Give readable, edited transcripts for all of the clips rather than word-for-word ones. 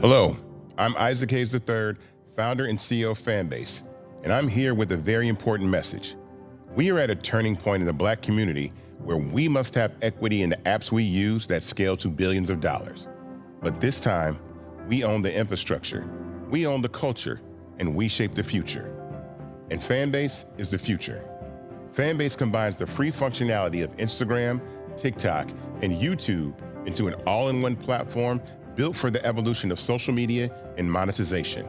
Hello, I'm Isaac Hayes III, founder and CEO of Fanbase, and I'm here with a very important message. We are at a turning point in the Black community where we must have equity in the apps we use that scale to billions of dollars. But this time, we own the infrastructure, we own the culture, and we shape the future. And Fanbase is the future. Fanbase combines the free functionality of Instagram, TikTok, and YouTube into an all-in-one platform built for the evolution of social media and monetization.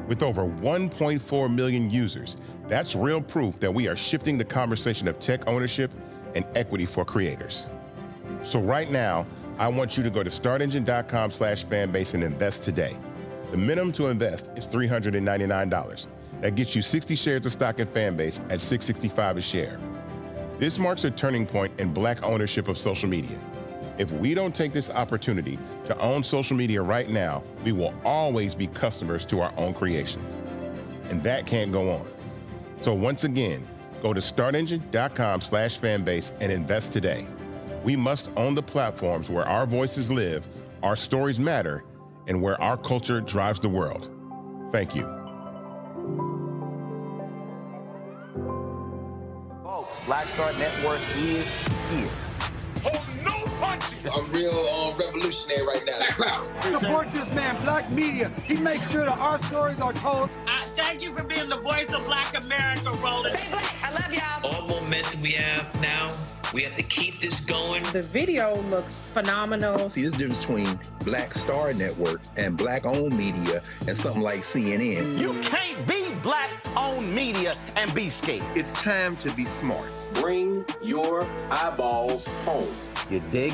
With over 1.4 million users, that's real proof that we are shifting the conversation of tech ownership and equity for creators. So right now, I want you to go to startengine.com/fanbase and invest today. The minimum to invest is $399. That gets you 60 shares of stock in Fanbase at $665 a share. This marks a turning point in Black ownership of social media. If we don't take this opportunity to own social media right now, we will always be customers to our own creations. And that can't go on. So once again, go to startengine.com/fanbase and invest today. We must own the platforms where our voices live, our stories matter, and where our culture drives the world. Thank you. Folks, Black Star Network is here. I'm real revolutionary right now. Support this man, Black Media. He makes sure that our stories are told. Thank you for being the voice of Black America, Roland. Stay Black. I love y'all. All momentum we have now, we have to keep this going. The video looks phenomenal. See, there's a difference between Black Star Network and Black-owned media and something like CNN. You can't be Black-owned media and be scared. It's time to be smart. Bring your eyeballs home. You dig?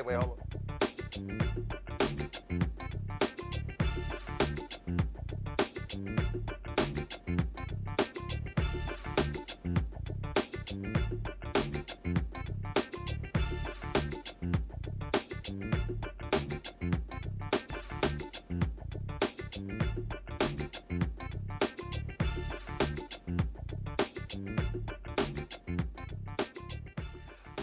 Wait, hold on.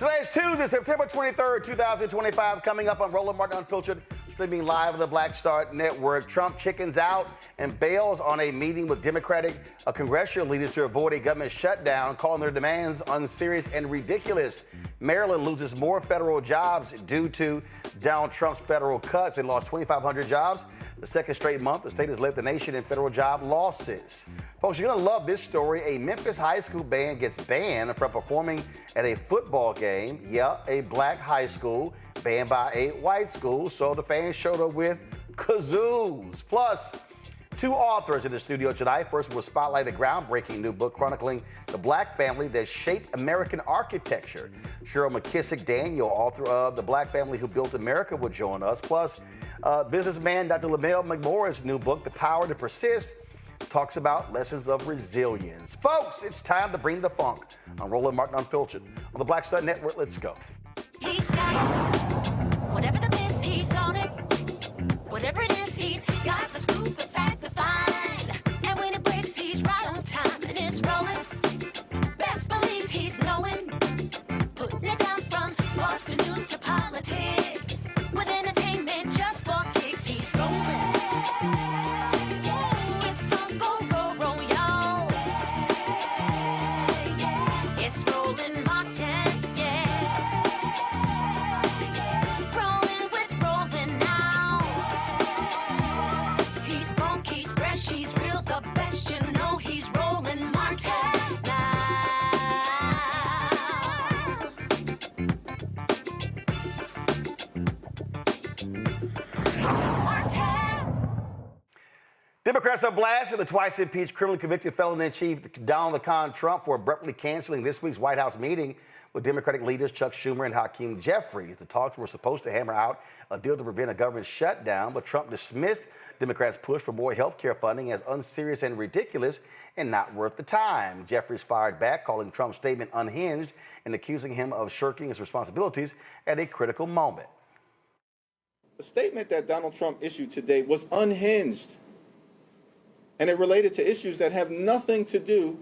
Today is Tuesday, September 23rd, 2025, coming up on Roland Martin Unfiltered, streaming live on the Black Star Network. Trump chickens out and bails on a meeting with Democratic congressional leaders to avoid a government shutdown, calling their demands unserious and ridiculous. Maryland loses more federal jobs due to Donald Trump's federal cuts and lost 2,500 jobs. The second straight month, the state has led the nation in federal job losses. Folks, you're going to love this story. A Memphis High School Band gets banned from performing at a football game. Yeah, a black high school banned by a white school. So the fans showed up with kazoos. Plus, 2 authors in the studio tonight. First, we'll spotlight a groundbreaking new book chronicling the Black family that shaped American architecture. Cheryl McKissack Daniel, author of The Black Family Who Built America, will join us. Plus, businessman Dr. Lamell McMorris' new book, The Power to Persist, talks about lessons of resilience. Folks, it's time to bring the funk on Roland Martin Unfiltered. On the Black Star Network, let's go. He's got it. Whatever the miss, he's on it. Whatever it is, he's got the scoop, the fact, the find. And when it breaks, he's right on time and it's rolling. Best believe he's knowing. Putting it down from sports to news to politics. With entertainment just for kicks, he's rolling. It's on go, roll, roll, y'all. It's Roland Martin, rolling with Roland now. He's funky, he's fresh, he's real, the best, you know he's Roland Martin now. Democrats are blasting the twice impeached criminally convicted felon-in-chief Donald Trump for abruptly canceling this week's White House meeting with Democratic leaders Chuck Schumer and Hakeem Jeffries. The talks were supposed to hammer out a deal to prevent a government shutdown, but Trump dismissed Democrats' push for more health care funding as unserious and ridiculous and not worth the time. Jeffries fired back, calling Trump's statement unhinged and accusing him of shirking his responsibilities at a critical moment. The statement that Donald Trump issued today was unhinged, and it related to issues that have nothing to do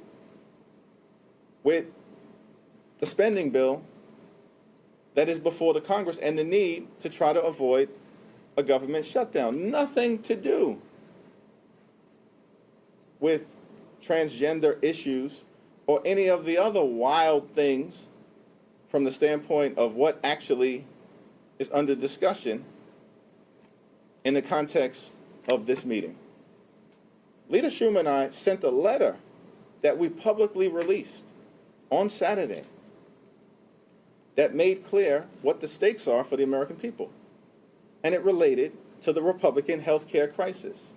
with the spending bill that is before the Congress and the need to try to avoid a government shutdown. Nothing to do with transgender issues or any of the other wild things from the standpoint of what actually is under discussion in the context of this meeting. Leader Schumer and I sent a letter that we publicly released on Saturday that made clear what the stakes are for the American people. And it related to the Republican health care crisis,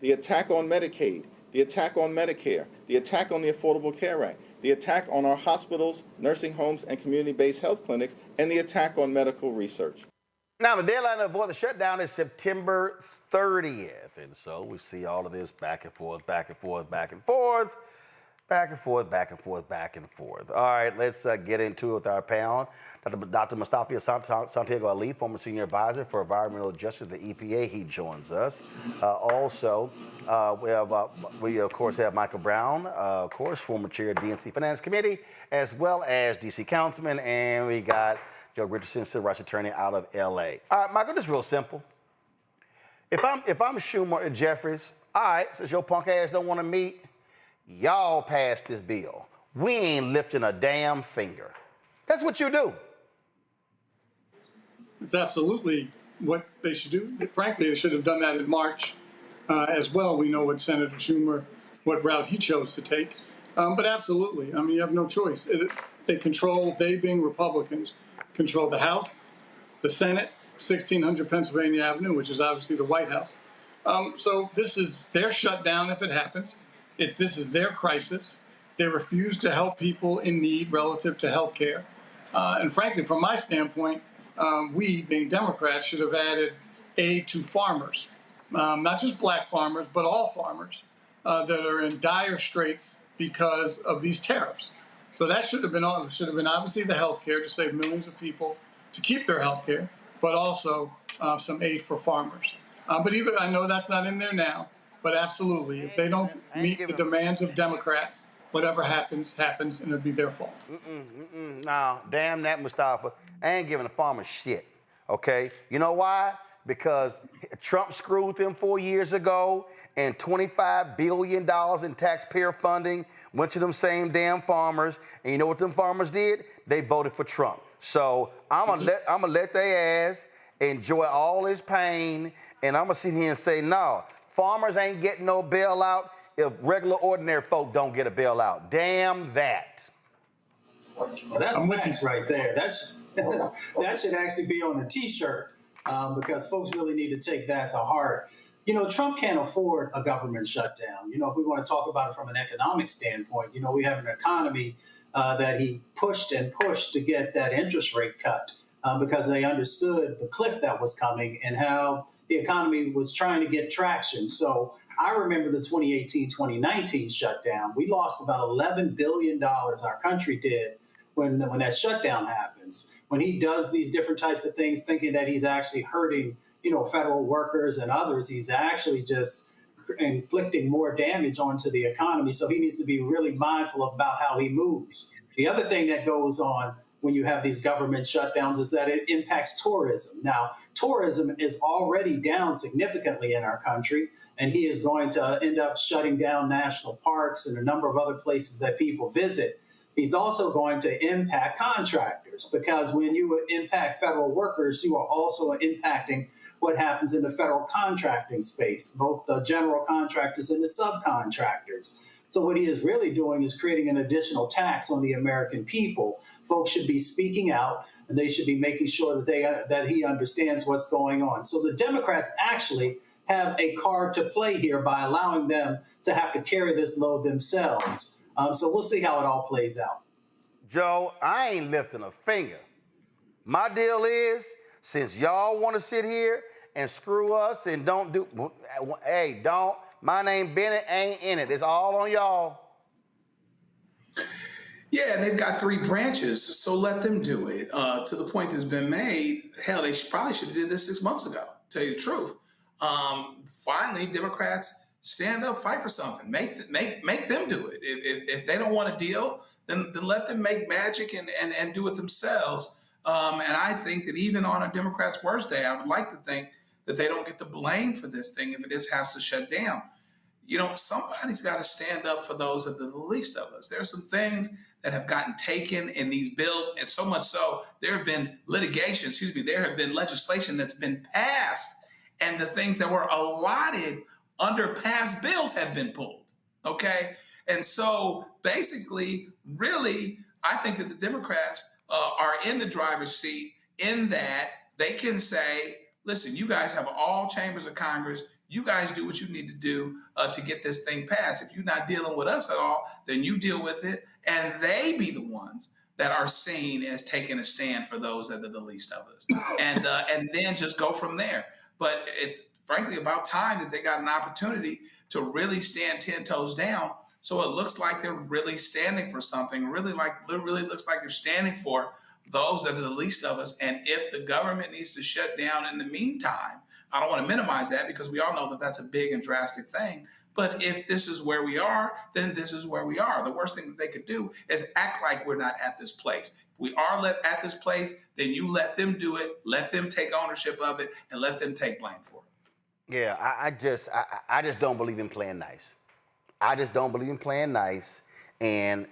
the attack on Medicaid, the attack on Medicare, the attack on the Affordable Care Act, the attack on our hospitals, nursing homes, and community-based health clinics, and the attack on medical research. Now, the deadline to avoid the shutdown is September 30th. And so we see all of this back and forth, back and forth, back and forth, back and forth, back and forth, back and forth. All right, let's get into it with our panel. Dr. Mustafa Santiago Ali, former senior advisor for environmental justice at the EPA, he joins us. Also, we of course have Michael Brown, of course, former chair of DNC Finance Committee, as well as DC Councilman, and we got Joe Richardson, civil rights attorney out of LA. All right, Michael, this is real simple. If I'm Schumer and Jeffries, all right, since your punk ass don't want to meet, y'all pass this bill. We ain't lifting a damn finger. That's what you do. It's absolutely what they should do. Frankly, they should have done that in March as well. We know what Senator Schumer, what route he chose to take. But absolutely, I mean, you have no choice. They being Republicans, control the House, the Senate, 1600 Pennsylvania Avenue, which is obviously the White House. So this is their shutdown if it happens. This is their crisis. They refuse to help people in need relative to health care. And frankly, from my standpoint, we, being Democrats, should have added aid to farmers, not just black farmers, but all farmers that are in dire straits because of these tariffs. So that should have been obviously the health care to save millions of people to keep their health care, but also some aid for farmers. But I know that's not in there now, but absolutely, if they don't meet the demands of Democrats, whatever happens, and it'll be their fault. Nah, damn that, Mustafa. I ain't giving the farmers shit, okay? You know why? Because Trump screwed them 4 years ago, and $25 billion in taxpayer funding went to them same damn farmers. And you know what them farmers did? They voted for Trump. So I'm gonna let their ass enjoy all his pain, and I'm gonna sit here and say, no, farmers ain't getting no bailout if regular, ordinary folk don't get a bailout. Damn that. Well, that's facts right there. That should actually be on a T-shirt because folks really need to take that to heart. Trump can't afford a government shutdown. If we want to talk about it from an economic standpoint, we have an economy that he pushed and pushed to get that interest rate cut because they understood the cliff that was coming and how the economy was trying to get traction. So I remember the 2018-2019 shutdown. We lost about $11 billion, our country did, when that shutdown happens. When he does these different types of things, thinking that he's actually hurting, federal workers and others, he's actually just inflicting more damage onto the economy. So he needs to be really mindful about how he moves. The other thing that goes on when you have these government shutdowns is that it impacts tourism. Now, tourism is already down significantly in our country, and he is going to end up shutting down national parks and a number of other places that people visit. He's also going to impact contractors, because when you impact federal workers, you are also impacting what happens in the federal contracting space, both the general contractors and the subcontractors. So what he is really doing is creating an additional tax on the American people. Folks should be speaking out, and they should be making sure that he understands what's going on. So the Democrats actually have a card to play here by allowing them to have to carry this load themselves. So we'll see how it all plays out. Joe, I ain't lifting a finger. My deal is, since y'all want to sit here and screw us and don't do, hey, don't, my name Bennett ain't in it. It's all on y'all. Yeah, and they've got three branches, so let them do it. To the point that's been made, hell, they probably should have did this 6 months ago, to tell you the truth. Finally, Democrats stand up, fight for something. Make them do it. If they don't want a deal, then let them make magic and do it themselves. And I think that even on a Democrat's worst day, I would like to think that they don't get the blame for this thing if it has to shut down. Somebody's got to stand up for those that are the least of us. There are some things that have gotten taken in these bills, and so much so, there have been legislation that's been passed, and the things that were allotted under past bills have been pulled, okay? And so basically, really, I think that the Democrats are in the driver's seat in that they can say, listen, you guys have all chambers of Congress. You guys do what you need to do to get this thing passed. If you're not dealing with us at all, then you deal with it. And they be the ones that are seen as taking a stand for those that are the least of us. And then just go from there. But it's frankly about time that they got an opportunity to really stand 10 toes down. So it looks like they're really standing for something, really looks like they're standing for those that are the least of us. And if the government needs to shut down in the meantime, I don't want to minimize that because we all know that that's a big and drastic thing. But if this is where we are, then this is where we are. The worst thing that they could do is act like we're not at this place. If we are at this place, then you let them do it, let them take ownership of it, and let them take blame for it. Yeah, I just don't believe in playing nice. I just don't believe in playing nice. And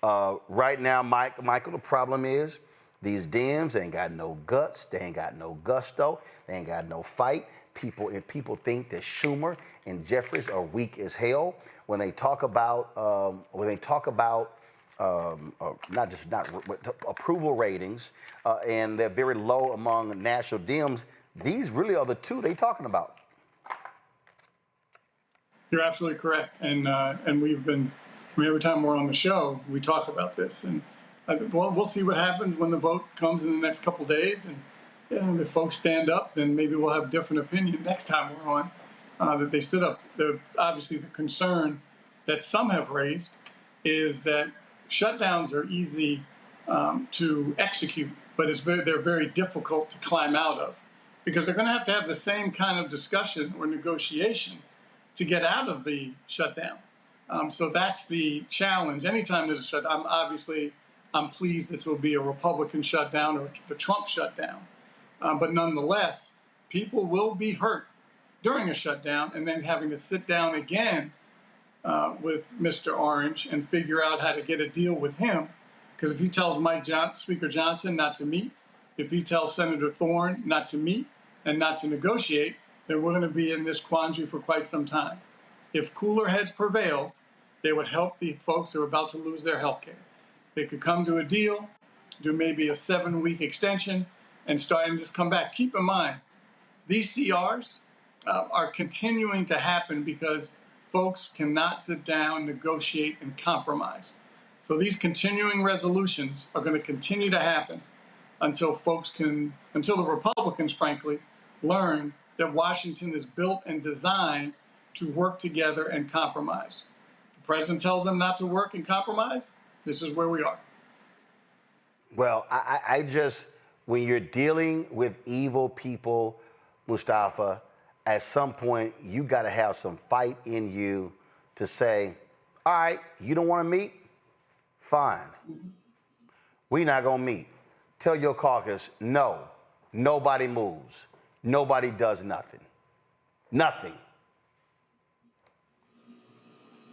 right now, Michael, the problem is these Dems ain't got no guts. They ain't got no gusto. They ain't got no fight. People think that Schumer and Jeffries are weak as hell when they talk about approval ratings, and they're very low among national Dems. These really are the two they talking about. You're absolutely correct, and every time we're on the show, we talk about this, and we'll see what happens when the vote comes in the next couple days, and if folks stand up, then maybe we'll have a different opinion next time we're on. That they stood up. Obviously, the concern that some have raised is that shutdowns are easy to execute, but they're very difficult to climb out of, because they're going to have the same kind of discussion or negotiation to get out of the shutdown. So that's the challenge. Anytime there's a shutdown, I'm pleased this will be a Republican shutdown or the Trump shutdown. But nonetheless, people will be hurt during a shutdown and then having to sit down again with Mr. Orange and figure out how to get a deal with him. Because if he tells Speaker Johnson not to meet, if he tells Senator Thorne not to meet and not to negotiate, then we're going to be in this quandary for quite some time. If cooler heads prevailed, they would help the folks who are about to lose their health care. They could come to a deal, do maybe a 7-week extension, and start and just come back. Keep in mind, these CRs are continuing to happen because folks cannot sit down, negotiate, and compromise. So these continuing resolutions are going to continue to happen until the Republicans, frankly, learn that Washington is built and designed to work together and compromise. The president tells them not to work and compromise. This is where we are. Well, I just, when you're dealing with evil people, Mustafa, at some point, you got to have some fight in you to say, all right, you don't want to meet? Fine. We're not going to meet. Tell your caucus, no, nobody moves. Nobody does nothing. Nothing.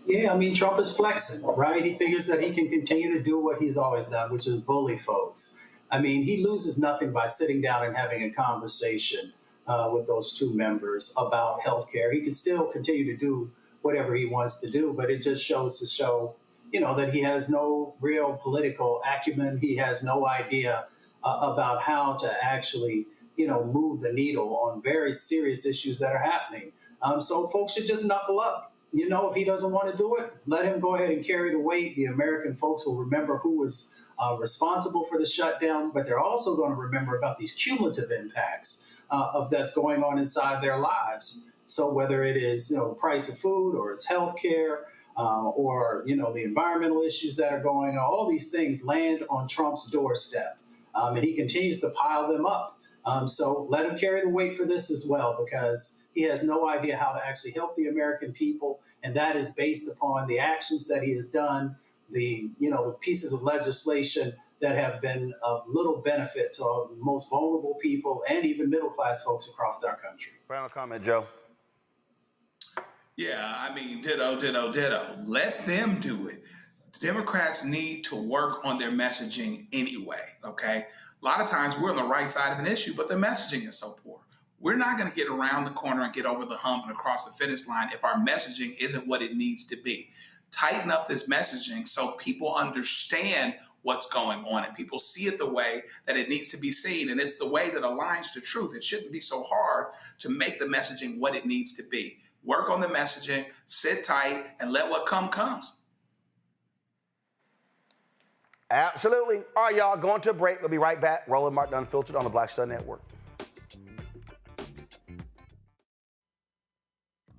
Yeah, I mean, Trump is flexing, right? He figures that he can continue to do what he's always done, which is bully folks. I mean, he loses nothing by sitting down and having a conversation with those two members about health care. He can still continue to do whatever he wants to do, but it just shows that he has no real political acumen. He has no idea about how to actually, move the needle on very serious issues that are happening. So folks should just knuckle up. If he doesn't want to do it, let him go ahead and carry the weight. The American folks will remember who was responsible for the shutdown, but they're also going to remember about these cumulative impacts of that's going on inside their lives. So whether it is, the price of food or it's health care or, the environmental issues that are going on, all these things land on Trump's doorstep. And he continues to pile them up. So let him carry the weight for this as well, because he has no idea how to actually help the American people. And that is based upon the actions that he has done, the pieces of legislation that have been of little benefit to the most vulnerable people and even middle-class folks across our country. Final comment, Joe. Yeah, I mean, ditto. Let them do it. Democrats need to work on their messaging anyway, okay? A lot of times we're on the right side of an issue, but the messaging is so poor. We're not going to get around the corner and get over the hump and across the finish line if our messaging isn't what it needs to be. Tighten up this messaging so people understand what's going on and people see it the way that it needs to be seen. And it's the way that aligns to truth. It shouldn't be so hard to make the messaging what it needs to be. Work on the messaging, sit tight, and let what comes. Absolutely. All right, y'all, going to a break. We'll be right back. Roland Martin Unfiltered on the Black Star Network.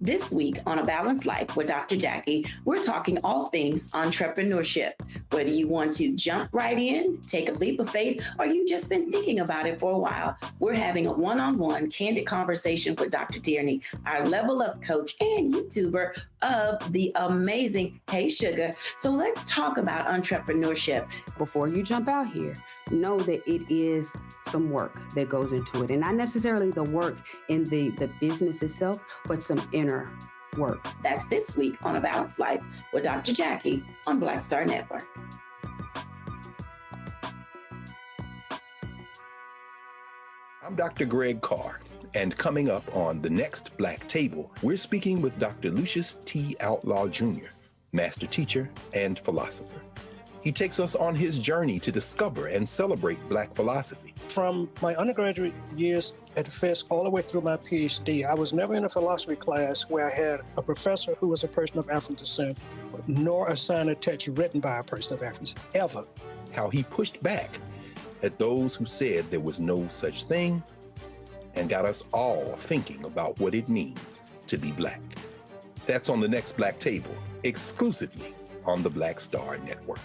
This week on A Balanced Life with Dr. Jackie, we're talking all things entrepreneurship. Whether you want to jump right in, take a leap of faith, or you've just been thinking about it for a while, we're having a one-on-one candid conversation with Dr. Tierney, our level up coach and YouTuber of the amazing Hey Sugar. So let's talk about entrepreneurship. Before you jump out here, know that it is some work that goes into it. And not necessarily the work in the business itself, but some inner work. That's this week on A Balanced Life with Dr. Jackie on Black Star Network. I'm Dr. Greg Carr, and coming up on The Next Black Table, we're speaking with Dr. Lucius T. Outlaw Jr., master teacher and philosopher. He takes us on his journey to discover and celebrate Black philosophy. From my undergraduate years at Fisk all the way through my PhD, I was never in a philosophy class where I had a professor who was a person of African descent, nor assigned a text written by a person of African descent, ever. How he pushed back at those who said there was no such thing and got us all thinking about what it means to be Black. That's on The Next Black Table, exclusively on the Black Star Network.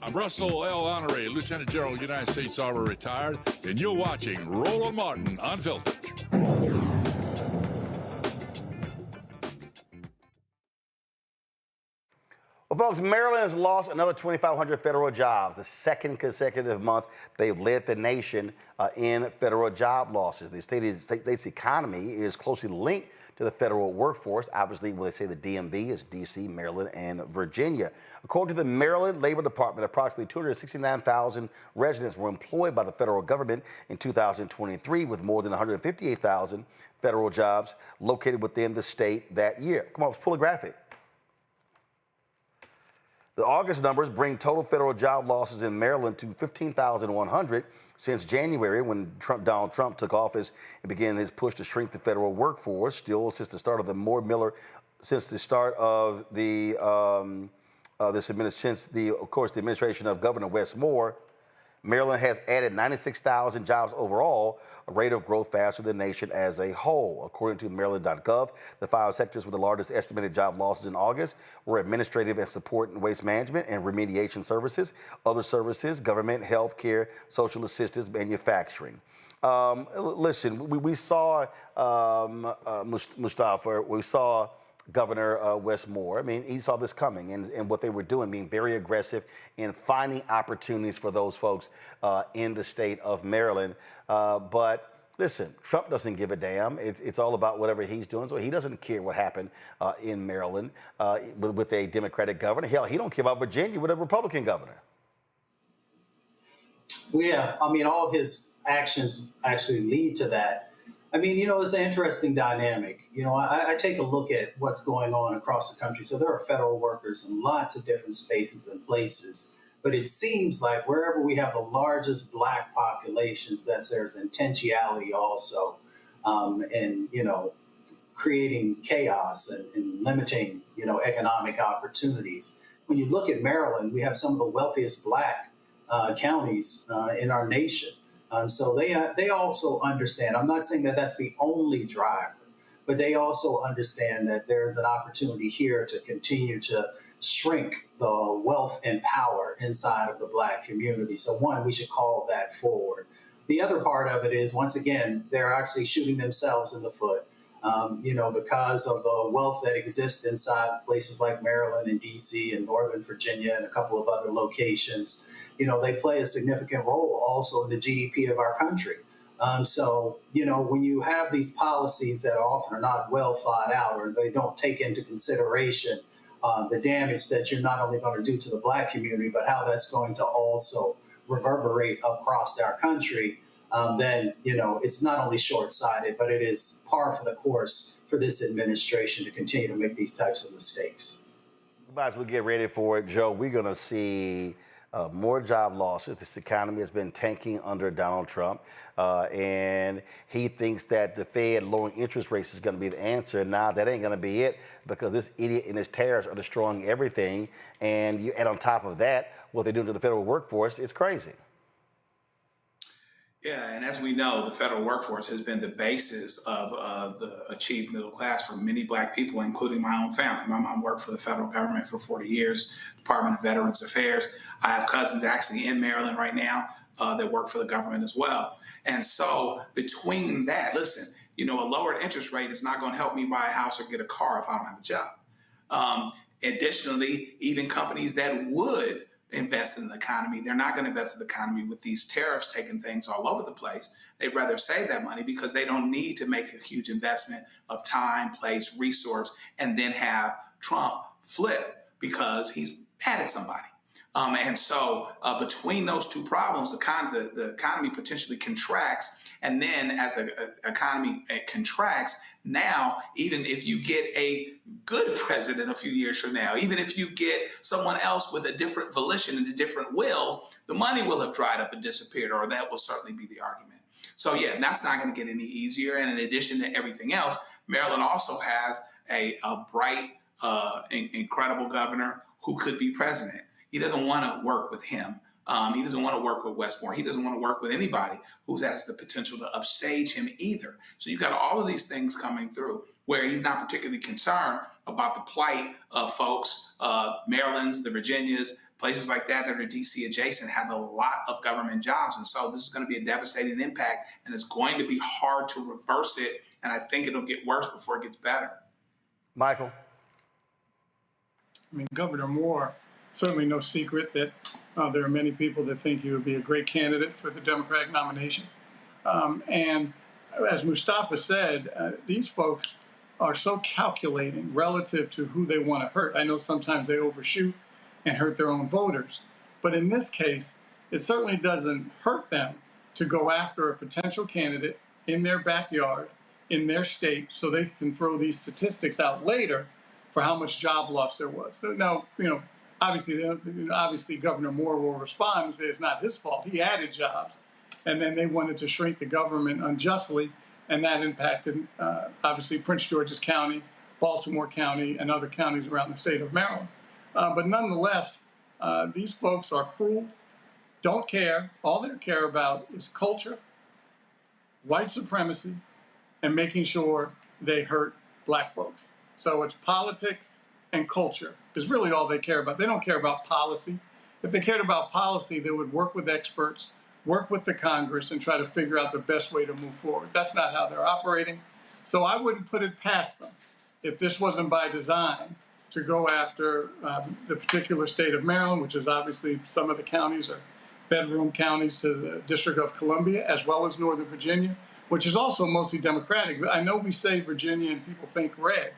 I'm Russell L. Honoré, Lieutenant General, United States Army, retired, and you're watching Roland Martin Unfiltered. Well, folks, Maryland has lost another 2,500 federal jobs, the second consecutive month they've led the nation in federal job losses. The state's economy is closely linked to the federal workforce. Obviously, when they say the DMV, it's D.C., Maryland, and Virginia. According to the Maryland Labor Department, approximately 269,000 residents were employed by the federal government in 2023, with more than 158,000 federal jobs located within the state that year. Come on, let's pull a graphic. The August numbers bring total federal job losses in Maryland to 15,100 since January, when Donald Trump took office and began his push to shrink the federal workforce. Still, since the start of the administration of Governor Wes Moore, Maryland has added 96,000 jobs overall, a rate of growth faster than the nation as a whole. According to Maryland.gov, the 5 sectors with the largest estimated job losses in August were administrative and support and waste management and remediation services, other services, government, health care, social assistance, manufacturing. Listen, we saw Mustafa, we saw Governor Wes Moore. I mean, he saw this coming and what they were doing, being very aggressive in finding opportunities for those folks in the state of Maryland. But listen, Trump doesn't give a damn. It's all about whatever he's doing. So he doesn't care what happened in Maryland with a Democratic governor. Hell, he don't care about Virginia with a Republican governor. Well, yeah, I mean, all of his actions actually lead to that. I mean, you know, it's an interesting dynamic. You know, I take a look at what's going on across the country. So there are federal workers in lots of different spaces and places. But it seems like wherever we have the largest Black populations, there's intentionality also in, you know, creating chaos and limiting, you know, economic opportunities. When you look at Maryland, we have some of the wealthiest Black counties in our nation. So they also understand. I'm not saying that that's the only driver, but they also understand that there's an opportunity here to continue to shrink the wealth and power inside of the Black community. So one, we should call that forward. The other part of it is, once again, they're actually shooting themselves in the foot, you know, because of the wealth that exists inside places like Maryland and DC and Northern Virginia and a couple of other locations. You know, they play a significant role also in the GDP of our country. So, you know, when you have these policies that often are not well thought out, or they don't take into consideration the damage that you're not only going to do to the Black community, but how that's going to also reverberate across our country, then, you know, it's not only short-sighted, but it is par for the course for this administration to continue to make these types of mistakes. We might as well get ready for it, Joe. We're going to see more job losses. This economy has been tanking under Donald Trump, and he thinks that the Fed lowering interest rates is going to be the answer. Nah, that ain't going to be it, because this idiot and his tariffs are destroying everything. And you add on top of that what they're doing to the federal workforce, it's crazy. Yeah, and as we know, the federal workforce has been the basis of the achieved middle class for many Black people, including my own family. My mom worked for the federal government for 40 years, Department of Veterans Affairs. I have cousins actually in Maryland right now that work for the government as well. And so between that, listen, you know, a lowered interest rate is not going to help me buy a house or get a car if I don't have a job. Additionally, even companies that would invest in the economy, they're not going to invest in the economy with these tariffs taking things all over the place. They'd rather save that money because they don't need to make a huge investment of time, place, resource, and then have Trump flip because he's mad at somebody. And so between those two problems, the economy potentially contracts. And then as the economy contracts, now, even if you get a good president a few years from now, even if you get someone else with a different volition and a different will, the money will have dried up and disappeared, or that will certainly be the argument. So yeah, that's not going to get any easier. And in addition to everything else, Maryland also has a bright, incredible governor who could be president. He doesn't want to work with him. He doesn't want to work with Wes Moore. He doesn't want to work with anybody who has the potential to upstage him either. So you've got all of these things coming through where he's not particularly concerned about the plight of folks, Maryland's, the Virginias, places like that are DC adjacent, have a lot of government jobs. And so this is going to be a devastating impact, and it's going to be hard to reverse it. And I think it'll get worse before it gets better. Michael? I mean, Governor Moore, certainly no secret that there are many people that think he would be a great candidate for the Democratic nomination. And as Mustafa said, these folks are so calculating relative to who they want to hurt. I know sometimes they overshoot and hurt their own voters. But in this case, it certainly doesn't hurt them to go after a potential candidate in their backyard, in their state, so they can throw these statistics out later for how much job loss there was. Now, you know, Obviously, Governor Moore will respond and say it's not his fault. He added jobs, and then they wanted to shrink the government unjustly, and that impacted, obviously, Prince George's County, Baltimore County, and other counties around the state of Maryland. But nonetheless, these folks are cruel, don't care. All they care about is culture, white supremacy, and making sure they hurt black folks. So it's politics and culture is really all they care about. They don't care about policy. If they cared about policy, they would work with experts, work with the Congress, and try to figure out the best way to move forward. That's not how they're operating. So I wouldn't put it past them, if this wasn't by design, to go after the particular state of Maryland, which is obviously some of the counties are bedroom counties to the District of Columbia, as well as Northern Virginia, which is also mostly Democratic. I know we say Virginia and people think red.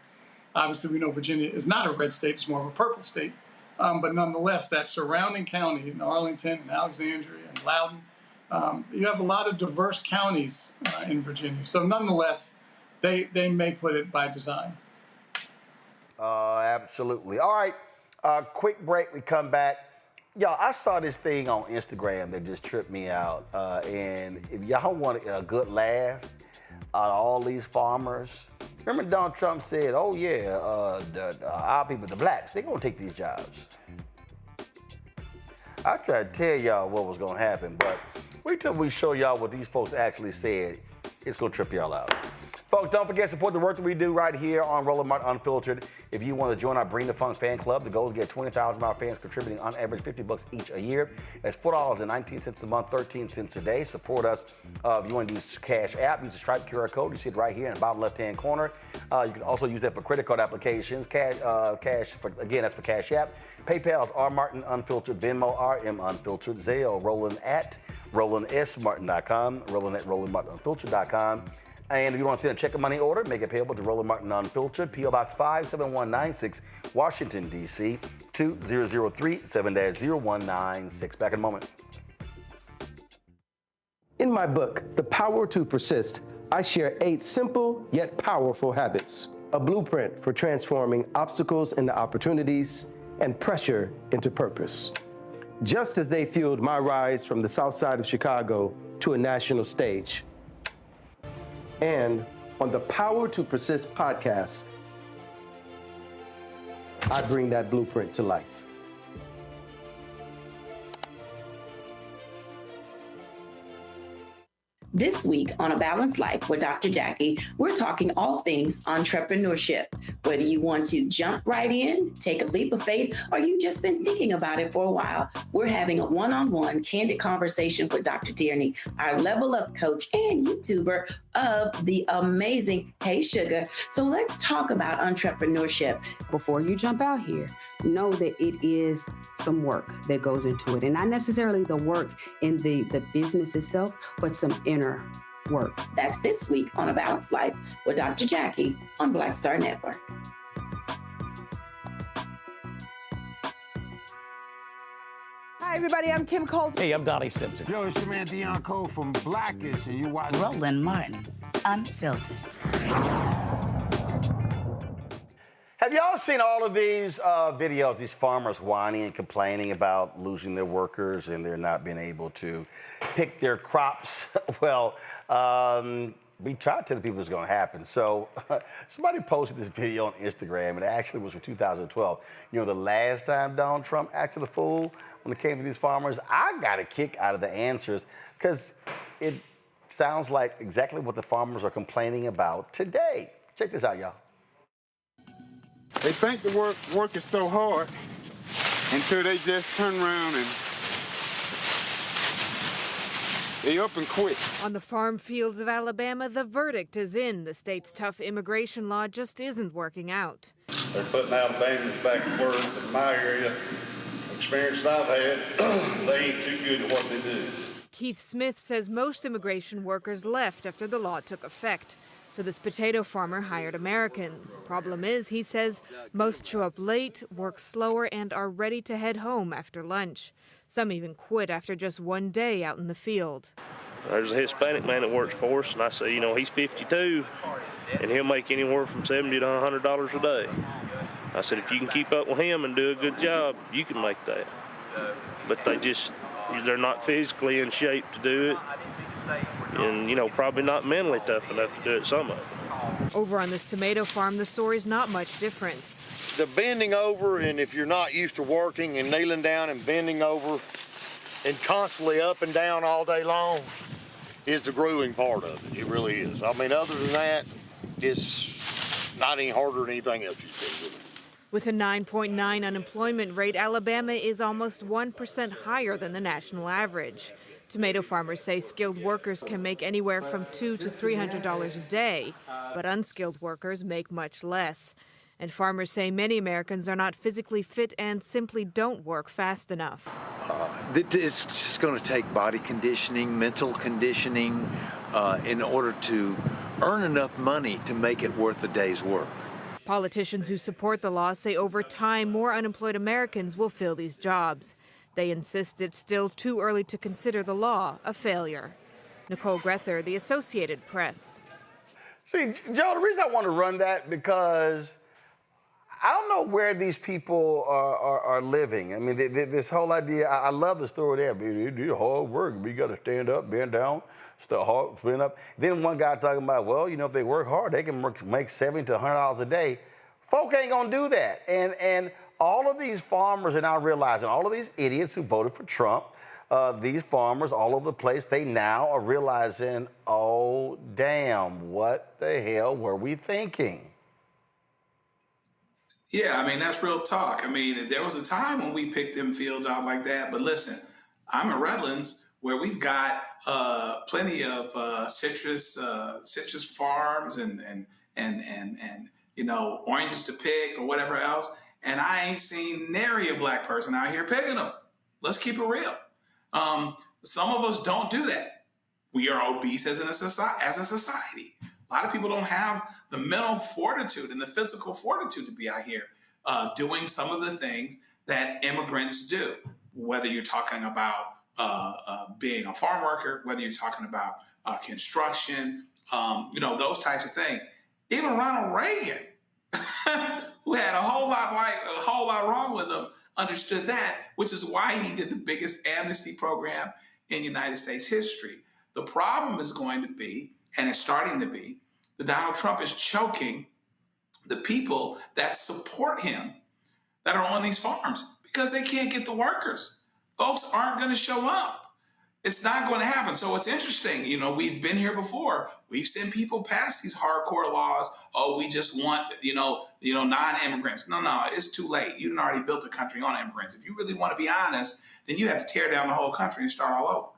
Obviously, we know Virginia is not a red state, it's more of a purple state. But nonetheless, that surrounding county in Arlington and Alexandria and Loudoun, you have a lot of diverse counties in Virginia. So nonetheless, they may put it by design. Absolutely. All right, quick break, we come back. Y'all, I saw this thing on Instagram that just tripped me out. And if y'all want a good laugh out of all these farmers, remember Donald Trump said, oh yeah, our people, the blacks, they're gonna take these jobs. I tried to tell y'all what was gonna happen, but wait till we show y'all what these folks actually said. It's gonna trip y'all out. Folks, don't forget to support the work that we do right here on Roland Martin Unfiltered. If you want to join our Bring the Funks fan club, the goal is to get 20,000 of our fans contributing on average $50 each a year. That's $4.19 a month, 13 cents a day. Support us. If you want to use Cash App, use the Stripe QR code. You see it right here in the bottom left-hand corner. You can also use that for credit card applications. Again, that's for Cash App. PayPal is R Martin Unfiltered, Venmo RM Unfiltered, Zelle Roland at RolandSMartin.com, Roland at RolandMartinUnfiltered.com. And if you want to send a check or money order, make it payable to Roland Martin Unfiltered, P.O. Box 57196, Washington, D.C., 2003 7-0196. Back in a moment. In my book, The Power to Persist, I share 8 simple yet powerful habits, a blueprint for transforming obstacles into opportunities and pressure into purpose. Just as they fueled my rise from the south side of Chicago to a national stage. And on the Power to Persist podcast, I bring that blueprint to life. This week on A Balanced Life with Dr. Jackie, we're talking all things entrepreneurship. Whether you want to jump right in, take a leap of faith, or you've just been thinking about it for a while, we're having a one-on-one candid conversation with Dr. Tierney, our level up coach and YouTuber of the amazing Hey Sugar. So let's talk about entrepreneurship. Before you jump out here, know that it is some work that goes into it. And not necessarily the work in the business itself, but some inner work. That's this week on A Balanced Life with Dr. Jackie on Black Star Network. Hi, everybody. I'm Kim Coles. Hey, I'm Donnie Simpson. Yo, it's your man Deion Cole from Blackish, and you watch Roland Martin Unfiltered. Have y'all seen all of these videos, these farmers whining and complaining about losing their workers and they're not being able to pick their crops? Well, we tried to tell the people it's going to happen. So somebody posted this video on Instagram, and it actually was from 2012. You know, the last time Donald Trump acted a fool when it came to these farmers. I got a kick out of the answers because it sounds like exactly what the farmers are complaining about today. Check this out, y'all. They think the work is so hard until they just turn around and they up and quit. On the farm fields of Alabama, the verdict is in. The state's tough immigration law just isn't working out. They're putting Alabamans back to work. In my area, experience that I've had, they ain't too good at what they do. Keith Smith says most immigration workers left after the law took effect. So this potato farmer hired Americans. Problem is, he says, most show up late, work slower, and are ready to head home after lunch. Some even quit after just one day out in the field. There's a Hispanic man that works for us, and I say, you know, he's 52, and he'll make anywhere from $70 to $100 a day. I said, if you can keep up with him and do a good job, you can make that. But they're not physically in shape to do it. And, you know, probably not mentally tough enough to do it, some of them. Over on this tomato farm, the story's not much different. The bending over, and if you're not used to working and kneeling down and bending over and constantly up and down all day long is the grueling part of it. It really is. I mean, other than that, it's not any harder than anything else you see. With a 9.9 unemployment rate, Alabama is almost 1% higher than the national average. Tomato farmers say skilled workers can make anywhere from $200 to $300 a day, but unskilled workers make much less. And farmers say many Americans are not physically fit and simply don't work fast enough. It's just going to take body conditioning, mental conditioning, in order to earn enough money to make it worth a day's work. Politicians who support the law say over time, more unemployed Americans will fill these jobs. They insist it's still too early to consider the law a failure. Nicole Grether, The Associated Press. See, Joe, the reason I want to run that because I don't know where these people are living. I mean, this whole idea, I love the story there. They do hard work. You got to stand up, bend down, start hard, stand up. Then one guy talking about, well, you know, if they work hard, they can make $70 to $100 a day. Folk ain't going to do that. And all of these farmers are now realizing, all of these idiots who voted for Trump, these farmers all over the place, they now are realizing, oh, damn, what the hell were we thinking? Yeah, I mean, that's real talk. I mean, there was a time when we picked them fields out like that. But listen, I'm in Redlands where we've got plenty of citrus farms and you know, oranges to pick or whatever else. And I ain't seen nary a black person out here picking them. Let's keep it real. Some of us don't do that. We are obese as a society. A lot of people don't have the mental fortitude and the physical fortitude to be out here doing some of the things that immigrants do, whether you're talking about being a farm worker, whether you're talking about construction, you know, those types of things. Even Ronald Reagan, who had a whole lot wrong with him, understood that, which is why he did the biggest amnesty program in United States history. The problem is going to be, and it's starting to be, that Donald Trump is choking the people that support him that are on these farms because they can't get the workers. Folks aren't going to show up. It's not going to happen. So it's interesting. You know, we've been here before. We've seen people pass these hardcore laws. Oh, we just want, you know, non-immigrants. No, it's too late. You've already built the country on immigrants. If you really want to be honest, then you have to tear down the whole country and start all over.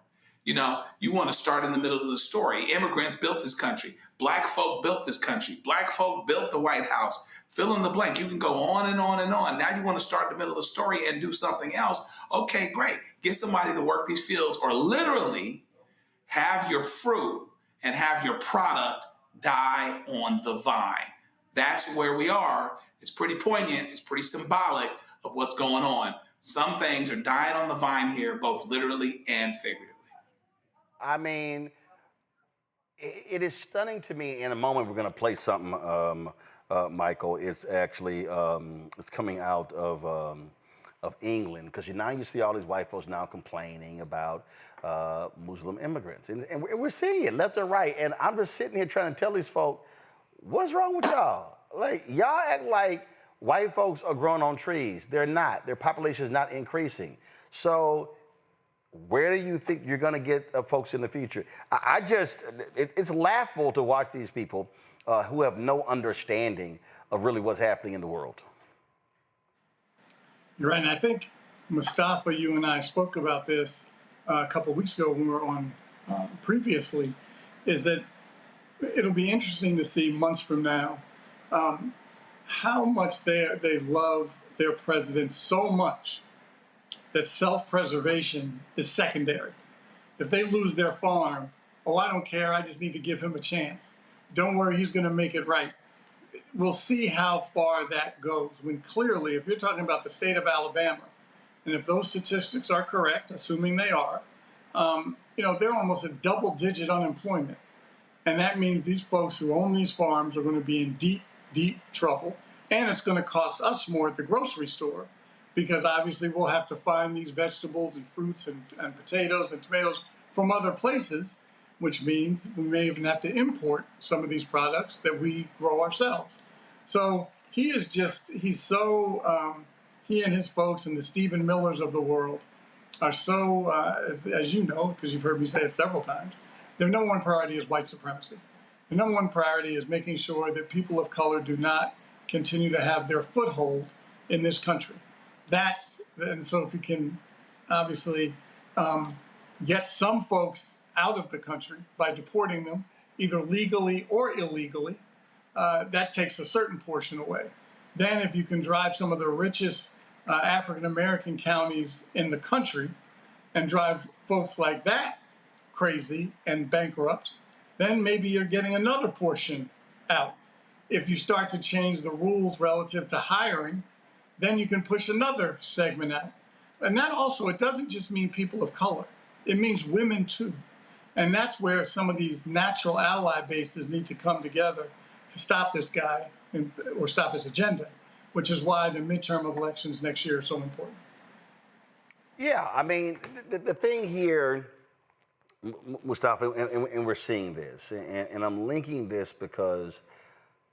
You know, you want to start in the middle of the story. Immigrants built this country. Black folk built this country. Black folk built the White House. Fill in the blank. You can go on and on and on. Now you want to start in the middle of the story and do something else. Okay, great. Get somebody to work these fields or literally have your fruit and have your product die on the vine. That's where we are. It's pretty poignant. It's pretty symbolic of what's going on. Some things are dying on the vine here, both literally and figuratively. I mean, it is stunning to me. In a moment, we're going to play something, Michael. It's actually it's coming out of England because now you see all these white folks now complaining about Muslim immigrants, and we're seeing it left and right. And I'm just sitting here trying to tell these folks, what's wrong with y'all? Like y'all act like white folks are growing on trees. They're not. Their population is not increasing. So where do you think you're going to get folks in the future? It's laughable to watch these people who have no understanding of really what's happening in the world. You're right, and I think, Mustafa, you and I spoke about this a couple of weeks ago when we were on previously, is that it'll be interesting to see months from now how much they love their president so much that self-preservation is secondary. If they lose their farm, oh, I don't care, I just need to give him a chance. Don't worry, he's gonna make it right. We'll see how far that goes, when clearly, if you're talking about the state of Alabama, and if those statistics are correct, assuming they are, you know, they're almost at double-digit unemployment. And that means these folks who own these farms are gonna be in deep, deep trouble. And it's going to cost us more at the grocery store because obviously we'll have to find these vegetables and fruits and potatoes and tomatoes from other places, which means we may even have to import some of these products that we grow ourselves. So he and his folks and the Stephen Millers of the world are so, as you know, because you've heard me say it several times, their number one priority is white supremacy. The number one priority is making sure that people of color do not continue to have their foothold in this country. And so if we can obviously get some folks out of the country by deporting them, either legally or illegally, that takes a certain portion away. Then if you can drive some of the richest African-American counties in the country and drive folks like that crazy and bankrupt, then maybe you're getting another portion out. If you start to change the rules relative to hiring, then you can push another segment out. And that also, it doesn't just mean people of color. It means women too. And that's where some of these natural ally bases need to come together to stop this guy or stop his agenda, which is why the midterm elections next year are so important. Yeah, I mean, the thing here, Mustafa, and we're seeing this, and I'm linking this because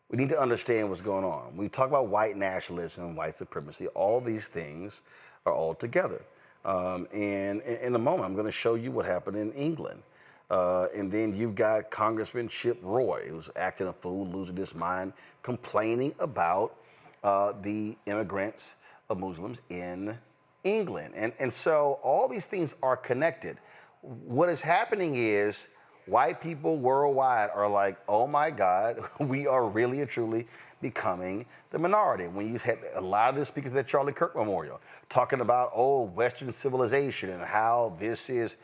we need to understand what's going on. We talk about white nationalism, white supremacy, all these things are all together. And in a moment, I'm going to show you what happened in England. And then you've got Congressman Chip Roy, who's acting a fool, losing his mind, complaining about the immigrants of Muslims in England. And so all these things are connected. What is happening is white people worldwide are like, oh my God, we are really and truly becoming the minority. When you had a lot of the speakers at Charlie Kirk Memorial talking about, Western civilization and how this is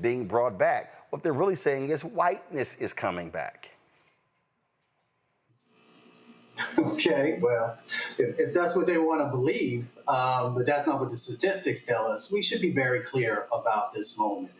being brought back, what they're really saying is whiteness is coming back. Okay, well, if that's what they want to believe, but that's not what the statistics tell us, we should be very clear about this moment.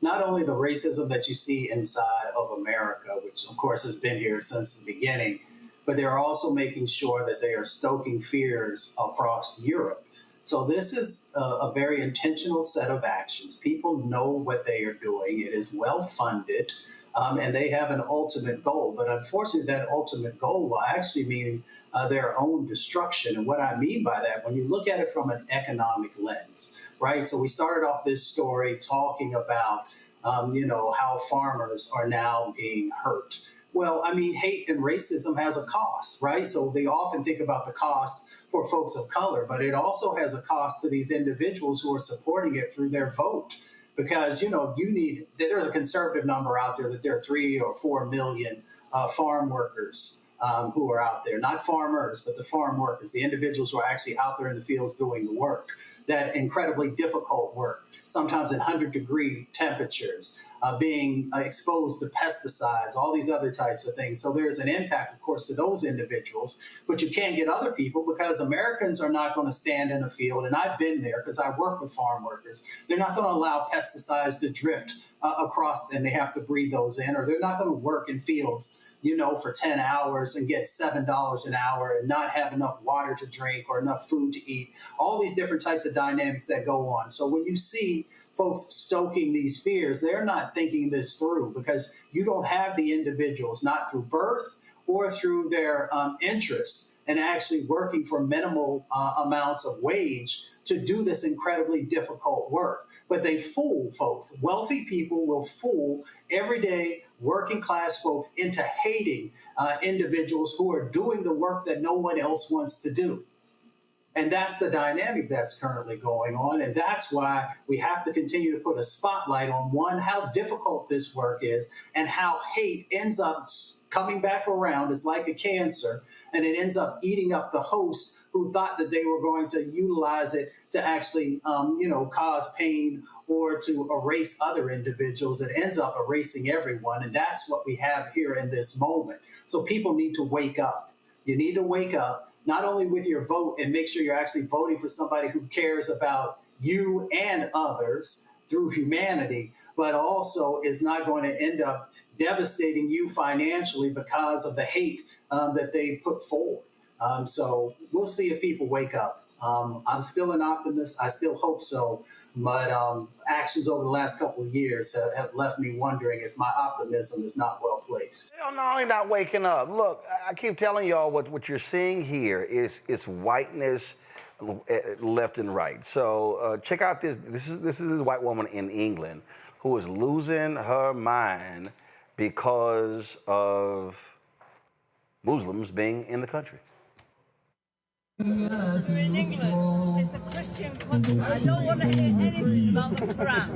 Not only the racism that you see inside of America, which of course has been here since the beginning, but they're also making sure that they are stoking fears across Europe. So this is a very intentional set of actions. People know what they are doing. It is well funded, and they have an ultimate goal. But unfortunately, that ultimate goal will actually mean their own destruction. And what I mean by that, when you look at it from an economic lens, right? So we started off this story talking about, how farmers are now being hurt. Well, I mean, hate and racism has a cost, right? So they often think about the cost for folks of color, but it also has a cost to these individuals who are supporting it through their vote. Because, there's a conservative number out there that there are 3 or 4 million farm workers who are out there, not farmers, but the farm workers, the individuals who are actually out there in the fields doing the work, that incredibly difficult work, sometimes in 100-degree temperatures, being exposed to pesticides, all these other types of things. So there's an impact, of course, to those individuals, but you can't get other people because Americans are not going to stand in a field, and I've been there because I work with farm workers. They're not going to allow pesticides to drift across, and they have to breathe those in, or they're not going to work in fields for 10 hours and get $7 an hour and not have enough water to drink or enough food to eat, all these different types of dynamics that go on. So when you see folks stoking these fears, they're not thinking this through because you don't have the individuals, not through birth or through their interest and actually working for minimal amounts of wage to do this incredibly difficult work. But they fool folks. Wealthy people will fool everyday working class folks into hating individuals who are doing the work that no one else wants to do. And that's the dynamic that's currently going on. And that's why we have to continue to put a spotlight on, one, how difficult this work is and how hate ends up coming back around. It's like a cancer, and it ends up eating up the host who thought that they were going to utilize it to actually, cause pain or to erase other individuals. It ends up erasing everyone. And that's what we have here in this moment. So people need to wake up. You need to wake up, not only with your vote and make sure you're actually voting for somebody who cares about you and others through humanity, but also is not going to end up devastating you financially because of the hate that they put forward. So we'll see if people wake up. I'm still an optimist. I still hope so. But actions over the last couple of years have left me wondering if my optimism is not well placed. Hell no, you're not waking up. Look, I keep telling y'all what you're seeing here is whiteness left and right. So check out this. This is a white woman in England who is losing her mind because of Muslims being in the country. We're in England. It's a Christian country. I don't want to hear anything about the Quran.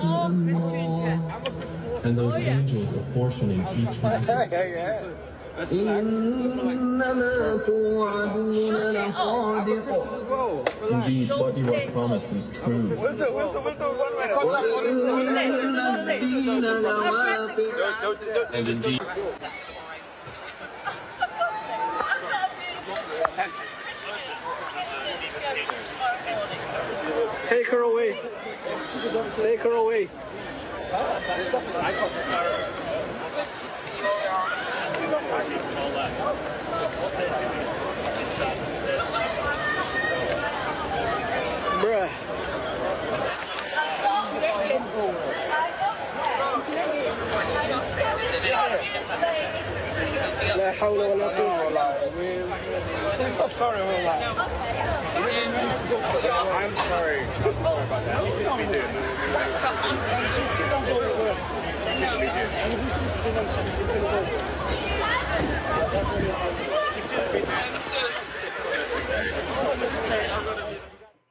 All Christians, yeah. And those angels apportioning each one. Indeed, what you have promised is true. And indeed. Take her away. Take her away. Bruh. لا حول ولا قوة إلا بالله. I'm so sorry, I'm sorry.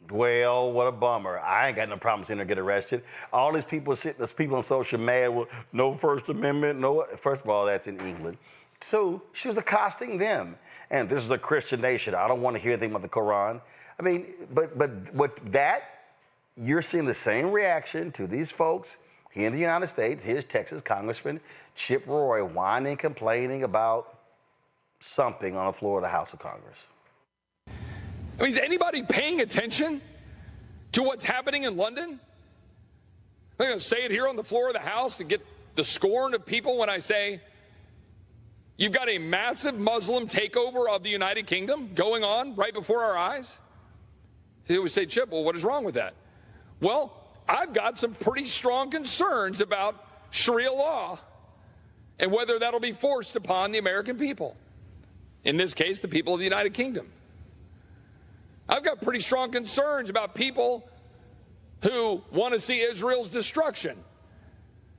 Well, what a bummer. I ain't got no problem seeing her get arrested. All these people on social media with no First Amendment, no. First of all, that's in England. Two, she was accosting them. And this is a Christian nation. I don't want to hear anything about the Quran. I mean, but what that, you're seeing the same reaction to these folks here in the United States. Here's Texas Congressman Chip Roy whining, complaining about something on the floor of the House of Congress. I mean, is anybody paying attention to what's happening in London? I'm going to say it here on the floor of the House and get the scorn of people when I say you've got a massive Muslim takeover of the United Kingdom going on right before our eyes. They would say, Chip, well, what is wrong with that? Well, I've got some pretty strong concerns about Sharia law and whether that'll be forced upon the American people. In this case, the people of the United Kingdom. I've got pretty strong concerns about people who want to see Israel's destruction,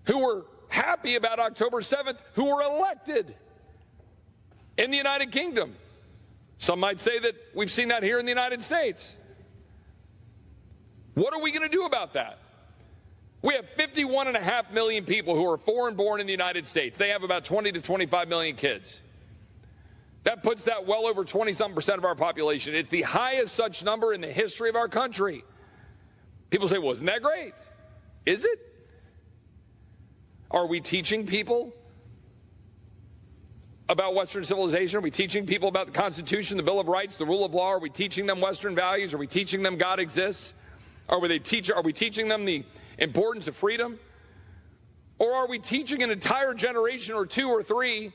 who were happy about October 7th, who were elected in the United Kingdom. Some might say that we've seen that here in the United States. What are we going to do about that? We have 51.5 million people who are foreign born in the United States. They have about 20 to 25 million kids. That puts that well over 20-some% of our population. It's the highest such number in the history of our country. People say, well, isn't that great? Is it? Are we teaching people about Western civilization? Are we teaching people about the Constitution, the Bill of Rights, the rule of law? Are we teaching them Western values? Are we teaching them God exists? Are we teaching them the importance of freedom? Or are we teaching an entire generation or two or three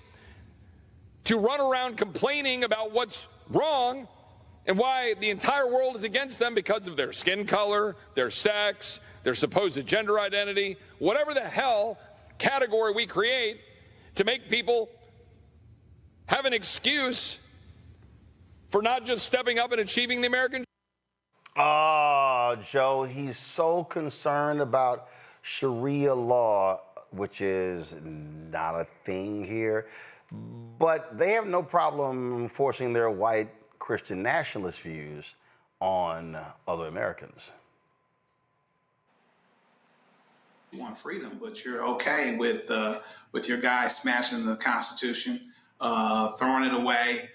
to run around complaining about what's wrong and why the entire world is against them because of their skin color, their sex, their supposed gender identity, whatever the hell category we create to make people have an excuse for not just stepping up and achieving the American dream? Oh, Joe, he's so concerned about Sharia law, which is not a thing here. But they have no problem forcing their white Christian nationalist views on other Americans. You want freedom, but you're okay with your guy smashing the Constitution, throwing it away,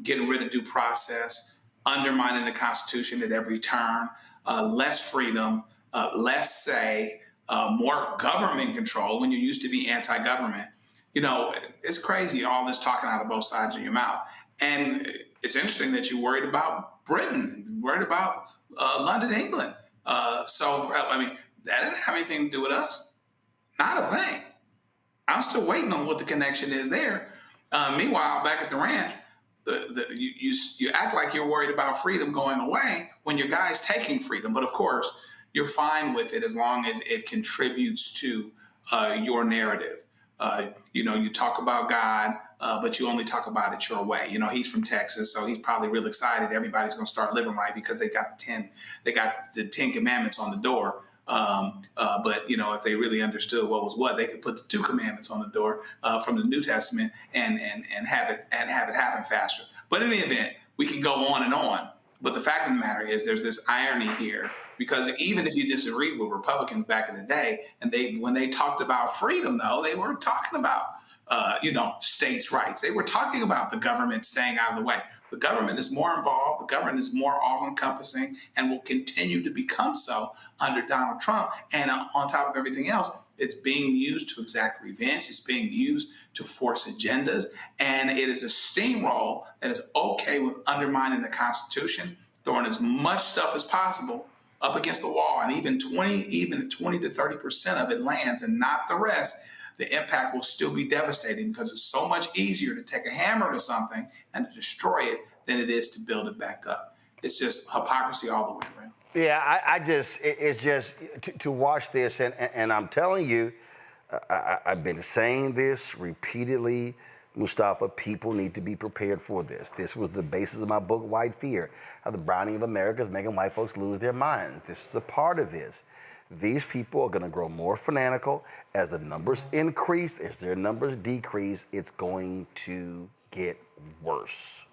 getting rid of due process, undermining the Constitution at every turn, less freedom, less say, more government control when you used to be anti-government. You know, it's crazy, all this talking out of both sides of your mouth. And it's interesting that you're worried about Britain, worried about London, England. I mean, that didn't have anything to do with us. Not a thing. I'm still waiting on what the connection is there. Meanwhile, back at the ranch, you act like you're worried about freedom going away when your guy's taking freedom. But of course, you're fine with it as long as it contributes to your narrative. You talk about God, but you only talk about it your way. He's from Texas, so he's probably real excited. Everybody's going to start living right because they got the 10 commandments on the door. But if they really understood what was what, they could put the 2 commandments on the door from the New Testament and have it happen faster. But in the event, we can go on and on. But the fact of the matter is, there's this irony here, because even if you disagree with Republicans back in the day, and when they talked about freedom, though, they weren't talking about states' rights. They were talking about the government staying out of the way. The government is more involved. The government is more all-encompassing and will continue to become so under Donald Trump. And on top of everything else, it's being used to exact revenge. It's being used to force agendas. And it is a steamroll that is okay with undermining the Constitution, throwing as much stuff as possible up against the wall. And even 20 to 30% of it lands and not the rest. The impact will still be devastating, because it's so much easier to take a hammer to something and to destroy it than it is to build it back up. It's just hypocrisy all the way around. Yeah, it's just to watch this, and I'm telling you, I've been saying this repeatedly, Mustafa, people need to be prepared for this. This was the basis of my book, White Fear, how the browning of America is making white folks lose their minds. This is a part of this. These people are going to grow more fanatical. As the numbers increase, as their numbers decrease, it's going to get worse.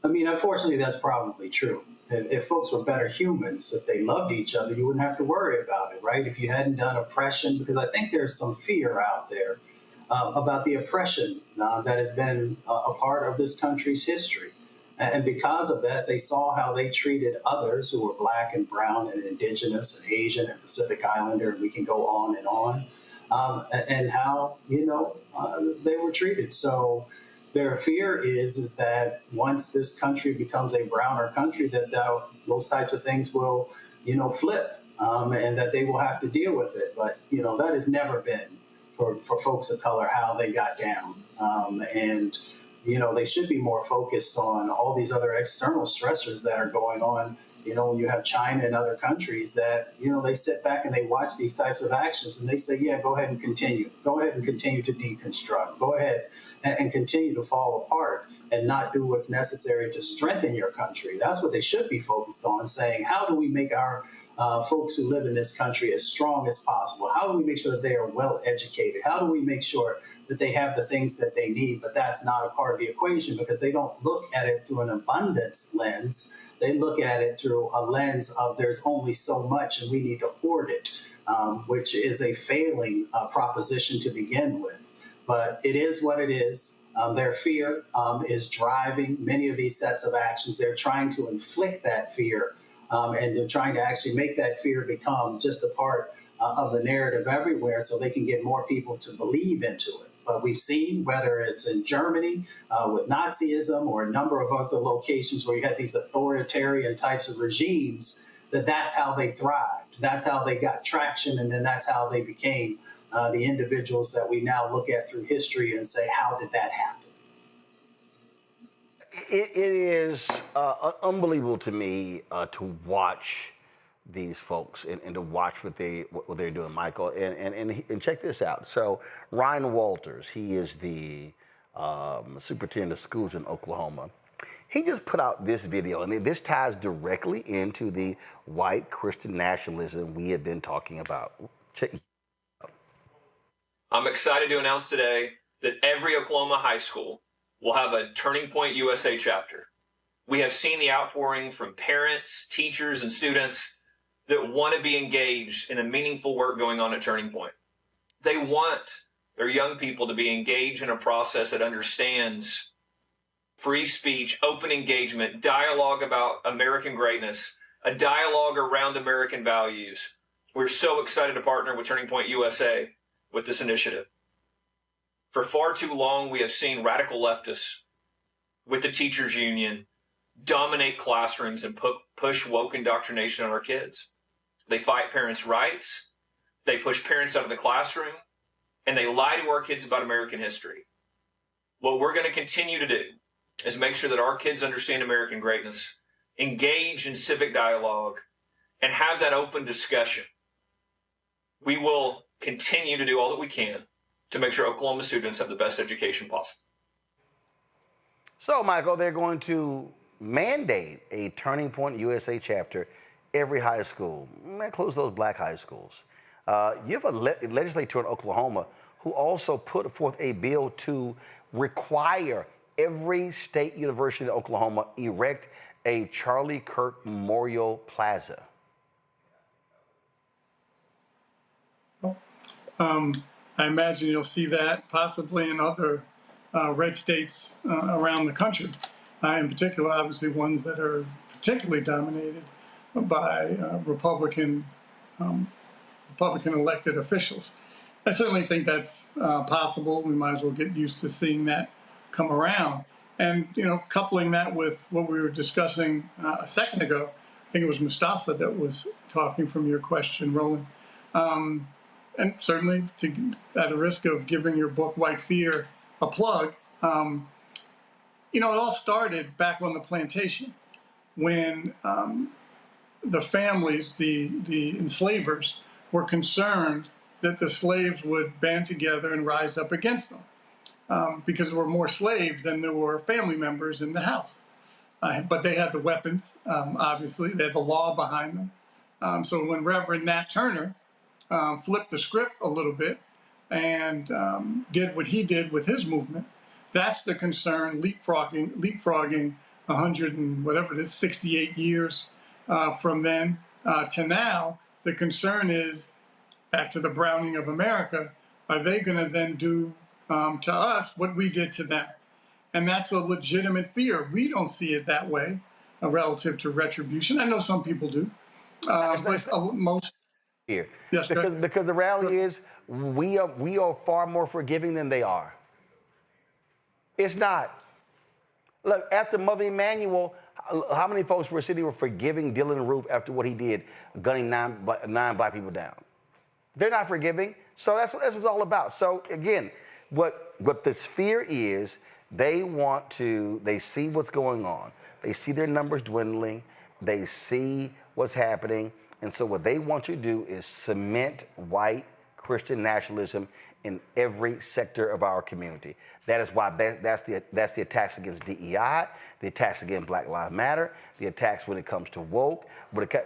I mean, unfortunately, that's probably true. If folks were better humans, if they loved each other, you wouldn't have to worry about it, right? If you hadn't done oppression, because I think there's some fear out there about the oppression that has been a part of this country's history. And because of that, they saw how they treated others who were Black and brown and indigenous and Asian and Pacific Islander, and we can go on, and how, they were treated. So their fear is that once this country becomes a browner country, that those types of things will, flip, and that they will have to deal with it. But, that has never been for folks of color how they got down. They should be more focused on all these other external stressors that are going on. When you have China and other countries that, they sit back and they watch these types of actions and they say, yeah, go ahead and continue. Go ahead and continue to deconstruct. Go ahead and continue to fall apart and not do what's necessary to strengthen your country. That's what they should be focused on, saying, how do we make our folks who live in this country as strong as possible? How do we make sure that they are well educated? How do we make sure that they have the things that they need? But that's not a part of the equation, because they don't look at it through an abundance lens. They look at it through a lens of there's only so much and we need to hoard it, which is a failing proposition to begin with. But it is what it is. Their fear is driving many of these sets of actions. They're trying to inflict that fear, and they're trying to actually make that fear become just a part of the narrative everywhere so they can get more people to believe into it. But we've seen, whether it's in Germany with Nazism or a number of other locations where you had these authoritarian types of regimes, that's how they thrived. That's how they got traction, and then that's how they became the individuals that we now look at through history and say, how did that happen? It is unbelievable to me to watch these folks and to watch what they're doing, Michael. And check this out. So Ryan Walters, he is the superintendent of schools in Oklahoma. He just put out this video, and this ties directly into the white Christian nationalism we have been talking about. Check. I'm excited to announce today that every Oklahoma high school will have a Turning Point USA chapter. We have seen the outpouring from parents, teachers, and students that want to be engaged in the meaningful work going on at Turning Point. They want their young people to be engaged in a process that understands free speech, open engagement, dialogue about American greatness, a dialogue around American values. We're so excited to partner with Turning Point USA with this initiative. For far too long, we have seen radical leftists with the teachers union dominate classrooms and push woke indoctrination on our kids. They fight parents' rights. They push parents out of the classroom. and they lie to our kids about American history. What we're going to continue to do is make sure that our kids understand American greatness, engage in civic dialogue, and have that open discussion. We will continue to do all that we can to make sure Oklahoma students have the best education possible. So, Michael, they're going to mandate a Turning Point USA chapter every high school. That includes those black high schools. You have a legislator in Oklahoma who also put forth a bill to require every state university in Oklahoma erect a Charlie Kirk Memorial Plaza. I imagine you'll see that possibly in other red states around the country, in particular, obviously ones that are particularly dominated by Republican elected officials. I certainly think that's possible. We might as well get used to seeing that come around. And, you know, coupling that with what we were discussing a second ago, I think it was Mustafa that was talking from your question, Roland. And certainly, at a risk of giving your book, White Fear, a plug, you know, it all started back on the plantation when the families, the enslavers, were concerned that the slaves would band together and rise up against them because there were more slaves than there were family members in the house. But they had the weapons, obviously. They had the law behind them. So when Reverend Nat Turner flipped the script a little bit and did what he did with his movement, that's the concern, leapfrogging 100 and whatever it is, 68 years from then to now. The concern is, back to the Browning of America, are they going to then do to us what we did to them? And that's a legitimate fear. We don't see it that way relative to retribution. I know some people do, but most here. Yes, because the reality is we are far more forgiving than they are. It's not. Look, after Mother Emanuel, how many folks were sitting were forgiving Dylann Roof after what he did, gunning nine black people down? They're not forgiving. So that's what it's all about. So again, what this fear is, they see what's going on. They see their numbers dwindling. They see what's happening. And so what they want you to do is cement white Christian nationalism in every sector of our community. That is why that's the attacks against DEI, the attacks against Black Lives Matter, the attacks when it comes to woke.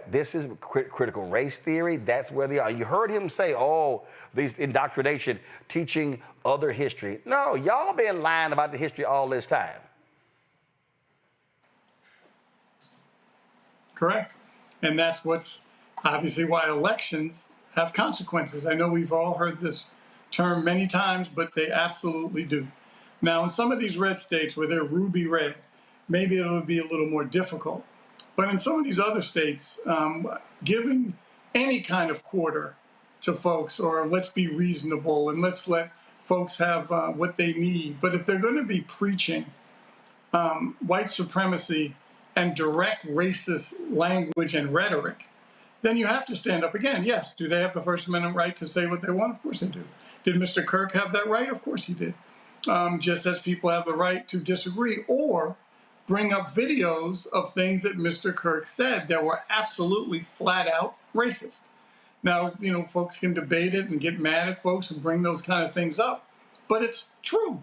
This is critical race theory. That's where they are. You heard him say, oh, these indoctrination, teaching other history. No, y'all been lying about the history all this time. Correct. And that's what's obviously why elections have consequences. I know we've all heard this term many times, but they absolutely do. Now, in some of these red states where they're ruby red, maybe it'll be a little more difficult. But in some of these other states, giving any kind of quarter to folks, or let's be reasonable and let's let folks have what they need. But if they're going to be preaching white supremacy and direct racist language and rhetoric, then you have to stand up again. Yes, do they have the First Amendment right to say what they want? Of course they do. Did Mr. Kirk have that right? Of course he did. Just as people have the right to disagree or bring up videos of things that Mr. Kirk said that were absolutely flat out racist. Now, you know, folks can debate it and get mad at folks and bring those kind of things up, but it's true.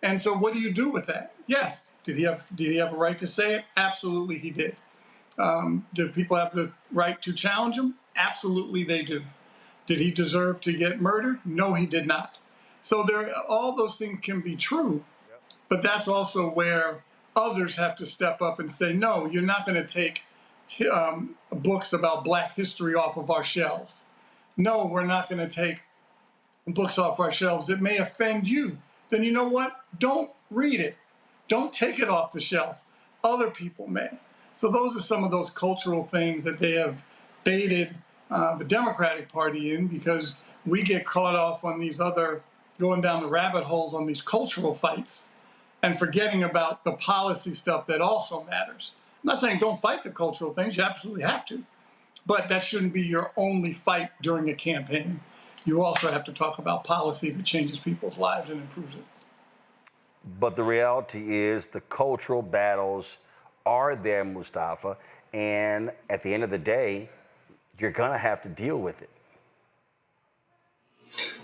And so what do you do with that? Yes. Did he have a right to say it? Absolutely he did. Do people have the right to challenge him? Absolutely they do. Did he deserve to get murdered? No, he did not. So all those things can be true, but that's also where others have to step up and say, no, you're not going to take books about Black history off of our shelves. No, we're not going to take books off our shelves that may offend you. Then you know what? Don't read it. Don't take it off the shelf. Other people may. So those are some of those cultural things that they have baited the Democratic Party in, because we get caught off on these other, going down the rabbit holes on these cultural fights and forgetting about the policy stuff that also matters. I'm not saying don't fight the cultural things, you absolutely have to, but that shouldn't be your only fight during a campaign. you also have to talk about policy that changes people's lives and improves it. But the reality is the cultural battles are there, Mustafa, and at the end of the day, you're gonna have to deal with it.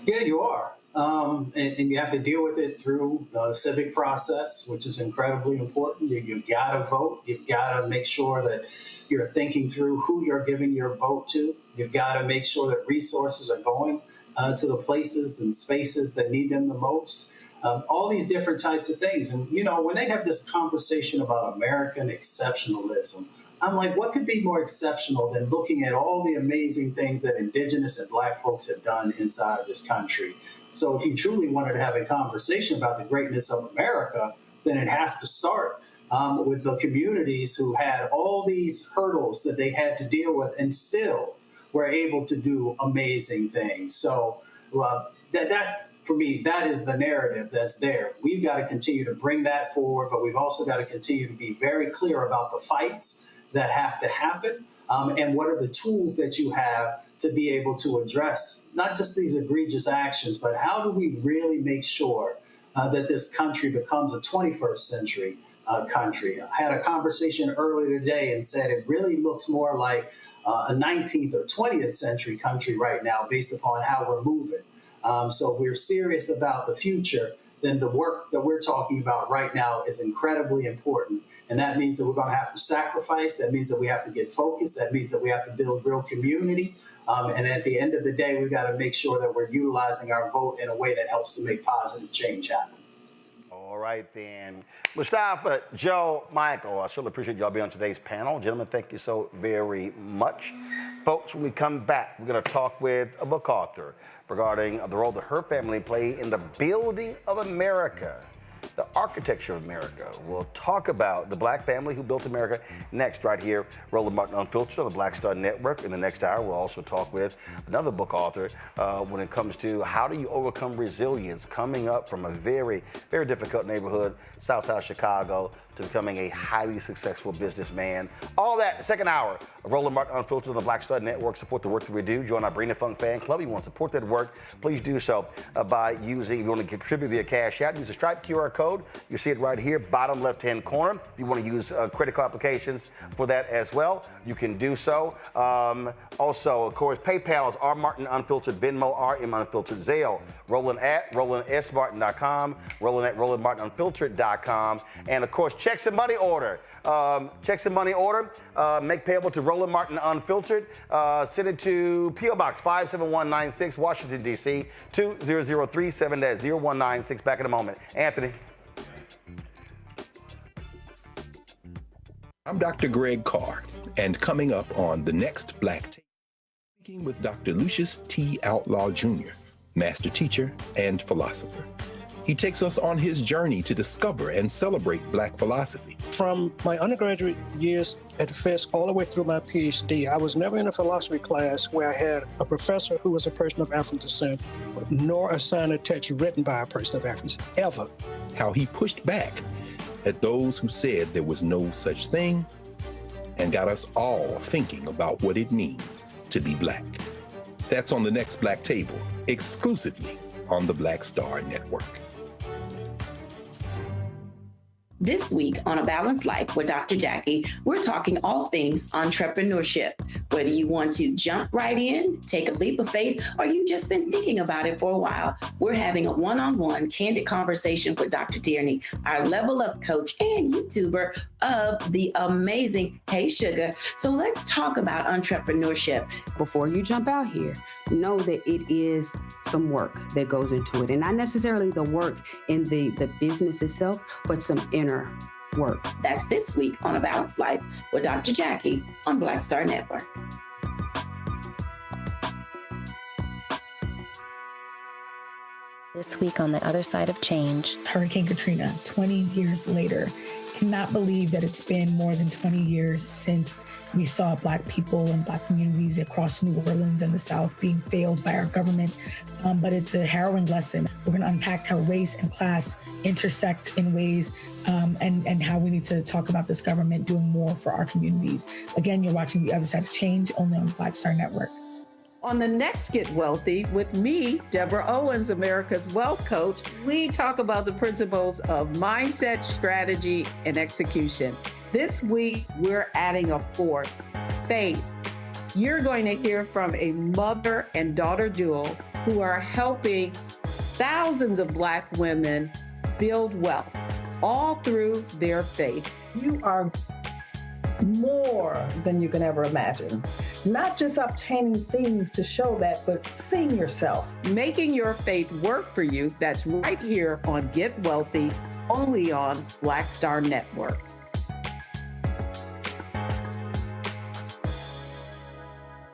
Yeah, you are. And you have to deal with it through the civic process, which is incredibly important. You got to vote. You've got to make sure that you're thinking through who you're giving your vote to. You've got to make sure that resources are going to the places and spaces that need them the most. All these different types of things. And, you know, when they have this conversation about American exceptionalism, I'm like, what could be more exceptional than looking at all the amazing things that Indigenous and Black folks have done inside of this country? So if you truly wanted to have a conversation about the greatness of America, then it has to start with the communities who had all these hurdles that they had to deal with and still were able to do amazing things. So that's, for me, that is the narrative that's there. We've got to continue to bring that forward, but we've also got to continue to be very clear about the fights that have to happen and what are the tools that you have to be able to address not just these egregious actions, but how do we really make sure that this country becomes a 21st century country? I had a conversation earlier today and said it really looks more like a 19th or 20th century country right now based upon how we're moving. So if we're serious about the future, then the work that we're talking about right now is incredibly important. And that means that we're going to have to sacrifice. That means that we have to get focused. That means that we have to build real community. And at the end of the day, we've got to make sure that we're utilizing our vote in a way that helps to make positive change happen. All right, then. Mustafa, Joe, Michael, I certainly appreciate y'all being on today's panel. Gentlemen, thank you so very much. Folks, when we come back, we're going to talk with a book author regarding the role that her family played in the building of America, the architecture of America. We'll talk about the Black family who built America next, right here, Roland Martin Unfiltered on the Black Star Network. In the next hour, we'll also talk with another book author when it comes to how do you overcome resilience coming up from a very, very difficult neighborhood, South Chicago, to becoming a highly successful businessman. All that, second hour of Roland Martin Unfiltered on the Black Star Network. Support the work that we do. Join our Bring the Funk fan club. If you want to support that work, please do so by using, if you want to contribute via Cash App, use the Stripe QR code. You see it right here, bottom left-hand corner. If you want to use credit card applications for that as well, you can do so. Also, of course, PayPal is R Martin Unfiltered, Venmo, RM Unfiltered, Zelle, Roland at RolandSMartin.com, Roland at RolandMartinUnfiltered.com, and of course, checks and money order. Checks and money order, make payable to Roland Martin Unfiltered. Send it to P.O. Box 57196, Washington, D.C., 20037-0196. Back in a moment. Anthony. I'm Dr. Greg Carr, and coming up on the next Black Tape, speaking with Dr. Lucius T. Outlaw Jr., master teacher and philosopher. He takes us on his journey to discover and celebrate Black philosophy. From my undergraduate years at Fisk all the way through my PhD, I was never in a philosophy class where I had a professor who was a person of African descent, nor assigned a text written by a person of African descent, ever. How he pushed back at those who said there was no such thing and got us all thinking about what it means to be Black. That's on the next Black Table, exclusively on the Black Star Network. This week on A Balanced Life with Dr. Jackie, we're talking all things entrepreneurship. Whether you want to jump right in, take a leap of faith, or you've just been thinking about it for a while, we're having a one-on-one candid conversation with Dr. Tierney, our level up coach and YouTuber of the amazing Hey Sugar. So let's talk about entrepreneurship. Before you jump out here, know that it is some work that goes into it. And not necessarily the work in the business itself, but some inner work. That's this week on A Balanced Life with Dr. Jackie on Black Star Network. This week on The Other Side of Change. Hurricane Katrina, 20 years later. Cannot believe that it's been more than 20 years since we saw Black people and Black communities across New Orleans and the South being failed by our government. But it's a harrowing lesson. We're going to unpack how race and class intersect in ways and how we need to talk about this government doing more for our communities. Again, you're watching The Other Side of Change only on the Black Star Network. On the next Get Wealthy with me, Deborah Owens, America's Wealth Coach, we talk about the principles of mindset, strategy, and execution. This week, we're adding a fourth, faith. You're going to hear from a mother and daughter duo who are helping thousands of Black women build wealth, all through their faith. You are more than you can ever imagine. Not just obtaining things to show that, but seeing yourself. Making your faith work for you. That's right here on Get Wealthy, only on Black Star Network.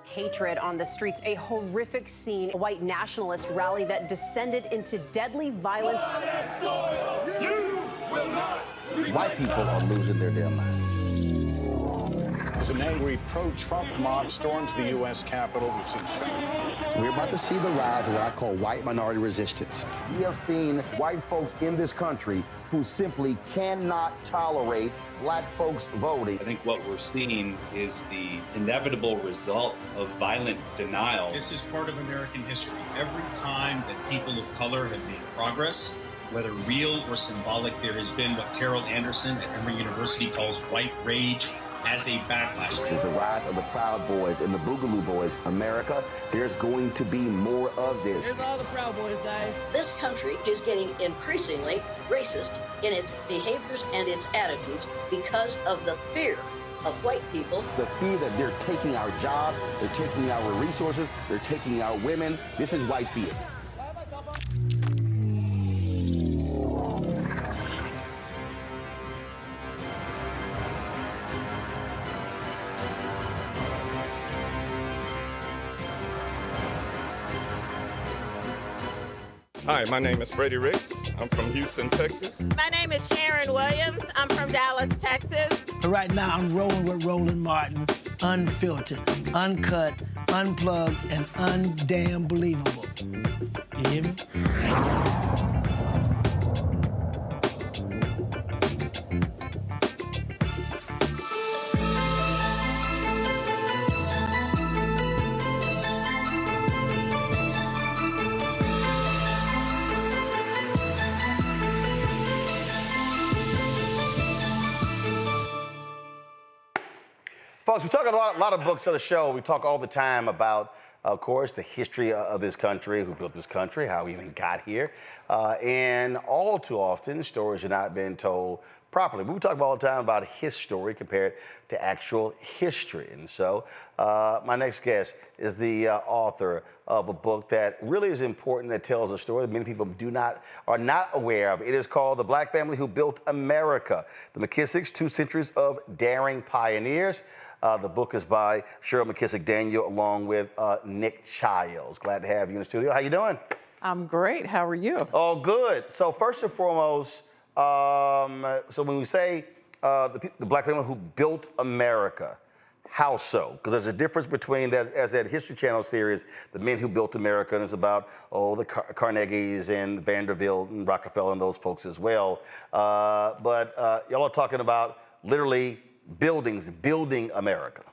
Hatred on the streets, a horrific scene, a white nationalist rally that descended into deadly violence. White people are losing their damn minds. As an angry pro-Trump mob storms the U.S. Capitol, we've seen shutdown. We're about to see the rise of what I call white minority resistance. We have seen white folks in this country who simply cannot tolerate Black folks voting. I think what we're seeing is the inevitable result of violent denial. This is part of American history. Every time that people of color have made progress, whether real or symbolic, there has been what Carol Anderson at Emory University calls white rage as a backlash. This is the rise of the Proud Boys and the Boogaloo Boys. America, there's going to be more of this. Here's all the Proud Boys, guys. This country is getting increasingly racist in its behaviors and its attitudes because of the fear of white people. The fear that they're taking our jobs, they're taking our resources, they're taking our women. This is white fear. Hi, my name is Freddie Ricks. I'm from Houston, Texas. My name is Sharon Williams. I'm from Dallas, Texas. Right now, I'm rolling with Roland Martin, unfiltered, uncut, unplugged, and undamn believable. You hear me? Folks, we talk a lot of books on the show. We talk all the time about, of course, the history of this country, who built this country, how we even got here. And all too often, stories are not being told properly. We talk all the time about his story compared to actual history. And so my next guest is the author of a book that really is important, that tells a story that many people are not aware of. It is called The Black Family Who Built America, The McKissacks, 2 Centuries of Daring Pioneers. The book is by Cheryl McKissack Daniel, along with Nick Childs. Glad to have you in the studio. How you doing? I'm great. How are you? Oh, good. So first and foremost, so when we say the Black family who built America, how so? Because there's a difference between, as that History Channel series, The Men Who Built America, and it's about, the Carnegies and Vanderbilt and Rockefeller and those folks as well. But y'all are talking about literally building America.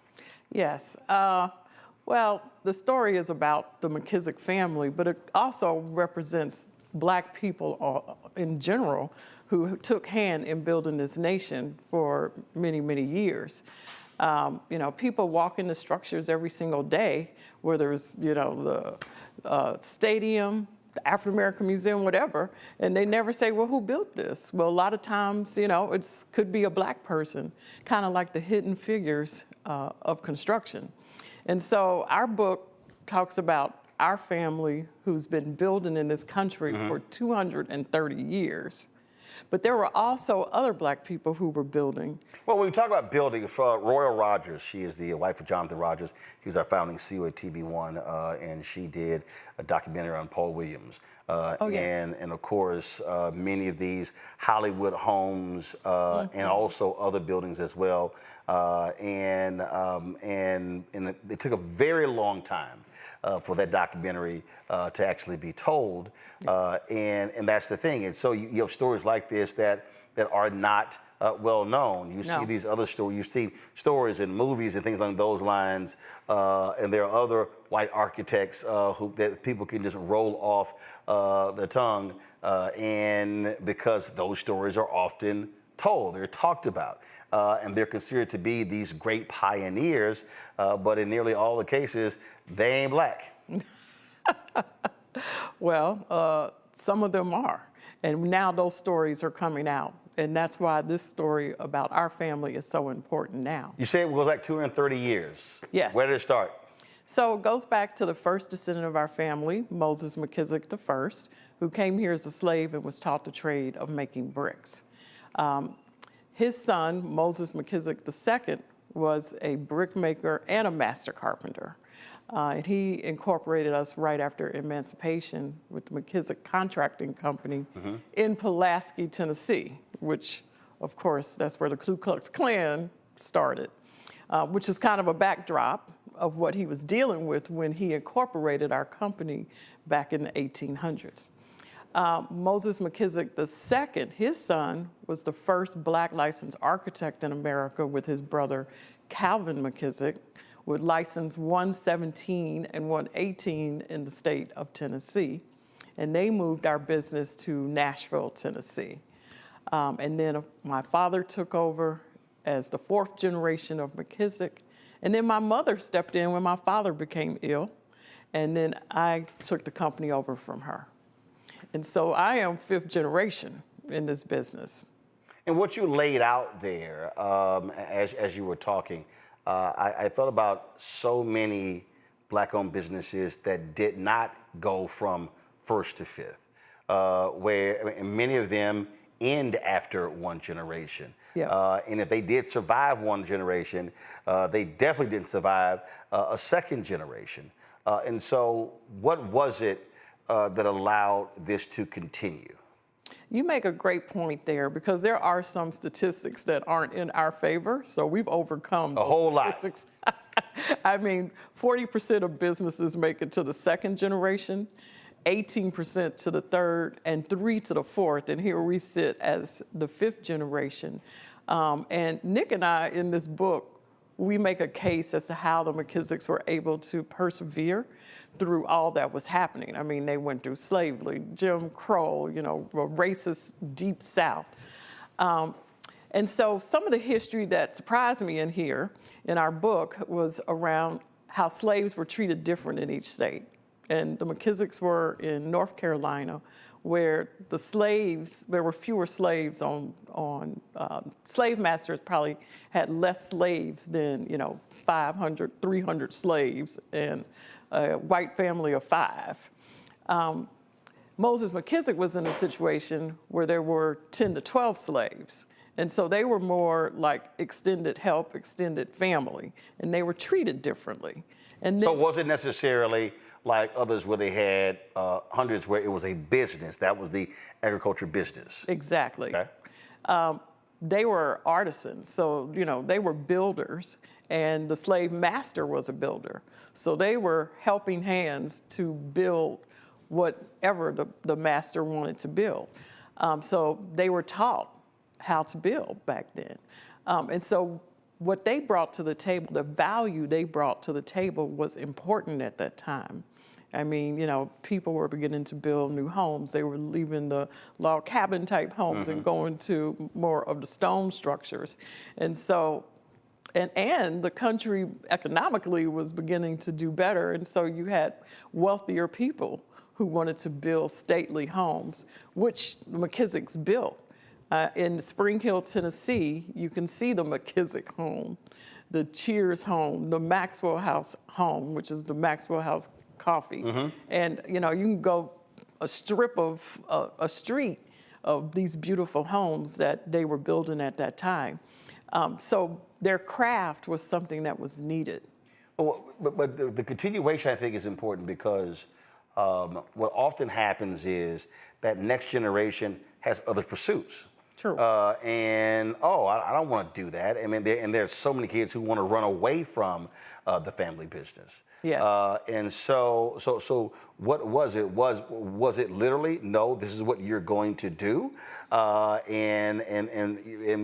Yes. Well, the story is about the McKissack family, but it also represents Black people in general who took hand in building this nation for many, many years. People walk into structures every single day, whether it's, the stadium, the African American Museum, whatever, and they never say, well, who built this? Well, a lot of times, it could be a Black person, kind of like the hidden figures of construction. And so our book talks about our family who's been building in this country for 230 years. But there were also other Black people who were building. Well, when we talk about building, Royal Rogers, she is the wife of Jonathan Rogers. He was our founding CEO at TV1, and she did a documentary on Paul Williams. And of course, many of these Hollywood homes and also other buildings as well. And it took a very long time for that documentary to actually be told. And that's the thing. And so you have stories like this that are not well known. You see these other stories. You've seen stories in movies and things along those lines, and there are other white architects that people can just roll off the tongue, and because those stories are often told, they're talked about, and they're considered to be these great pioneers, but in nearly all the cases, they ain't black. Well, some of them are, and now those stories are coming out. And that's why this story about our family is so important now. You say it goes back 230 years. Yes. Where did it start? So it goes back to the first descendant of our family, Moses McKissack I, who came here as a slave and was taught the trade of making bricks. His son, Moses McKissack II, was a brickmaker and a master carpenter. And he incorporated us right after emancipation with the McKissack Contracting Company in Pulaski, Tennessee, which, of course, that's where the Ku Klux Klan started, which is kind of a backdrop of what he was dealing with when he incorporated our company back in the 1800s. Moses McKissack II, his son, was the first black licensed architect in America with his brother Calvin McKissack, with license 117 and 118 in the state of Tennessee. And they moved our business to Nashville, Tennessee. And then my father took over as the fourth generation of McKissack. And then my mother stepped in when my father became ill. And then I took the company over from her. And so I am fifth generation in this business. And what you laid out there as you were talking, I thought about so many black-owned businesses that did not go from first to fifth, where many of them end after one generation. Yeah. And if they did survive one generation, they definitely didn't survive a second generation. And so what was it that allowed this to continue? You make a great point there, because there are some statistics that aren't in our favor. So we've overcome a whole lot. I mean, 40% of businesses make it to the second generation, 18% to the third, and 3% to the fourth. And here we sit as the fifth generation. And Nick and I, in this book, we make a case as to how the McKissacks were able to persevere through all that was happening. I mean, they went through slavery, Jim Crow, you know, a racist Deep South. And so some of the history that surprised me in here, in our book, was around how slaves were treated different in each state. And the McKissacks were in North Carolina, where the slaves, there were fewer slaves slave masters probably had less slaves than, 500, 300 slaves, and a white family of 5. Moses McKissack was in a situation where there were 10 to 12 slaves. And so they were more like extended help, extended family, and they were treated differently. And then, so was it necessarily like others where they had hundreds where it was a business? That was the agriculture business. Exactly. Okay. They were artisans, so, they were builders, and the slave master was a builder. So they were helping hands to build whatever the master wanted to build. So they were taught how to build back then. And so what they brought to the table, the value they brought to the table, was important at that time. I mean, people were beginning to build new homes. They were leaving the log cabin type homes and going to more of the stone structures. And so, and the country economically was beginning to do better. And so you had wealthier people who wanted to build stately homes, which the McKissacks built. In Spring Hill, Tennessee, you can see the McKissack home, the Cheers home, the Maxwell House home, which is the Maxwell House coffee. And, you can go a strip of a street of these beautiful homes that they were building at that time. So their craft was something that was needed. But the continuation, I think, is important, because what often happens is that next generation has other pursuits. True. I don't want to do that. I mean, there's so many kids who want to run away from the family business. Yes. And so what was it? Was it literally, no, this is what you're going to do? And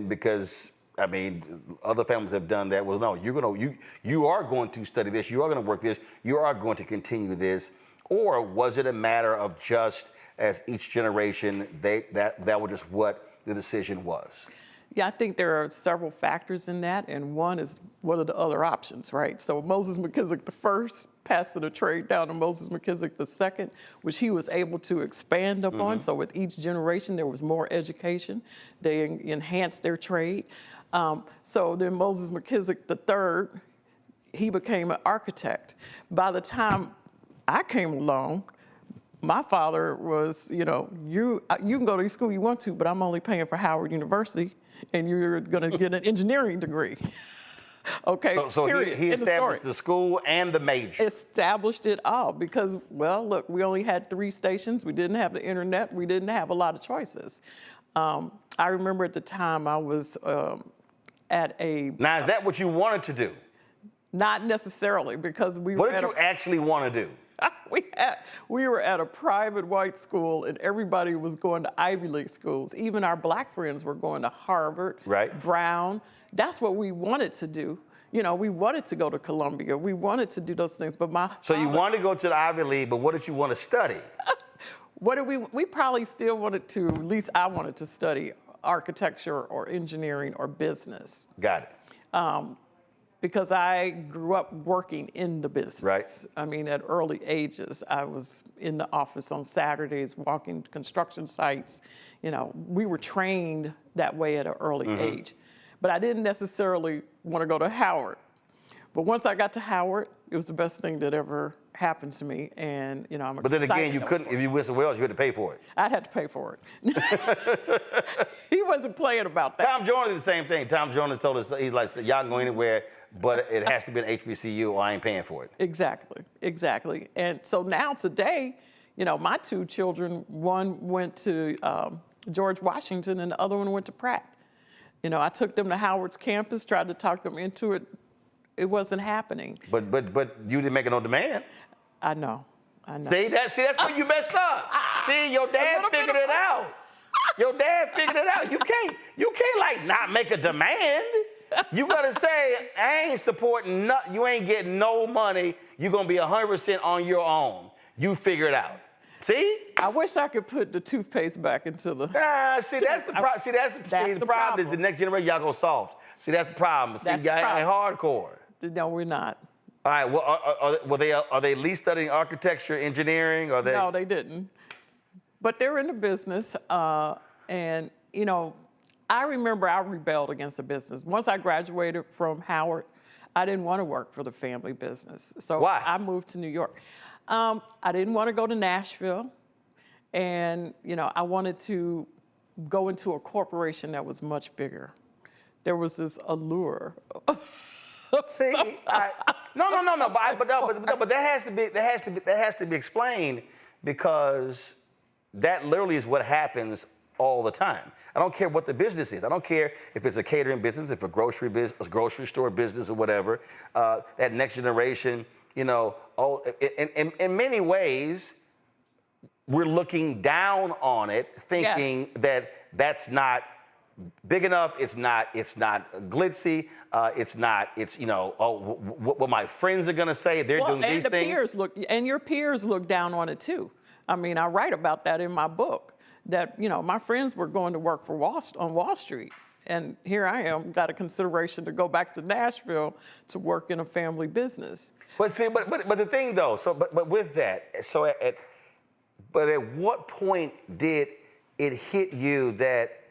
because, I mean, other families have done that. Well, no, you are going to study this. You are going to work this. You are going to continue this. Or was it a matter of just as each generation, that was just what the decision was? Yeah, I think there are several factors in that, and one is what are the other options, right? So Moses McKissack the first, passing the trade down to Moses McKissack the second, which he was able to expand upon. So with each generation, there was more education. They enhanced their trade. So then Moses McKissack the third, he became an architect. By the time I came along, my father was, you can go to school you want to, but I'm only paying for Howard University, and you're going to get an engineering degree. Okay, so he established the school and the major. Established it all because, well, look, we only had 3 stations. We didn't have the internet. We didn't have a lot of choices. I remember at the time I was at a... Now, is that what you wanted to do? Not necessarily, because we were... What did you actually want to do? We were at a private white school, and everybody was going to Ivy League schools. Even our black friends were going to Harvard, Brown. That's what we wanted to do. We wanted to go to Columbia. We wanted to do those things, but So you wanted to go to the Ivy League, but what did you want to study? We probably still wanted to, at least I wanted to study architecture or engineering or business. Got it. Because I grew up working in the business. Right. I mean, at early ages, I was in the office on Saturdays, walking construction sites. We were trained that way at an early age. But I didn't necessarily want to go to Howard. But once I got to Howard, it was the best thing that ever happened to me. And, I'm But then again, you couldn't, if you went somewhere else, you had to pay for it. I'd have to pay for it. He wasn't playing about that. Tom Jones did the same thing. Tom Jones told us, he's like, y'all can go anywhere, but it has to be an HBCU or I ain't paying for it. Exactly. And so now today, my 2 children, one went to George Washington and the other one went to Pratt. I took them to Howard's campus, tried to talk them into it. It wasn't happening. But you didn't make no demand. I know. See, that's where you messed up. See, your dad figured it out. Your dad figured it out. You can't like not make a demand. You gotta say, I ain't supporting nothing. You ain't getting no money. You're gonna be 100% on your own. You figure it out. See? I wish I could put the toothpaste back into the... See, that's the problem. See, the problem is the next generation, y'all go soft. See, that's the problem. See, y'all ain't hardcore. No, we're not. All right, well, are they at least studying architecture, engineering? Or No, they didn't. But they're in the business. And, I remember I rebelled against the business. Once I graduated from Howard, I didn't want to work for the family business. So why? I moved to New York. I didn't want to go to Nashville. And, I wanted to go into a corporation that was much bigger. There was this allure. See, no. But that has to be explained because that literally is what happens all the time. I don't care what the business is. I don't care if it's a catering business, if a grocery store business or whatever. That next generation, in many ways, we're looking down on it, thinking that that's not big enough. It's not glitzy. What my friends are gonna say. They're doing these things. Your peers look down on it too. I mean, I write about that in my book. That my friends were going to work for on Wall Street, and here I am, got a consideration to go back to Nashville to work in a family business. But see, but the thing though, but with that, at what point did it hit you that,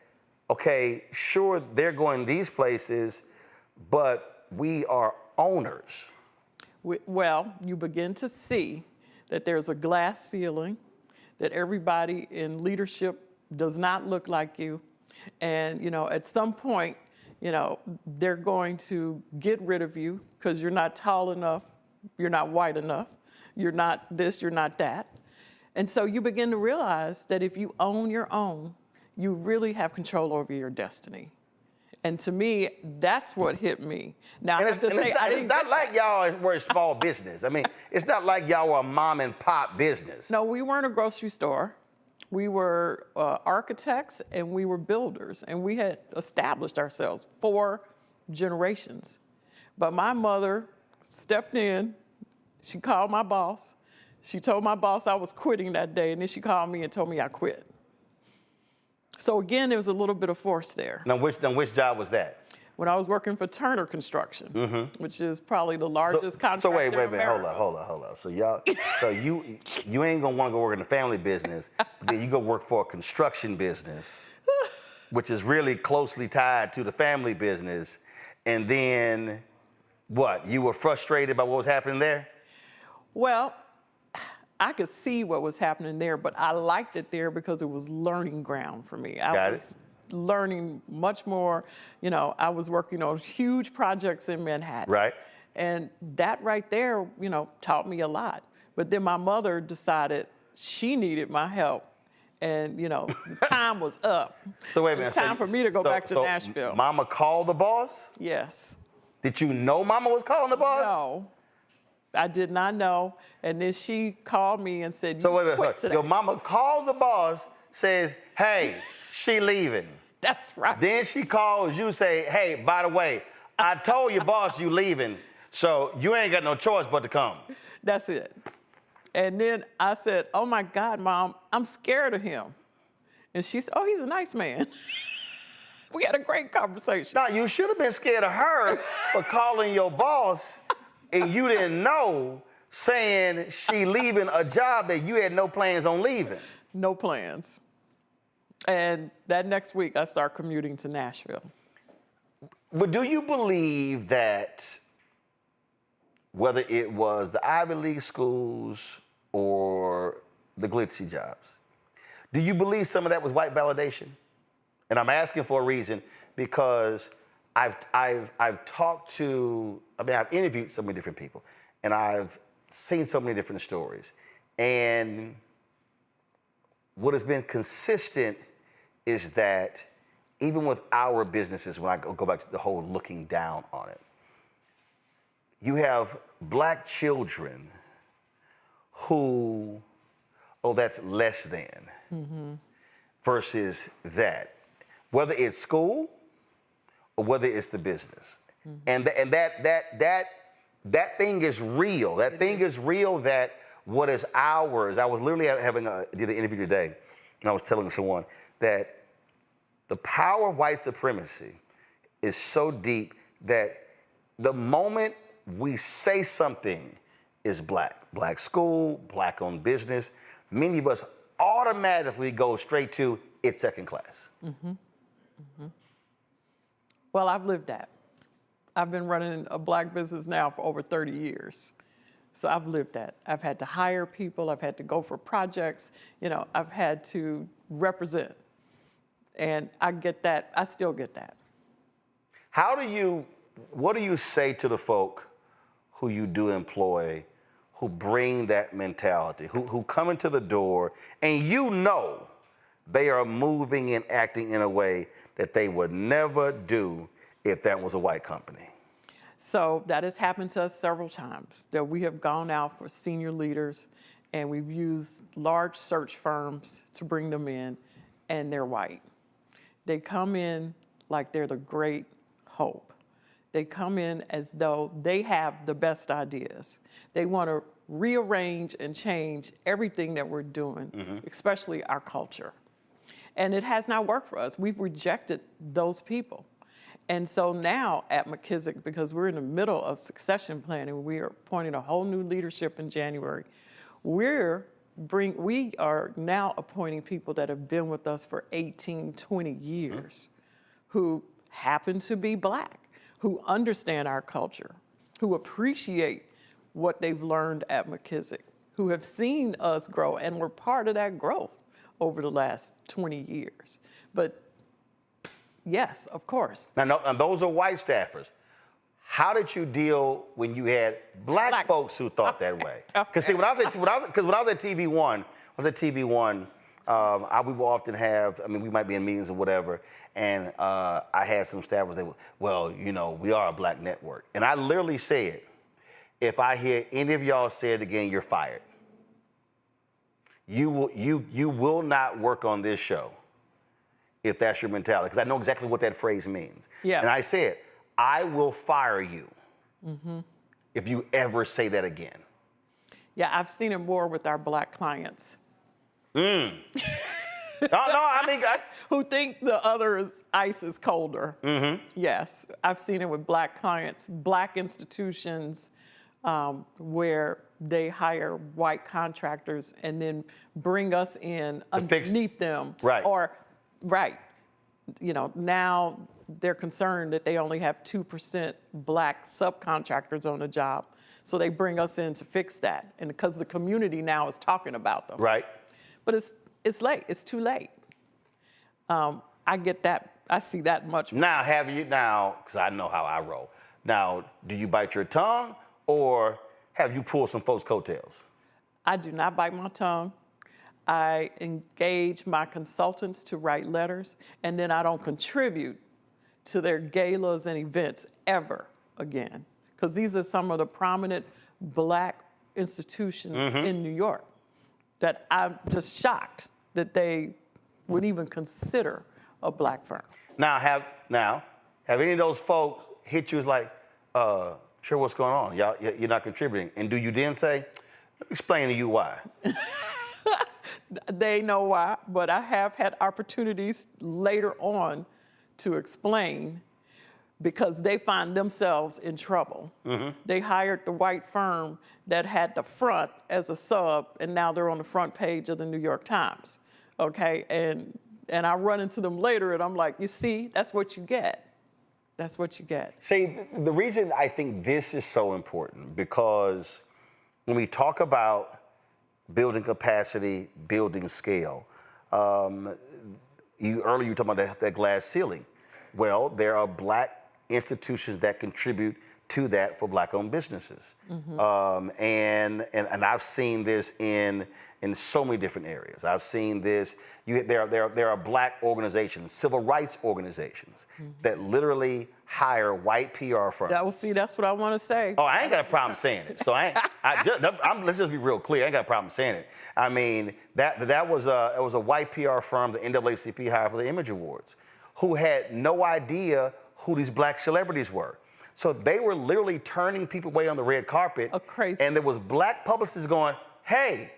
okay, sure, they're going these places, but we are owners? Well, you begin to see that there's a glass ceiling, that everybody in leadership does not look like you. And, at some point, they're going to get rid of you because you're not tall enough, you're not white enough, you're not this, you're not that. And so you begin to realize that if you own your own, you really have control over your destiny. And to me, that's what hit me. Now, it's not like y'all were a small business. I mean, it's not like y'all were a mom and pop business. No, we weren't a grocery store. We were architects and we were builders, and we had established ourselves 4 generations. But my mother stepped in. She called my boss. She told my boss I was quitting that day, and then she called me and told me I quit. So again, there was a little bit of force there. Now, which job was that? When I was working for Turner Construction, which is probably the largest contractor So wait, in America. hold up. So you ain't gonna want to go work in the family business, but then you go work for a construction business, which is really closely tied to the family business, and then what? You were frustrated by what was happening there? Well, I could see what was happening there, but I liked it there because it was learning ground for me. I was learning much more. You know, I was working on huge projects in Manhattan. Right. And that right there, you know, taught me a lot. But then my mother decided she needed my help. And, you know, the time was up. So wait a It minute. was time for me to go back to Nashville. Mama called the boss? Yes. Did you know Mama was calling the boss? No. I did not know. And then she called me and said, So wait a quit minute. today. Your mama calls the boss, says, hey, she leaving. That's right. Then she calls you, say, hey, by the way, I told your boss you leaving, so you ain't got no choice but to come. That's it. And then I said, oh my God, Mom, I'm scared of him. And she said, oh, he's a nice man. We had a great conversation. No, you should have been scared of her for calling your boss and you didn't know, saying she leaving a job that you had no plans on leaving. No plans. And that next week, I start commuting to Nashville. But do you believe that whether it was the Ivy League schools or the glitzy jobs, do you believe some of that was white validation? And I'm asking for a reason because I've talked to, I've interviewed so many different people and I've seen so many different stories. And what has been consistent is that even with our businesses, when I go back to the whole looking down on it, you have black children who, oh, that's less than, versus that. Whether it's school or whether it's the business. And that thing is real. That thing is real, that what is ours. I was literally did an interview today, and I was telling someone that the power of white supremacy is so deep that the moment we say something is black school, black owned business, many of us automatically go straight to it's second class. Well, I've lived that. I've been running a black business now for over 30 years. So I've lived that. I've had to hire people. I've had to go for projects. You know, I've had to represent. And I get that. I still get that. What do you say to the folk who you do employ, who bring that mentality, who come into the door and you know they are moving and acting in a way that they would never do if that was a white company? So that has happened to us several times, that we have gone out for senior leaders and we've used large search firms to bring them in, and they're white. They come in like they're the great hope. They come in as though they have the best ideas. They want to rearrange and change everything that we're doing, especially our culture. And it has not worked for us. We've rejected those people. And so now at McKissack, because we're in the middle of succession planning, we are appointing a whole new leadership in January. We are now appointing people that have been with us for 18, 20 years, who happen to be black, who understand our culture, who appreciate what they've learned at McKissack, who have seen us grow and were part of that growth over the last 20 years. But yes, of course. Now, and those are white staffers. How did you deal when you had black folks who thought that way? Because see, when I was at TV1, We will often have, I mean, we might be in meetings or whatever, and I had some staffers that, well, you know, we are a black network. And I literally said, if I hear any of y'all say it again, you're fired. You will not work on this show if that's your mentality, because I know exactly what that phrase means. Yeah. And I said, I will fire you if you ever say that again. Yeah, I've seen it more with our black clients. No, I mean, who think the other ice is colder. Yes, I've seen it with black clients, black institutions where they hire white contractors and then bring us in underneath them. Right. You know, now they're concerned that they only have 2% black subcontractors on the job. So they bring us in to fix that. And because the community now is talking about them. Right. But it's late, it's too late. I get that, I see that much more. Now, because I know how I roll. Now, do you bite your tongue or have you pulled some folks' coattails? I do not bite my tongue. I engage my consultants to write letters, and then I don't contribute to their galas and events ever again. Because these are some of the prominent black institutions in New York that I'm just shocked that they would even consider a black firm. Now, have any of those folks hit you as like, sure, what's going on? You're not contributing. And do you then say, let me explain to you why? They know why, but I have had opportunities later on to explain because they find themselves in trouble. They hired the white firm that had the front as a sub, and now they're on the front page of the New York Times, okay? And I run into them later, and I'm like, you see, that's what you get. That's what you get. See, the reason I think this is so important, because when we talk about building capacity, building scale, earlier you were talking about that glass ceiling. Well, there are black institutions that contribute to that for black-owned businesses. And I've seen this in so many different areas. I've seen this, there are black organizations, civil rights organizations, that literally hire white PR firms. That's what I want to say. Oh, I ain't got a problem saying it. So let's just be real clear. I ain't got a problem saying it. I mean, it was a white PR firm, the NAACP hired for the Image Awards, who had no idea who these black celebrities were. So they were literally turning people away on the red carpet. Crazy. And there was black publicists going, hey,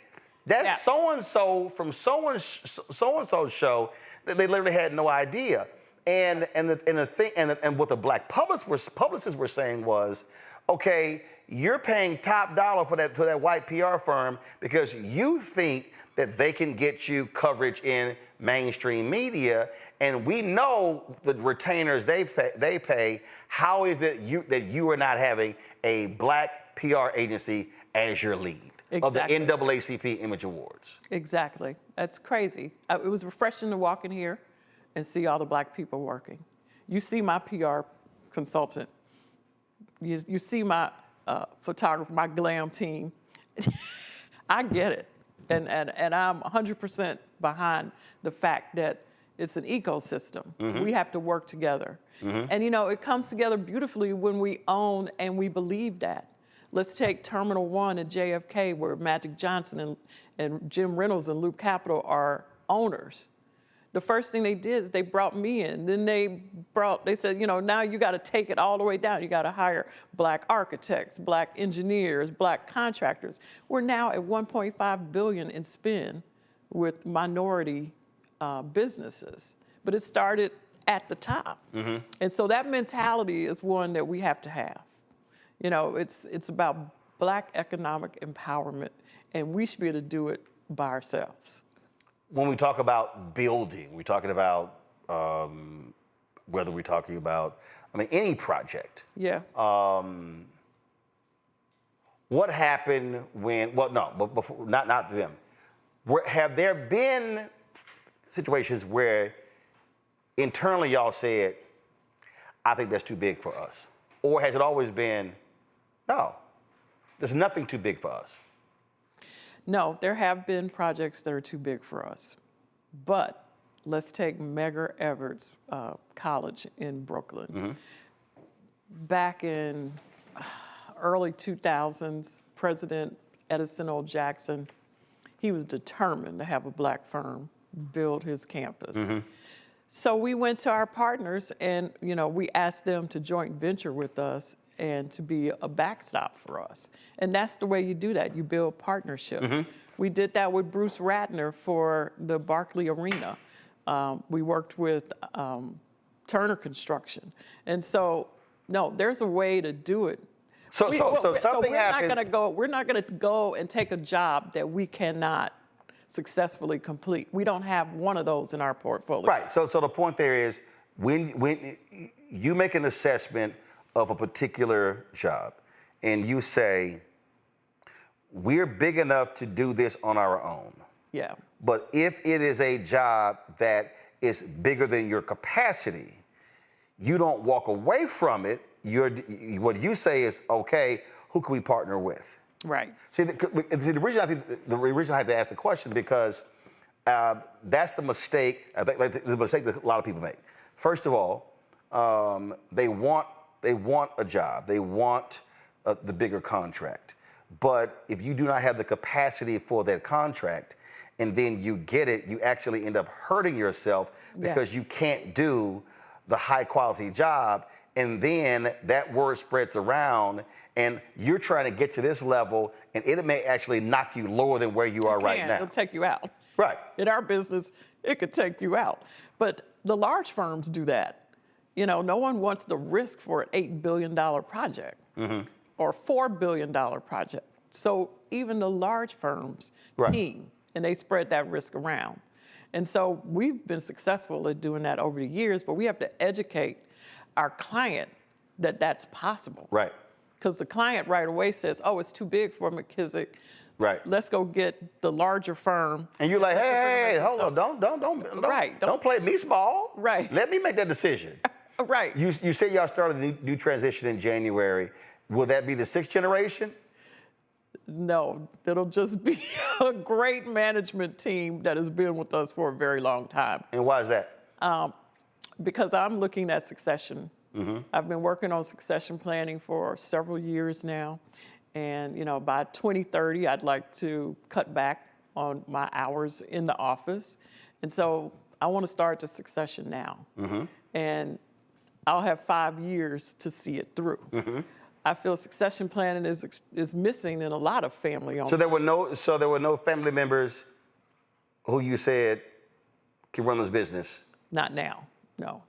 that's so-and-so from so-and-so's show, that they literally had no idea. And what the black publicists were saying was, okay, you're paying top dollar to that white PR firm because you think that they can get you coverage in mainstream media, and we know the retainers they pay. How is it that you are not having a black PR agency as your lead of the NAACP Image Awards? Exactly. That's crazy. It was refreshing to walk in here and see all the black people working. You see my PR consultant. You see my photographer, my glam team. I get it. And I'm 100% behind the fact that it's an ecosystem. We have to work together. And, you know, it comes together beautifully when we own and we believe that. Let's take Terminal 1 at JFK, where Magic Johnson and Jim Reynolds and Loop Capital are owners. The first thing they did is they brought me in. Then they said, you know, now you got to take it all the way down. You got to hire black architects, black engineers, black contractors. We're now at $1.5 billion in spend with minority businesses. But it started at the top. And so that mentality is one that we have to have. You know, it's about black economic empowerment, and we should be able to do it by ourselves. When we talk about building, we're talking about whether we're talking about, I mean, any project. Yeah. What happened when, well, no, but before, not them. Have there been situations where internally y'all said, I think that's too big for us? Or has it always been, no, there's nothing too big for us? No, there have been projects that are too big for us. But let's take Medgar Everett's college in Brooklyn. Back in early 2000s, President Edison O. Jackson, he was determined to have a black firm build his campus. So we went to our partners and, you know, we asked them to joint venture with us and to be a backstop for us. And that's the way you do that. You build partnerships. We did that with Bruce Ratner for the Barclay Arena. We worked with Turner Construction. And so, no, there's a way to do it. So something happens. We're not gonna go and take a job that we cannot successfully complete. We don't have one of those in our portfolio. Right. So the point there is, when you make an assessment of a particular job, and you say, we're big enough to do this on our own. Yeah. But if it is a job that is bigger than your capacity, you don't walk away from it. What you say is, okay, who can we partner with? Right. See, the reason I had to ask the question, because that's the mistake. I think the mistake that a lot of people make. First of all, they want a job. They want the bigger contract. But if you do not have the capacity for that contract, and then you get it, you actually end up hurting yourself because you can't do the high quality job. And then that word spreads around, and you're trying to get to this level, and it may actually knock you lower than where you are right now. It'll take you out. Right. In our business, it could take you out. But the large firms do that. You know, no one wants the risk for an $8 billion project or $4 billion project. So even the large firms team, and they spread that risk around. And so we've been successful at doing that over the years, but we have to educate our client that that's possible. Right. Because the client right away says, oh, it's too big for McKissack. Right. Let's go get the larger firm. And you're like, hey, hold on, don't play me small. Right. Let me make that decision. Right. You said y'all started the new transition in January. Will that be the 6th generation? No, it'll just be a great management team that has been with us for a very long time. And why is that? Because I'm looking at succession. I've been working on succession planning for several years now. And, you know, by 2030, I'd like to cut back on my hours in the office. And so I want to start the succession now. And I'll have 5 years to see it through. I feel succession planning is missing in a lot of family owned. So there were no family members who you said can run this business? Not now, no.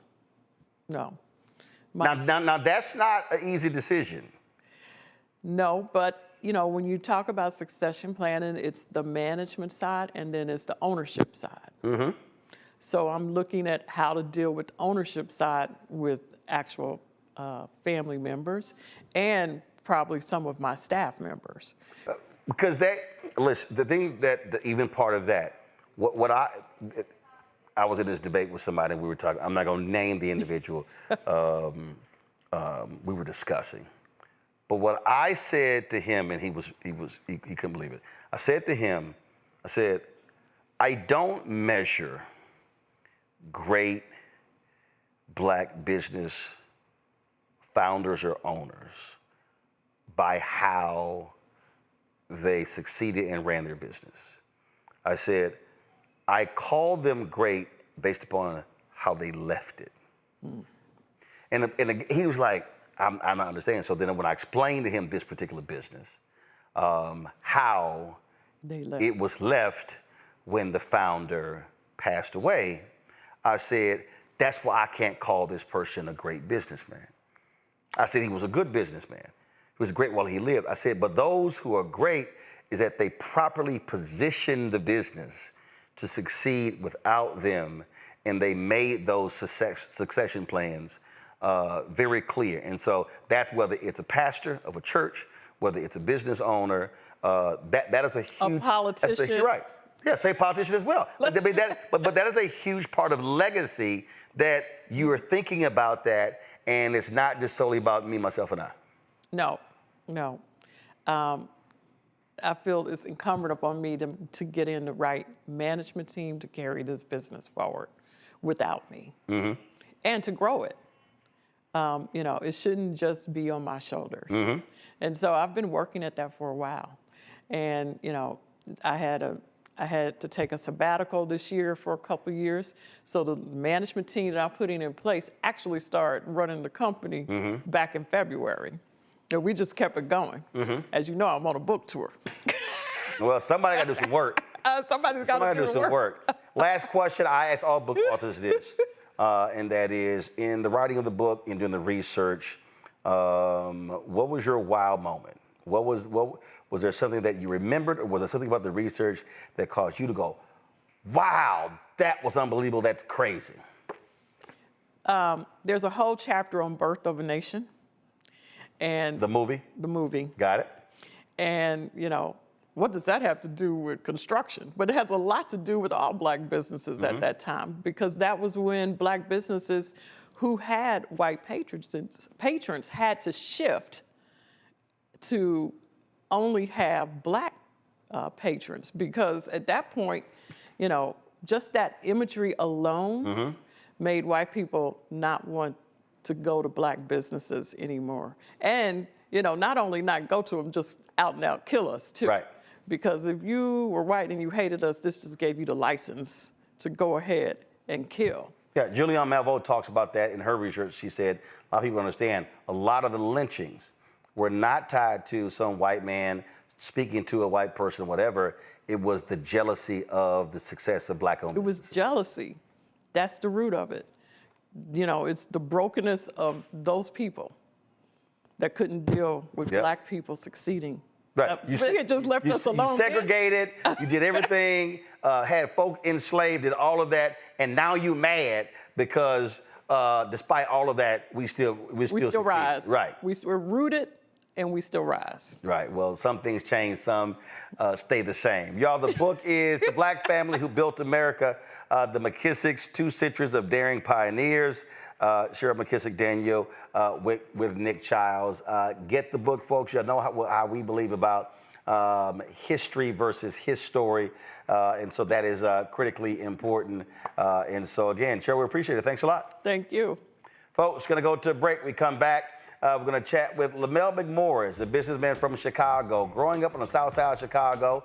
Now that's not an easy decision. No, but you know, when you talk about succession planning, it's the management side and then it's the ownership side. So I'm looking at how to deal with the ownership side with actual family members and probably some of my staff members. Because the thing that even part of that, I was in this debate with somebody, and we were talking, I'm not gonna name the individual, we were discussing. But what I said to him, and he couldn't believe it. I said to him, I don't measure great Black business founders or owners by how they succeeded and ran their business. I said, I call them great based upon how they left it. And he was like, I'm not understanding. So then when I explained to him this particular business, how it was left when the founder passed away, I said, that's why I can't call this person a great businessman. I said he was a good businessman. He was great while he lived. I said, but those who are great is that they properly position the business to succeed without them, and they made those succession plans very clear. And so that's whether it's a pastor of a church, whether it's a business owner, that is a huge— A politician. Right. Yeah, say politician as well. But that is a huge part of legacy, that you are thinking about that, and it's not just solely about me, myself, and I. No. I feel it's incumbent upon me to get in the right management team to carry this business forward without me and to grow it. You know, it shouldn't just be on my shoulders. And so I've been working at that for a while. And, you know, I had to take a sabbatical this year for a couple of years. So the management team that I'm putting in place actually started running the company back in February. And we just kept it going. As you know, I'm on a book tour. Well, somebody got to do some work. Somebody's got to do some work. Last question, I ask all book authors this, and that is, in the writing of the book and doing the research, what was your wow moment? Was there something that you remembered, or was there something about the research that caused you to go, wow, that was unbelievable, that's crazy? There's a whole chapter on Birth of a Nation. And the movie? The movie. Got it. And, you know, what does that have to do with construction? But it has a lot to do with all Black businesses at that time, because that was when Black businesses who had white patrons had to shift to only have Black patrons, because at that point, you know, just that imagery alone made white people not want to go to Black businesses anymore. And, you know, not only not go to them, just out and out kill us too. Right. Because if you were white and you hated us, this just gave you the license to go ahead and kill. Yeah, Julianne Malveaux talks about that in her research. She said, a lot of people understand, a lot of the lynchings were not tied to some white man speaking to a white person, whatever. It was the jealousy of the success of Black-owned businesses. It was jealousy. That's the root of it. You know, it's the brokenness of those people that couldn't deal with Black people succeeding. Right. You just left us alone. You segregated, you did everything, had folk enslaved, did all of that, and now you mad because despite all of that, we still rise. Right. We're rooted and we still rise. Right. Well, some things change, some stay the same. Y'all, the book is The Black Family Who Built America, the McKissacks, 2 Centuries of Daring Pioneers. Cheryl McKissack Daniel with Nick Childs. Get the book, folks. Y'all know how we believe about history versus his story. And so that is critically important. And so again, Cheryl, we appreciate it. Thanks a lot. Thank you. Folks, going to go to a break. We come back. We're going to chat with Lamell McMorris, a businessman from Chicago, growing up on the south side of Chicago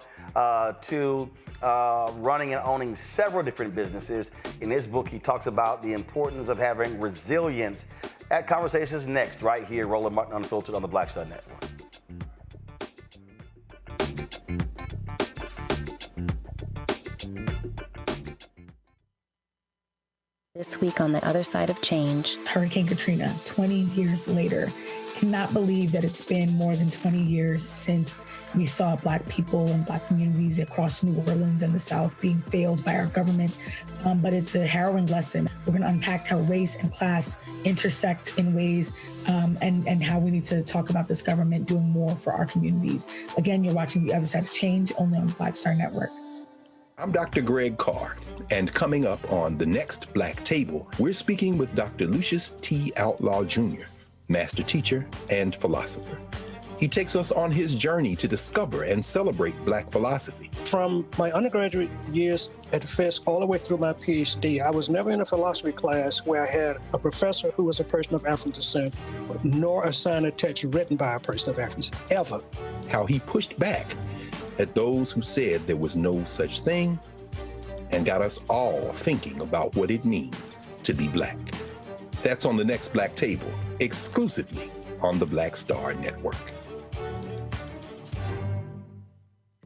to running and owning several different businesses. In his book, he talks about the importance of having resilience. That conversation is next, right here, Roland Martin Unfiltered on the Black Star Network. This week on the other side of change. Hurricane Katrina, 20 years later. Cannot believe that it's been more than 20 years since we saw Black people and Black communities across New Orleans and the South being failed by our government. But it's a harrowing lesson. We're going to unpack how race and class intersect in ways and how we need to talk about this government doing more for our communities. Again, you're watching The Other Side of Change only on the Black Star Network. I'm Dr. Greg Carr, and coming up on the next Black Table, we're speaking with Dr. Lucius T. Outlaw Jr., master teacher and philosopher. He takes us on his journey to discover and celebrate Black philosophy. From my undergraduate years at Fisk all the way through my PhD, I was never in a philosophy class where I had a professor who was a person of African descent, nor a sign of text written by a person of African descent, ever. How he pushed back at those who said there was no such thing and got us all thinking about what it means to be Black. That's on the next Black Table, exclusively on the Black Star Network.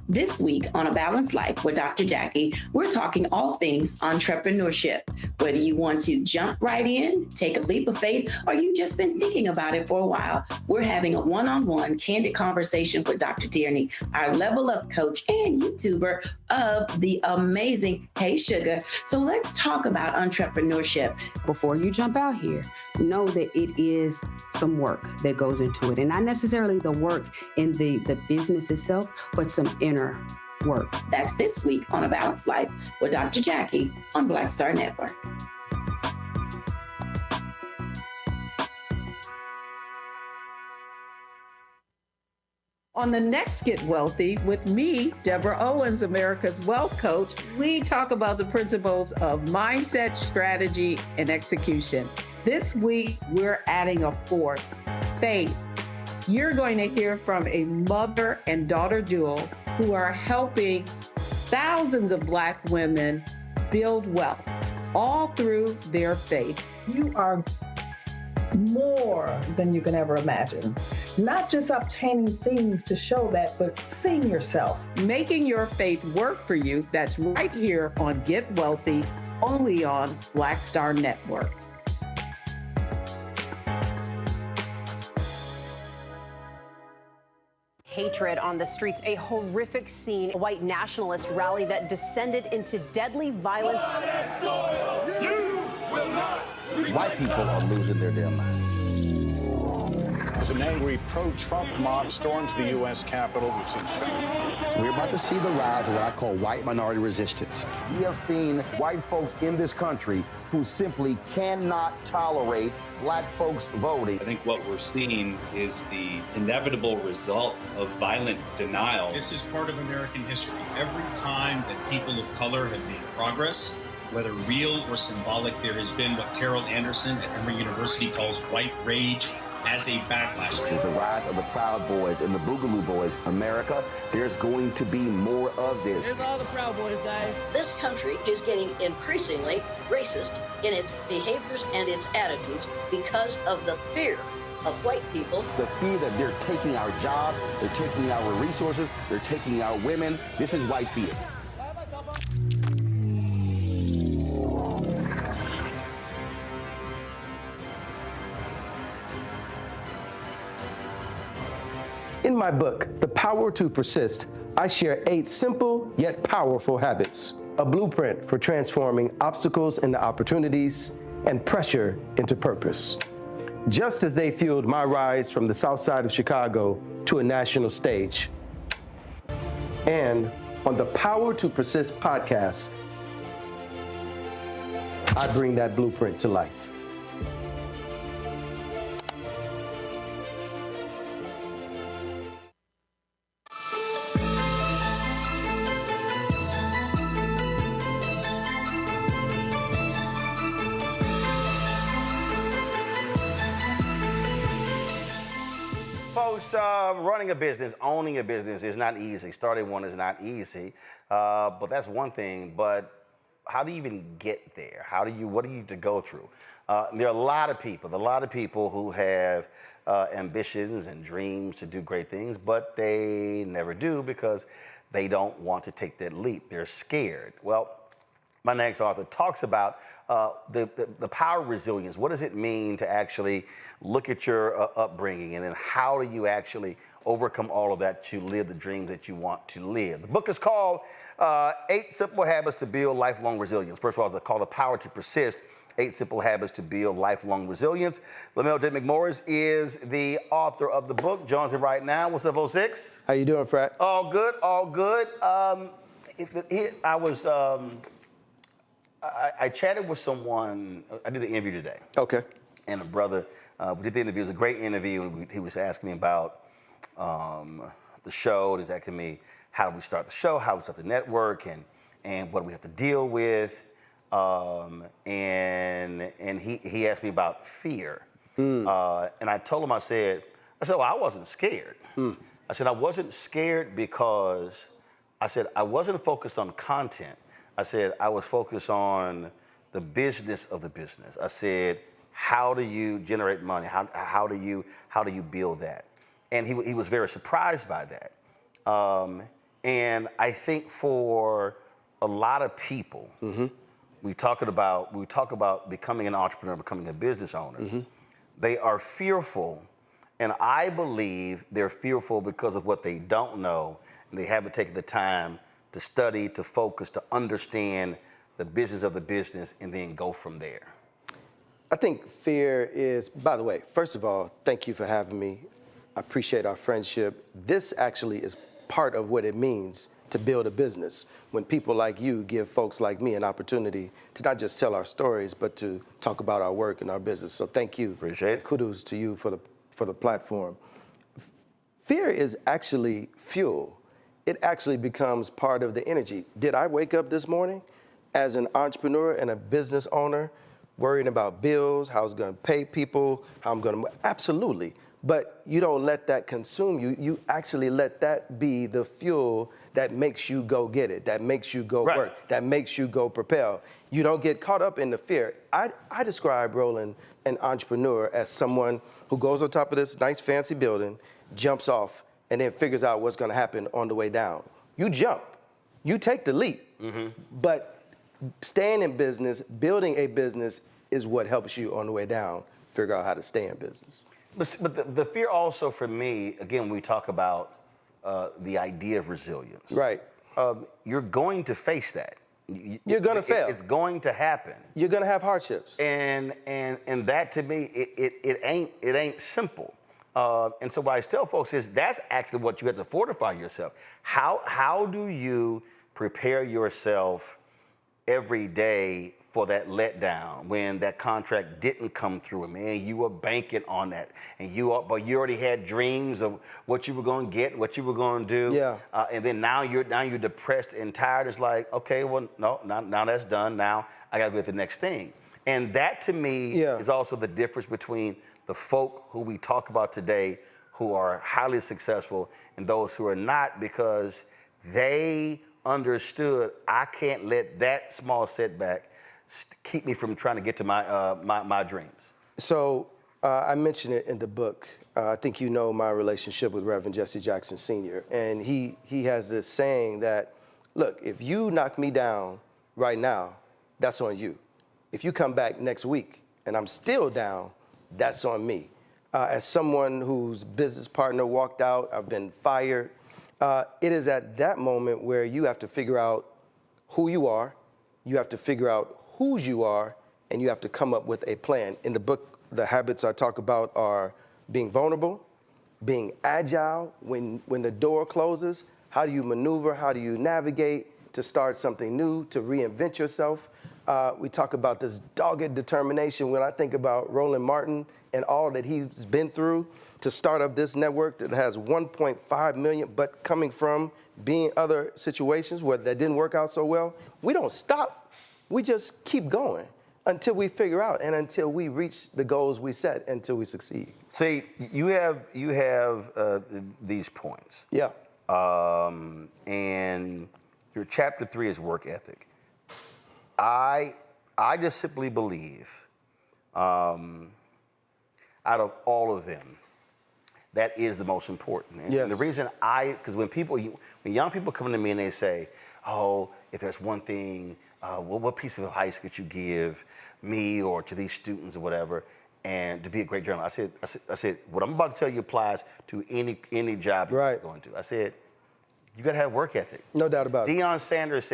This week on A Balanced Life with Dr. Jackie, we're talking all things entrepreneurship. Whether you want to jump right in, take a leap of faith, or you've just been thinking about it for a while, we're having a one-on-one candid conversation with Dr. Tierney, our level up coach and YouTuber of the amazing Hey Sugar. So let's talk about entrepreneurship. Before you jump out here, know that it is some work that goes into it. And not necessarily the work in the business itself, but some inner work. That's this week on A Balanced Life with Dr. Jackie on Black Star Network. On the next Get Wealthy with me, Deborah Owens, America's Wealth Coach, we talk about the principles of mindset, strategy, and execution. This week, we're adding a fourth, faith. You're going to hear from a mother and daughter duo who are helping thousands of Black women build wealth, all through their faith. You are more than you can ever imagine. Not just obtaining things to show that, but seeing yourself. Making your faith work for you. That's right here on Get Wealthy, only on Black Star Network. Hatred on the streets, a horrific scene, a white nationalist rally that descended into deadly violence. White people are losing their damn minds. As an angry pro-Trump mob storms the U.S. Capitol, we've seen Shutdown. We're about to see the rise of what I call white minority resistance. We have seen white folks in this country who simply cannot tolerate Black folks voting. I think what we're seeing is the inevitable result of violent denial. This is part of American history. Every time that people of color have made progress, whether real or symbolic, there has been what Carol Anderson at Emory University calls white rage as a backlash. This is the rise of the Proud Boys and the Boogaloo Boys. America, there's going to be more of this. Here's all the Proud Boys, Dave. This country is getting increasingly racist in its behaviors and its attitudes because of the fear of white people. The fear that they're taking our jobs, they're taking our resources, they're taking our women. This is white fear. In my book, The Power to Persist, I share 8 simple yet powerful habits, a blueprint for transforming obstacles into opportunities and pressure into purpose. Just as they fueled my rise from the South Side of Chicago to a national stage. And on the Power to Persist podcast, I bring that blueprint to life. Folks, running a business, owning a business is not easy. Starting one is not easy, but that's one thing. But how do you even get there? What do you need to go through? There are a lot of people who have ambitions and dreams to do great things, but they never do because they don't want to take that leap. They're scared. Well, my next author talks about the power of resilience. What does it mean to actually look at your upbringing, and then how do you actually overcome all of that to live the dreams that you want to live? The book is called 8 Simple Habits to Build Lifelong Resilience. First of all, it's called The Power to Persist, 8 Simple Habits to Build Lifelong Resilience. Lamell McMorris is the author of the book. Joins me right now. What's up, 06? How you doing, Frat? All good, all good. I chatted with someone. I did the interview today. Okay. And a brother, we did the interview. It was a great interview. And he was asking me about the show. He's asking me, how do we start the show? How do we start the network? And what do we have to deal with? And he asked me about fear. And I told him, I said, well, I wasn't scared. I said, I wasn't scared because I said, I wasn't focused on content. I said, I was focused on the business of the business. I said, how do you generate money? How do you build that? And he was very surprised by that. And I think for a lot of people, we talk about becoming an entrepreneur, becoming a business owner. They are fearful, and I believe they're fearful because of what they don't know, and they haven't taken the time to study, to focus, to understand the business of the business, and then go from there. I think fear is, by the way, first of all, thank you for having me. I appreciate our friendship. This actually is part of what it means to build a business. When people like you give folks like me an opportunity to not just tell our stories, but to talk about our work and our business. So thank you. Appreciate it. Kudos to you for the platform. Fear is actually fuel. It actually becomes part of the energy. Did I wake up this morning as an entrepreneur and a business owner worrying about bills, how I was going to pay people, how I'm going to... Absolutely. But you don't let that consume you. You actually let that be the fuel that makes you go get it, that makes you go work, that makes you go propel. You don't get caught up in the fear. I describe, Roland, an entrepreneur as someone who goes on top of this nice fancy building, jumps off, and then figures out what's going to happen on the way down. You jump. You take the leap. But staying in business, building a business is what helps you on the way down figure out how to stay in business. But the fear also for me, again, when we talk about the idea of resilience. Right. You're going to face that. You're going to fail. It's going to happen. You're going to have hardships. And that to me, it ain't simple. And so what I tell folks is that's actually what you have to fortify yourself. How do you prepare yourself every day for that letdown when that contract didn't come through? Man, you were banking on that, and but you already had dreams of what you were going to get, what you were going to do. Yeah. And then now you're depressed and tired. It's like, okay, well, no, now that's done. Now I got to go to the next thing. And that to me is also the difference between the folk who we talk about today who are highly successful and those who are not, because they understood I can't let that small setback keep me from trying to get to my dreams. So I mentioned it in the book. I think you know my relationship with Reverend Jesse Jackson Sr. And he has this saying that, look, if you knock me down right now, that's on you. If you come back next week and I'm still down, that's on me. As someone whose business partner walked out, I've been fired. It is at that moment where you have to figure out who you are, you have to figure out whose you are, and you have to come up with a plan. In the book, the habits I talk about are being vulnerable, being agile when the door closes. How do you maneuver? How do you navigate to start something new, to reinvent yourself? We talk about this dogged determination. When I think about Roland Martin and all that he's been through to start up this network that has 1.5 million, but coming from being other situations where that didn't work out so well, we don't stop. We just keep going until we figure out and until we reach the goals we set, until we succeed. See, you have these points. Yeah. And your chapter 3 is work ethic. I just simply believe, out of all of them, that is the most important. And the reason because when young people come to me and they say, oh, if there's one thing, what piece of advice could you give me or to these students or whatever, and to be a great journalist? I said, what I'm about to tell you applies to any job you're going to. I said, you got to have work ethic. No doubt about it. Deion Sanders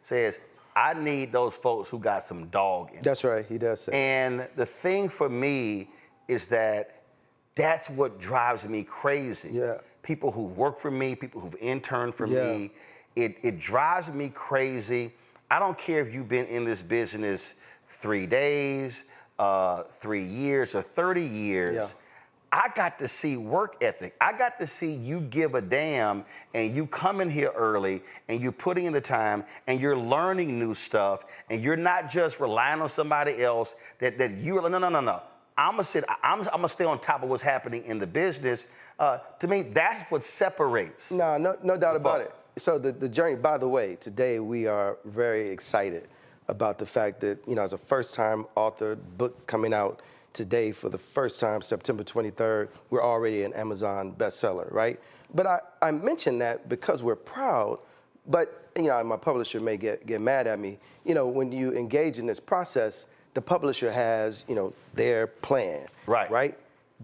says, I need those folks who got some dog in them. That's right, he does say. And the thing for me is that's what drives me crazy. Yeah. People who work for me, people who've interned for me, it drives me crazy. I don't care if you've been in this business 3 days, 3 years, or 30 years. Yeah. I got to see work ethic. I got to see you give a damn and you come in here early and you're putting in the time and you're learning new stuff and you're not just relying on somebody else that you're, no. I'm gonna stay on top of what's happening in the business. To me, that's what separates. No doubt about it. So the journey, by the way, today we are very excited about the fact that, as a first-time author, book coming out today for the first time, September 23rd, we're already an Amazon bestseller, right? But I mention that because we're proud, but, my publisher may get mad at me. When you engage in this process, the publisher has, their plan, right?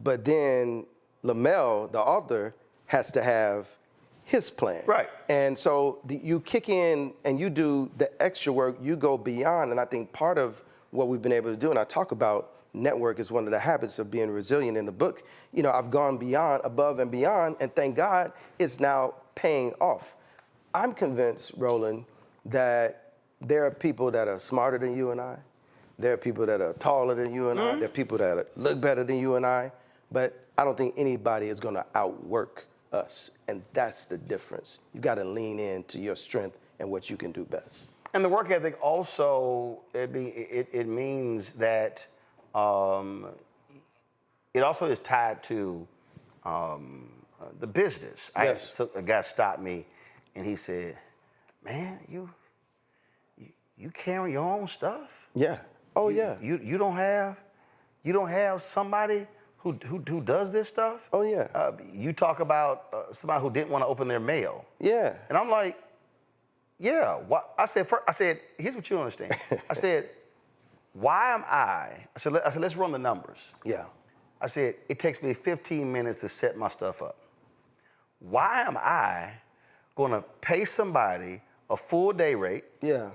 But then Lamell, the author, has to have his plan. Right. And so you kick in and you do the extra work, you go beyond, and I think part of what we've been able to do, and I talk about network is one of the habits of being resilient in the book. I've gone beyond, above and beyond, and thank God it's now paying off. I'm convinced, Roland, that there are people that are smarter than you and I. There are people that are taller than you and I. There are people that look better than you and I. But I don't think anybody is going to outwork us. And that's the difference. You got to lean into your strength and what you can do best. And the work ethic also, it means that it also is tied to the business. Yes. So a guy stopped me and he said, man, you carry your own stuff? Yeah. Oh, yeah. You don't have somebody who does this stuff? Oh, yeah. You talk about somebody who didn't want to open their mail. Yeah. And I'm like, yeah. I said, here's what you don't understand. I said, why am I said, let's run the numbers. Yeah. I said, it takes me 15 minutes to set my stuff up. Why am I going to pay somebody a full day rate? Yeah.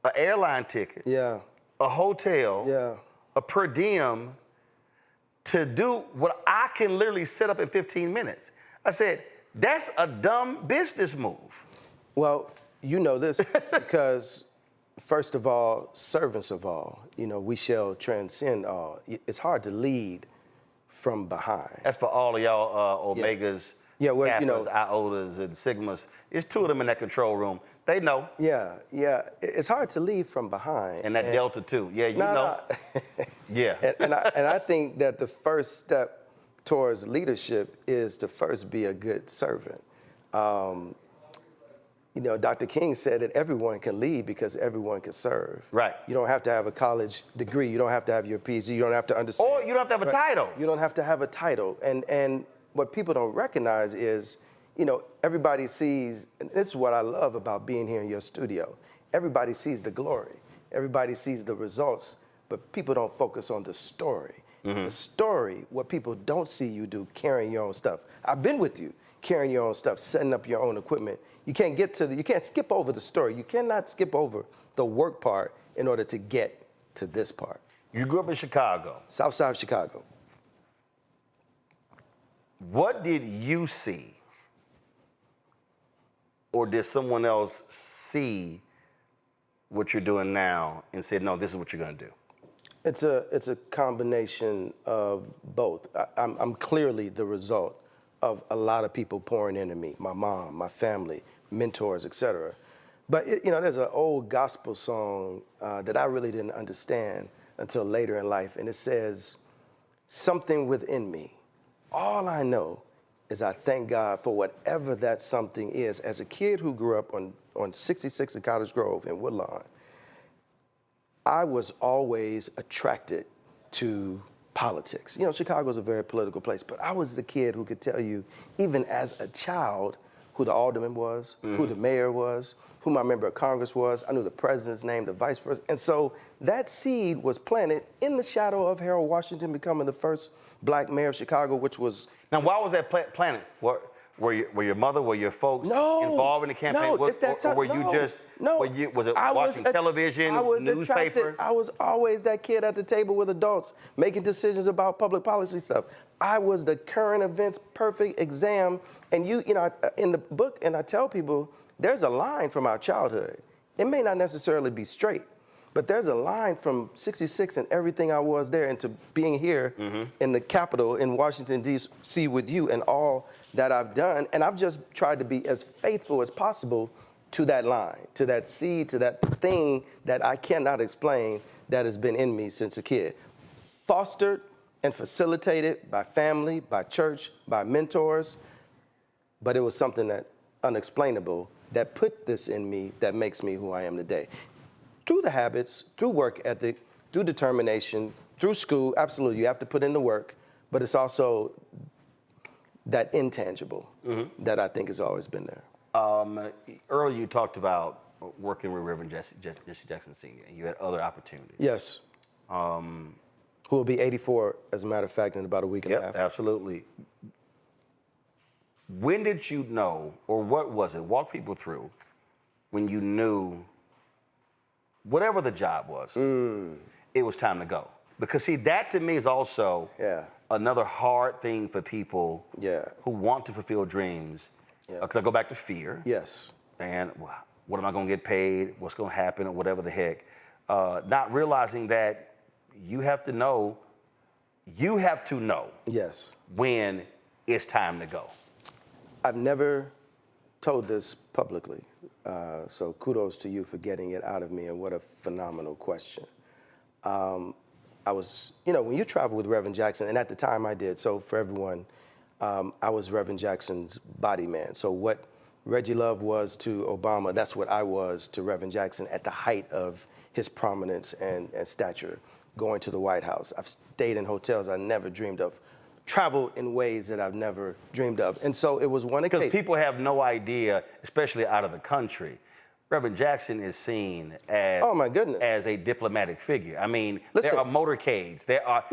An airline ticket? Yeah. A hotel? Yeah. A per diem to do what I can literally set up in 15 minutes? I said, that's a dumb business move. Well, you know this because, first of all, servants of all, we shall transcend all. It's hard to lead from behind. That's for all of y'all Omegas, Kappas, Iotas, and Sigmas. It's two of them in that control room. They know. Yeah. It's hard to lead from behind. And that Delta too. Yeah, you know. Yeah. And I think that the first step towards leadership is to first be a good servant. Dr. King said that everyone can lead because everyone can serve. Right. You don't have to have a college degree. You don't have to have your PhD. You don't have to understand. Or you don't have to have a title. You don't have to have a title. And what people don't recognize is, everybody sees, and this is what I love about being here in your studio. Everybody sees the glory. Everybody sees the results, but people don't focus on the story. Mm-hmm. The story, what people don't see you do, carrying your own stuff. I've been with you, carrying your own stuff, setting up your own equipment. You can't you can't skip over the story. You cannot skip over the work part in order to get to this part. You grew up in Chicago. South side of Chicago. What did you see? Or did someone else see what you're doing now and said, no, this is what you're going to do? It's a combination of both. I'm clearly the result of a lot of people pouring into me, my mom, my family, mentors, etc. But there's an old gospel song that I really didn't understand until later in life, and it says, something within me. All I know is I thank God for whatever that something is. As a kid who grew up on 66 in Cottage Grove in Woodlawn, I was always attracted to politics. Chicago's a very political place, but I was the kid who could tell you, even as a child, who the alderman was, who the mayor was, who my member of Congress was. I knew the president's name, the vice president. And so that seed was planted in the shadow of Harold Washington becoming the first black mayor of Chicago, which was... Now, why was that planted? Were your mother, were your folks involved in the campaign? Was it watching television, newspaper? I was always that kid at the table with adults making decisions about public policy stuff. I was the current events perfect exam. And in the book, and I tell people, there's a line from our childhood. It may not necessarily be straight, but there's a line from 66 and everything I was there into being here in the Capitol in Washington, D.C. with you and all that I've done. And I've just tried to be as faithful as possible to that line, to that seed, to that thing that I cannot explain that has been in me since a kid. Fostered and facilitated by family, by church, by mentors. But it was something that unexplainable that put this in me that makes me who I am today. Through the habits, through work ethic, through determination, through school, absolutely, you have to put in the work, but it's also that intangible that I think has always been there. Earlier you talked about working with Reverend Jesse Jackson Sr., and you had other opportunities. Yes. Who will be 84, as a matter of fact, in about a week and a half. Absolutely. When did you know, or what was it, walk people through, when you knew, whatever the job was, it was time to go? Because see, that to me is also another hard thing for people who want to fulfill dreams. Because I go back to fear. Yes. And what am I going to get paid? What's going to happen? Or whatever the heck. Not realizing that you have to know Yes. when it's time to go. I've never told this publicly, so kudos to you for getting it out of me, and what a phenomenal question. I was, when you travel with Reverend Jackson, and at the time I did, so for everyone, I was Reverend Jackson's body man. So what Reggie Love was to Obama, that's what I was to Reverend Jackson at the height of his prominence and stature, going to the White House. I've stayed in hotels I never dreamed of, traveled in ways that I've never dreamed of. And so it was one occasion. Because people have no idea, especially out of the country, Reverend Jackson is seen as, oh my goodness, as a diplomatic figure. I mean, there are motorcades. There are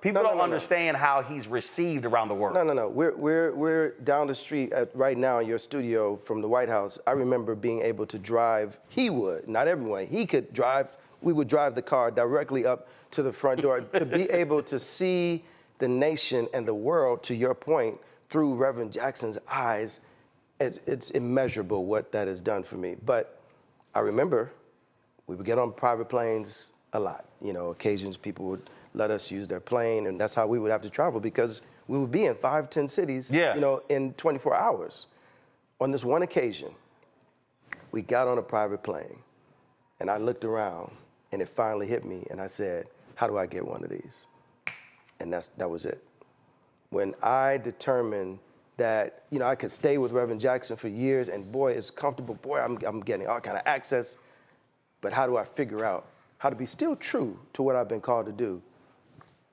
people don't understand how he's received around the world. No. We're down the street right now in your studio from the White House. I remember being able to drive. He would, not everyone. He could drive. We would drive the car directly up to the front door to be able to see the nation and the world, to your point, through Reverend Jackson's eyes. It's immeasurable what that has done for me. But I remember we would get on private planes a lot. Occasions people would let us use their plane, and that's how we would have to travel, because we would be in 5, 10 cities, in 24 hours. On this one occasion, we got on a private plane, and I looked around, and it finally hit me, and I said, how do I get one of these? And that was it. When I determined that I could stay with Reverend Jackson for years, and boy, it's comfortable. Boy, I'm getting all kind of access. But how do I figure out how to be still true to what I've been called to do,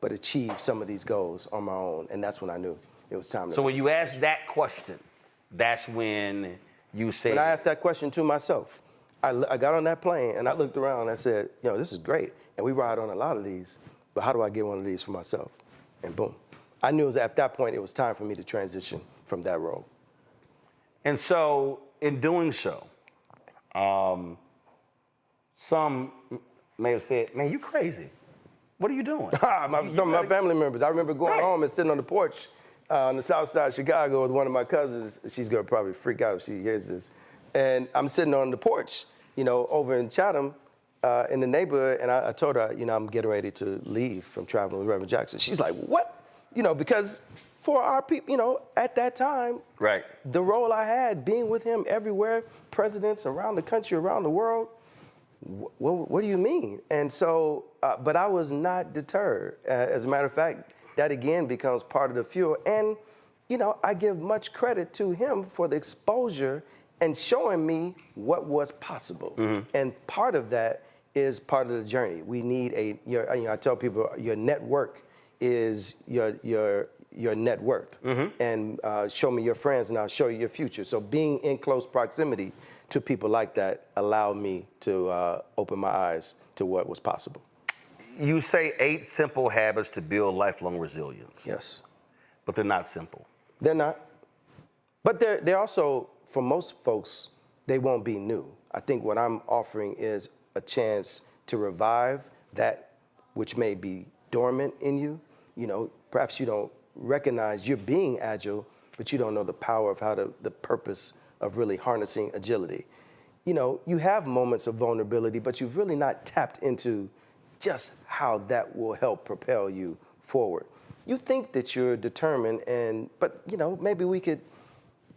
but achieve some of these goals on my own? And that's when I knew it was time to. So when you asked that question, that's when you said. When I asked that question to myself, I got on that plane and I looked around and I said, this is great, and we ride on a lot of these, but how do I get one of these for myself? And boom, I knew at that point it was time for me to transition from that role. And so, in doing so, some may have said, man, you crazy. What are you doing? Some of my family members. I remember going home and sitting on the porch on the south side of Chicago with one of my cousins. She's gonna probably freak out if she hears this. And I'm sitting on the porch, over in Chatham, in the neighborhood, and I told her, I'm getting ready to leave from traveling with Reverend Jackson. She's like, what? Because for our people, at that time, right, the role I had, being with him everywhere, presidents around the country, around the world, what do you mean? And so, but I was not deterred. As a matter of fact, that again becomes part of the fuel. And, I give much credit to him for the exposure and showing me what was possible. Mm-hmm. And part of that is part of the journey. We need I tell people, your network is your net worth. Mm-hmm. And show me your friends and I'll show you your future. So being in close proximity to people like that allowed me to open my eyes to what was possible. You say 8 simple habits to build lifelong resilience. Yes. But they're not simple. They're not. But they're also, for most folks, they won't be new. I think what I'm offering is a chance to revive that which may be dormant in you. Perhaps you don't recognize you're being agile, but you don't know the power of the purpose of really harnessing agility. You have moments of vulnerability, but you've really not tapped into just how that will help propel you forward. You think that you're determined, but maybe we could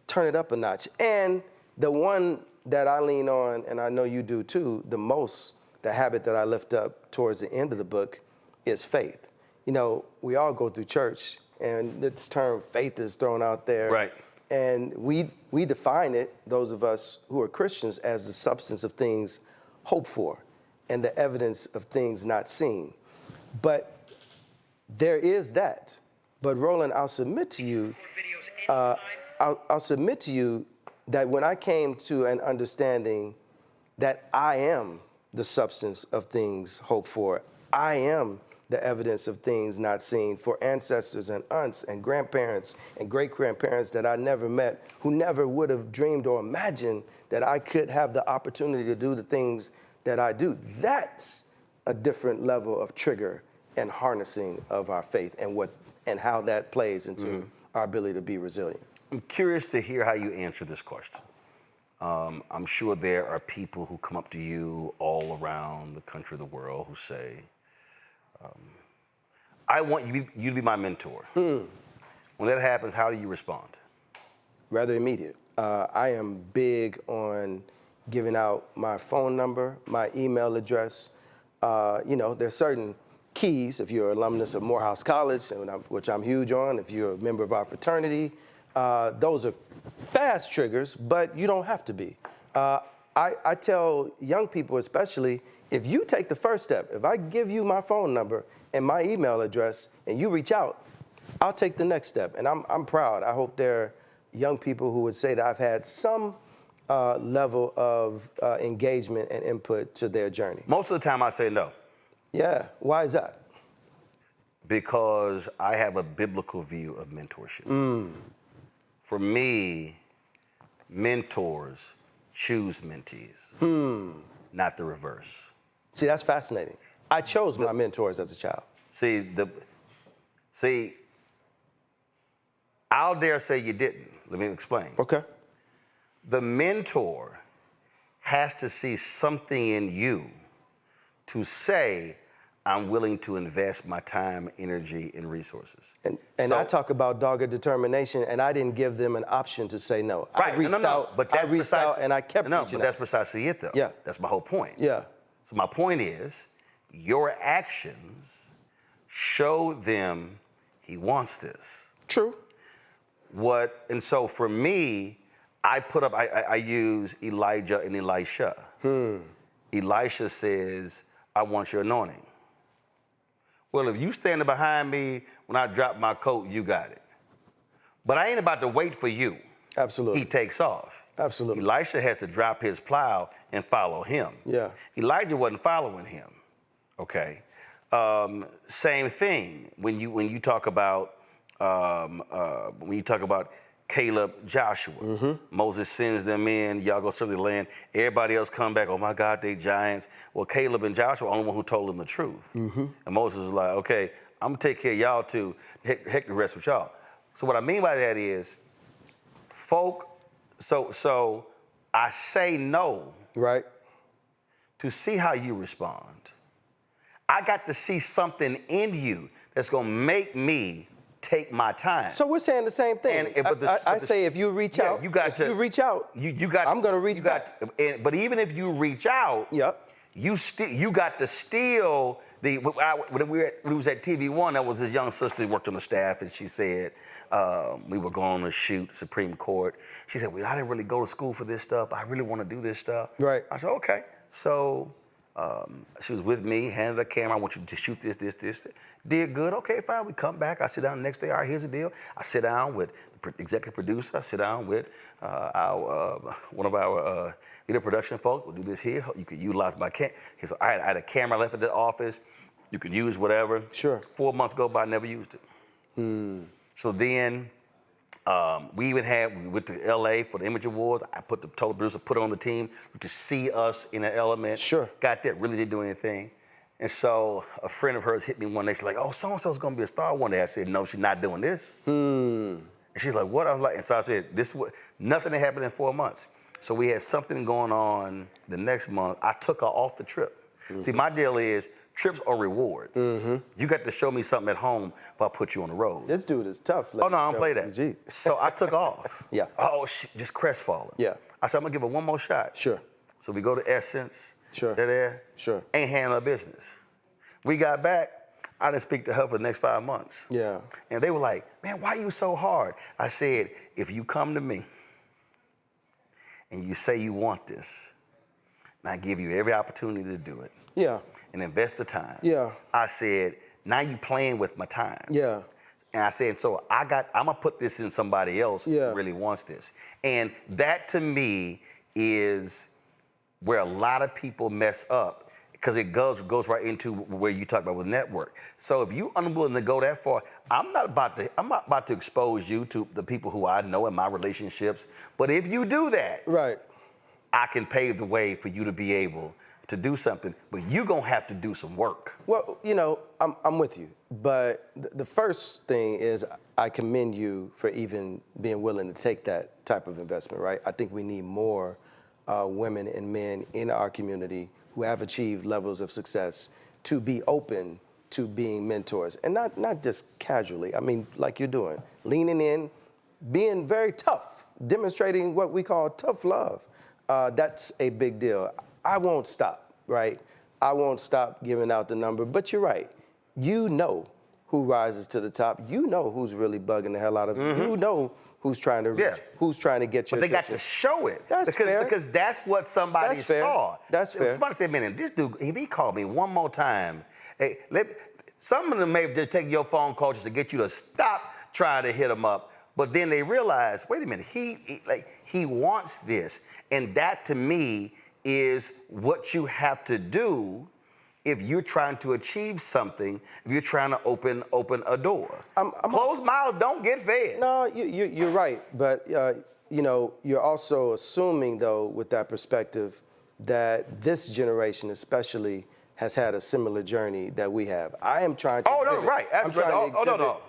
turn it up a notch. And the one that I lean on, and I know you do too, the habit that I lift up towards the end of the book is faith. We all go through church, and this term faith is thrown out there. Right. And we define it, those of us who are Christians, as the substance of things hoped for and the evidence of things not seen. But there is that. But Roland, I'll submit to you, I'll submit to you that when I came to an understanding that I am the substance of things hoped for, I am the evidence of things not seen, for ancestors and aunts and grandparents and great-grandparents that I never met, who never would have dreamed or imagined that I could have the opportunity to do the things that I do. That's a different level of trigger and harnessing of our faith and how that plays into our ability to be resilient. I'm curious to hear how you answer this question. I'm sure there are people who come up to you all around the country, the world, who say, I want you to be my mentor. When that happens, how do you respond? rather immediate. I am big on giving out my phone number, my email address. There's certain keys if you're an alumnus of Morehouse College, which I'm huge on, if you're a member of our fraternity. Those are fast triggers, but you don't have to be. I tell young people especially, if you take the first step, if I give you my phone number and my email address and you reach out, I'll take the next step. And I'm proud. I hope there are young people who would say that I've had some level of engagement and input to their journey. Most of the time I say no. Yeah, why is that? Because I have a biblical view of mentorship. For me, mentors choose mentees, not the reverse. See, that's fascinating. I chose my mentors as a child. See, I'll dare say you didn't. Let me explain. Okay. The mentor has to see something in you to say, I'm willing to invest my time, energy, and resources. And I talk about dogged determination, and I didn't give them an option to say no. Right. I reached out, but that's I reached out, and I kept reaching out. But that's precisely it, though. Yeah. That's my whole point. Yeah. So my point is, your actions show them he wants this. True. And so for me, I use Elijah and Elisha. Elisha says, I want your anointing. Well, if you standing behind me when I drop my coat, you got it. But I ain't about to wait for you. Absolutely. He takes off. Absolutely. Elisha has to drop his plow and follow him. Yeah. Elijah wasn't following him. Okay. Same thing when you talk about Caleb, Joshua. Moses sends them in, y'all go serve the land. Everybody else come back, oh my God, they giants. Well, Caleb and Joshua are the only one who told them the truth. And Moses was like, okay, I'm gonna take care of y'all too, heck the rest with y'all. So what I mean by that is, so I say no. Right. To see how you respond. I got to see something in you that's gonna make me take my time. So we're saying the same thing. I say if you reach out, I'm going to reach back. But even if you reach out, you got to steal when we was at TV1, there was this young sister who worked on the staff, and she said, we were going to shoot Supreme Court. She said, well, I didn't really go to school for this stuff. I really want to do this stuff. Right. I said, okay. So she was with me, handed a camera. I want you to shoot this. Did good. Okay, fine. We come back. I sit down the next day. All right, here's the deal. I sit down with the executive producer. I sit down with one of our video production folks. We'll do this here. You could utilize my camera. So I had a camera left at the office. You could use whatever. Sure. 4 months go by, never used it. So then we went to LA for the Image Awards. I told the producer, put it on the team. You could see us in an element. Sure. Got that, really didn't do anything. And so a friend of hers hit me one day. She's like, oh, so-and-so's gonna be a star one day. I said, no, she's not doing this. And she's like, what? I was like, and so I said, nothing that happened in 4 months. So we had something going on the next month. I took her off the trip. See, my deal is, trips are rewards. You got to show me something at home if I put you on the road. This dude is tough. Oh, no, I don't play that. Gee. So I took off. Yeah. Oh, just crestfallen. Yeah. I said, I'm going to give her one more shot. Sure. So we go to Essence. Sure. They're there. Sure. Ain't handling her business. We got back. I didn't speak to her for the next 5 months. Yeah. And they were like, man, why are you so hard? I said, if you come to me and you say you want this, and I give you every opportunity to do it. Yeah. And invest the time. Yeah. I said, now you playing with my time. Yeah. And I said, so I'm gonna put this in somebody else who really wants this. And that to me is where a lot of people mess up, because it goes right into where you talk about with network. So if you unwilling to go that far, I'm not about to expose you to the people who I know in my relationships. But if you do that, right, I can pave the way for you to be able to do something, but you're gonna have to do some work. Well, I'm with you, but the first thing is I commend you for even being willing to take that type of investment, right? I think we need more women and men in our community who have achieved levels of success to be open to being mentors, and not just casually. I mean, like you're doing, leaning in, being very tough demonstrating what we call tough love. That's a big deal. I won't stop, right? I won't stop giving out the number, but you're right. You know who rises to the top. You know who's really bugging the hell out of you. You know who's trying to reach, who's trying to get your But they got attention. to show it. That's fair. Because that's what somebody That's fair. saw. That's fair. Somebody said, man, this dude, if he called me one more time, hey, some of them may just take your phone call just to get you to stop trying to hit him up. But then they realize, wait a minute, he wants this. And that to me is what you have to do if you're trying to achieve something, if you're trying to open a door. Closed mouths don't get fed. No, you're right. But, you know, you're also assuming, though, with that perspective, that this generation especially has had a similar journey that we have. I am trying to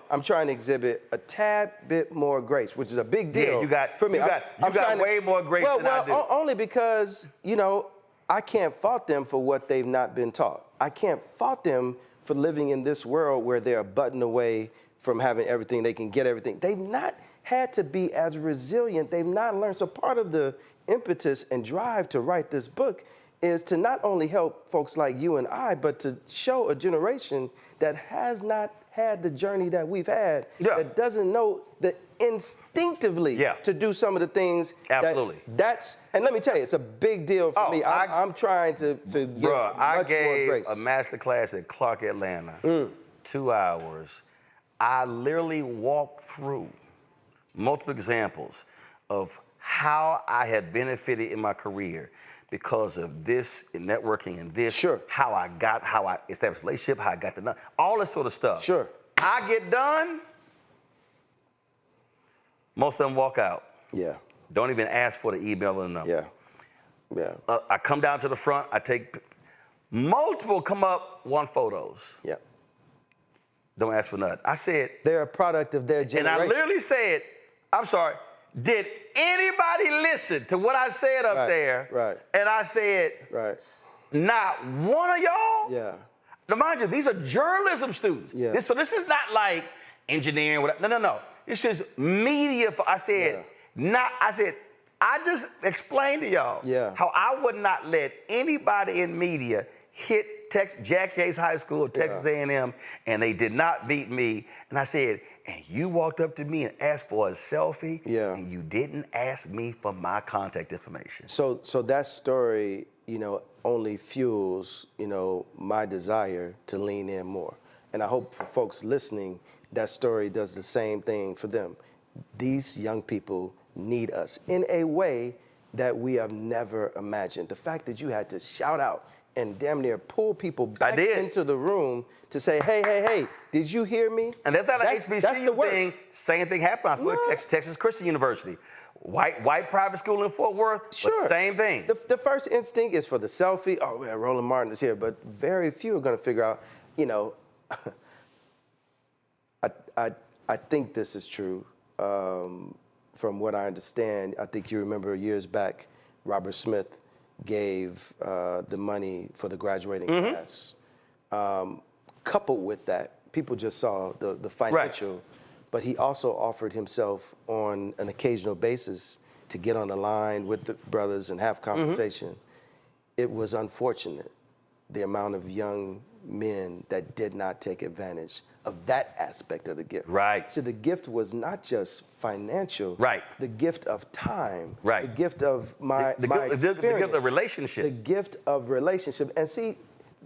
I'm trying to exhibit a tad bit more grace, which is a big deal. Yeah, you got, for me. You got way more grace than I do. Only because, you know, I can't fault them for what they've not been taught. I can't fault them for living in this world where they're a button away from having everything, they can get everything. They've not had to be as resilient. They've not learned. So part of the impetus and drive to write this book is to not only help folks like you and I, but to show a generation that has not had the journey that we've had, that doesn't know the instinctively to do some of the things. Absolutely. And let me tell you, it's a big deal for me. I'm trying to get much more I gave grace. a master class at Clark, Atlanta, 2 hours. I literally walked through multiple examples of how I had benefited in my career because of this networking and this, how I established a relationship, how I got to know, all this sort of stuff. I get done, most of them walk out. Don't even ask for the email or the number. I come down to the front, I take, multiple come up, want photos. Don't ask for nothing. I said. They're a product of their generation. And I literally said, I'm sorry, did anybody listen to what I said up there? And I said, not one of y'all? Now, mind you, these are journalism students. So this is not like engineering. No. This is media. I said, I just explained to y'all how I would not let anybody in media hit Jack Yates High School, Texas A&M, and they did not beat me. And I said, and you walked up to me and asked for a selfie, and you didn't ask me for my contact information. So that story, you know, only fuels, you know, my desire to lean in more. And I hope for folks listening, that story does the same thing for them. These young people need us in a way that we have never imagined. The fact that you had to shout out and damn near pull people back into the room to say, hey, did you hear me? And that's not an HBCU thing. Same thing happened. I spoke at Texas Christian University. White private school in Fort Worth, but same thing. The first instinct is for the selfie. Oh, man, Roland Martin is here. But very few are going to figure out, you know, I think this is true. From what I understand, I think you remember years back, Robert Smith gave the money for the graduating class. Coupled with that, people just saw the financial, but he also offered himself on an occasional basis to get on the line with the brothers and have conversation. It was unfortunate, the amount of young men that did not take advantage of that aspect of the gift. So the gift was not just financial. The gift of time. The gift of my experience. The gift of relationship. The gift of relationship. And see,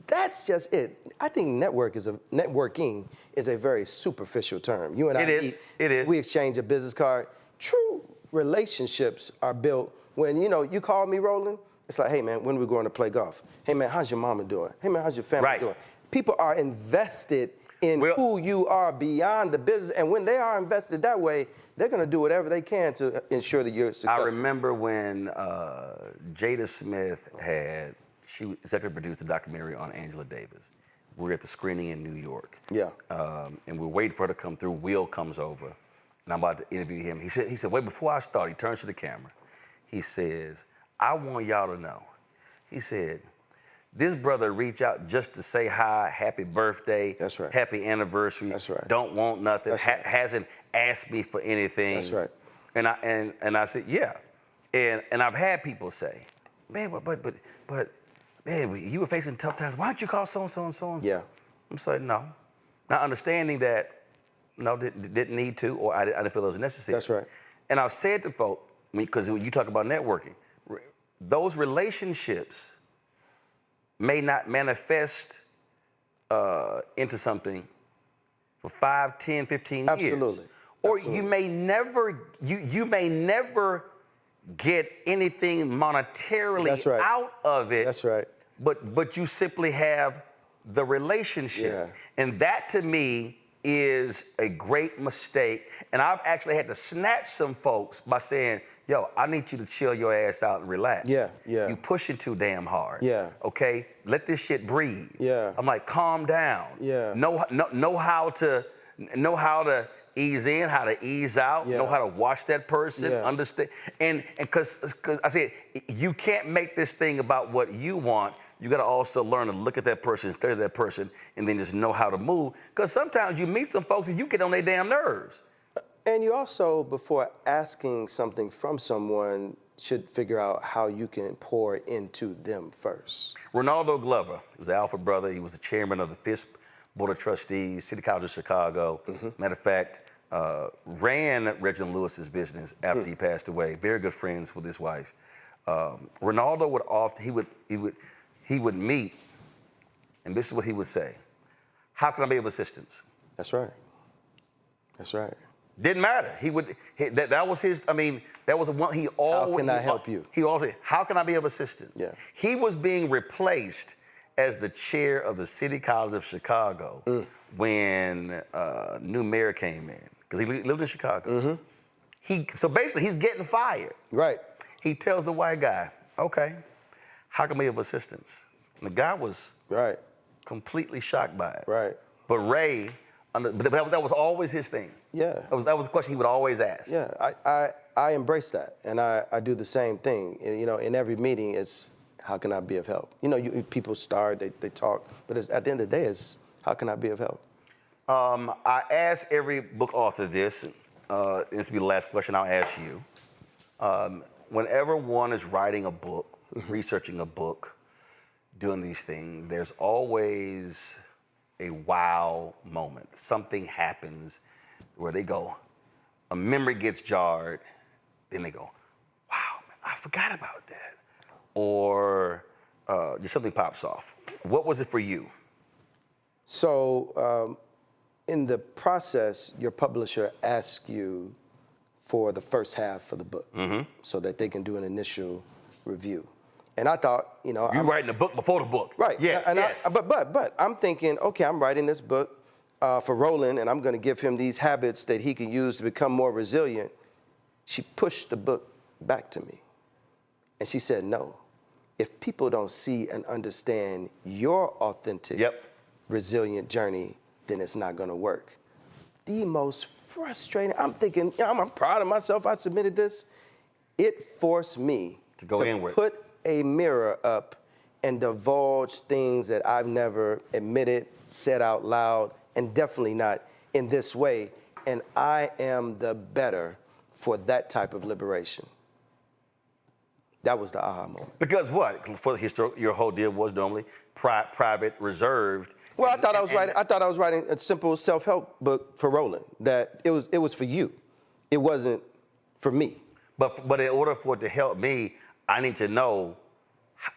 that's just it. I think networking is a very superficial term. You and I we exchange a business card. True relationships are built when, you know, you call me, Roland, it's like, hey, man, when are we going to play golf? Hey, man, how's your mama doing? Hey, man, how's your family doing? People are invested in who you are beyond the business. And when they are invested that way, they're going to do whatever they can to ensure that you're successful. I remember when Jada Smith she executive produced a documentary on Angela Davis. We were at the screening in New York. And we're waiting for her to come through. Will comes over, and I'm about to interview him. He said, wait, before I start, he turns to the camera. He says, I want y'all to know. He said, this brother reached out just to say hi, happy birthday, happy anniversary, don't want nothing, hasn't asked me for anything. And I said, yeah. And I've had people say, man, but man, you were facing tough times. Why don't you call so-and-so and so-and-so? Yeah. I'm saying no. Not understanding that, no, didn't need to, or I didn't feel it was necessary. That's right. And I've said to folk, because when you talk about networking, those relationships may not manifest into something for 5, 10, 15 years. Absolutely. Or Absolutely. you may never get anything monetarily out of it. That's right. But you simply have the relationship. Yeah. And that to me is a great mistake. And I've actually had to snatch some folks by saying, yo, I need you to chill your ass out and relax. Yeah, yeah. You pushing too damn hard. Yeah. Okay? Let this shit breathe. Yeah. I'm like, calm down. Yeah. Know how to ease in, how to ease out, know how to watch that person, understand. And because I said, you can't make this thing about what you want. You got to also learn to look at that person, study that person, and then just know how to move. Because sometimes you meet some folks and you get on their damn nerves. And you also, before asking something from someone, should figure out how you can pour into them first. Ronaldo Glover was the alpha brother. He was the chairman of the FISP Board of Trustees, City College of Chicago. Matter of fact, ran Reginald Lewis's business after he passed away. Very good friends with his wife. Ronaldo would often, he would meet, and this is what he would say: how can I be of assistance? That's right. That's right. Didn't matter. That was his, I mean, that was one he always. How can I help you? He always said, how can I be of assistance? Yeah. He was being replaced as the chair of the City College of Chicago when new mayor came in, because he lived in Chicago. So basically, he's getting fired. Right. He tells the white guy, okay, how can I be of assistance? And the guy was completely shocked by it. Right. But Ray, that was always his thing. Yeah. That was the question he would always ask. Yeah, I embrace that, and I do the same thing. And, you know, in every meeting, it's how can I be of help? You know, people start, they talk, but at the end of the day, it's how can I be of help? I ask every book author this. This will be the last question I'll ask you. Whenever one is writing a book, researching a book, doing these things, there's always a wow moment. Something happens where they go, a memory gets jarred, then they go, wow, man, I forgot about that. Or just something pops off. What was it for you? So in the process, your publisher asks you for the first half of the book so that they can do an initial review. And I thought, you know, you're writing the book before the book. Right. Yes. And yes. But I'm thinking, okay, I'm writing this book for Roland, and I'm going to give him these habits that he can use to become more resilient. She pushed the book back to me, and she said, no. If people don't see and understand your authentic, resilient journey, then it's not going to work. The most frustrating. I'm thinking, I'm proud of myself. I submitted this. It forced me to go inward. Put a mirror up and divulge things that I've never admitted, said out loud, and definitely not in this way. And I am the better for that type of liberation. That was the aha moment. Because what? For the history, your whole deal was normally private, reserved. Well, I thought I was writing a simple self-help book for Roland. That it was for you. It wasn't for me. But in order for it to help me, I need to know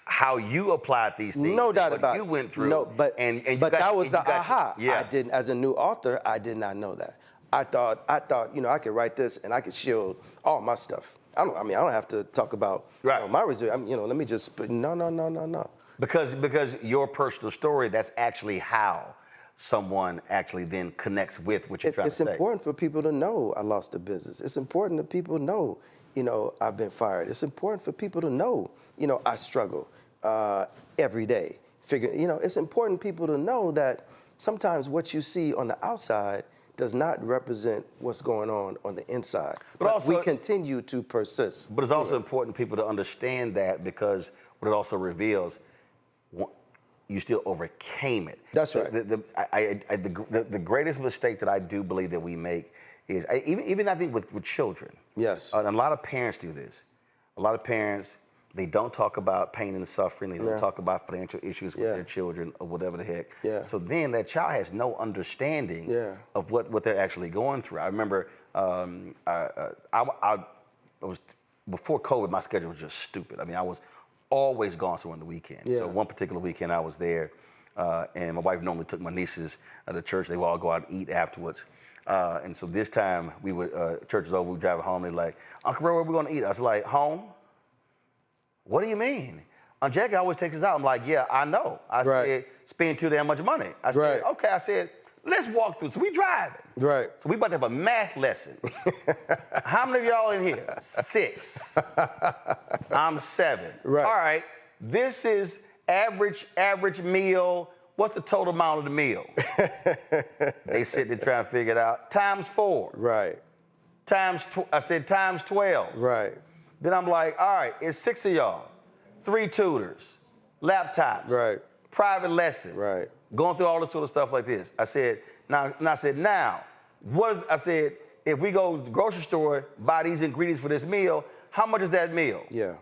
how you applied these things. No doubt about it. You went through. No, but that was the aha. I didn't, as a new author, I did not know that. I thought, you know, I could write this and I could shield all my stuff. I don't have to talk about you know, my resilience. Let me just. No. Because your personal story, that's actually how someone actually then connects with what you're trying to say. It's important for people to know I lost a business. It's important that people know, you know, I've been fired. It's important for people to know, you know, I struggle every day. It's important people to know that sometimes what you see on the outside does not represent what's going on the inside. But also, we continue to persist. But it's also important people to understand that, because what it also reveals, you still overcame it. That's right. The greatest mistake that I do believe that we make is, even I think with children. Yes. And a lot of parents do this. A lot of parents, they don't talk about pain and suffering. They don't talk about financial issues with their children or whatever the heck. Yeah. So then that child has no understanding of what they're actually going through. I remember I was, before COVID, my schedule was just stupid. I mean, I was always gone somewhere on the weekend. Yeah. So one particular weekend I was there, and my wife normally took my nieces to church. They would all go out and eat afterwards. And so this time we would, church was over, we driving home. They're like, Uncle Ray, where we gonna eat? I was like, home? What do you mean? Aunt Jackie always takes us out. I'm like, yeah, I know. I said, spend too damn much money. I said, okay. I said, let's walk through. So we driving. Right. So we about to have a math lesson. How many of y'all in here? 6. I'm 7. Right. All right. This is average meal. What's the total amount of the meal? They sit there trying to figure it out. Times 4. Right. I said times 12. Right. Then I'm like, all right, it's 6 of y'all, 3 tutors, laptops, right, private lessons, right, going through all this sort of stuff like this. I said, now, I said, if we go to the grocery store, buy these ingredients for this meal, how much is that meal? Yeah.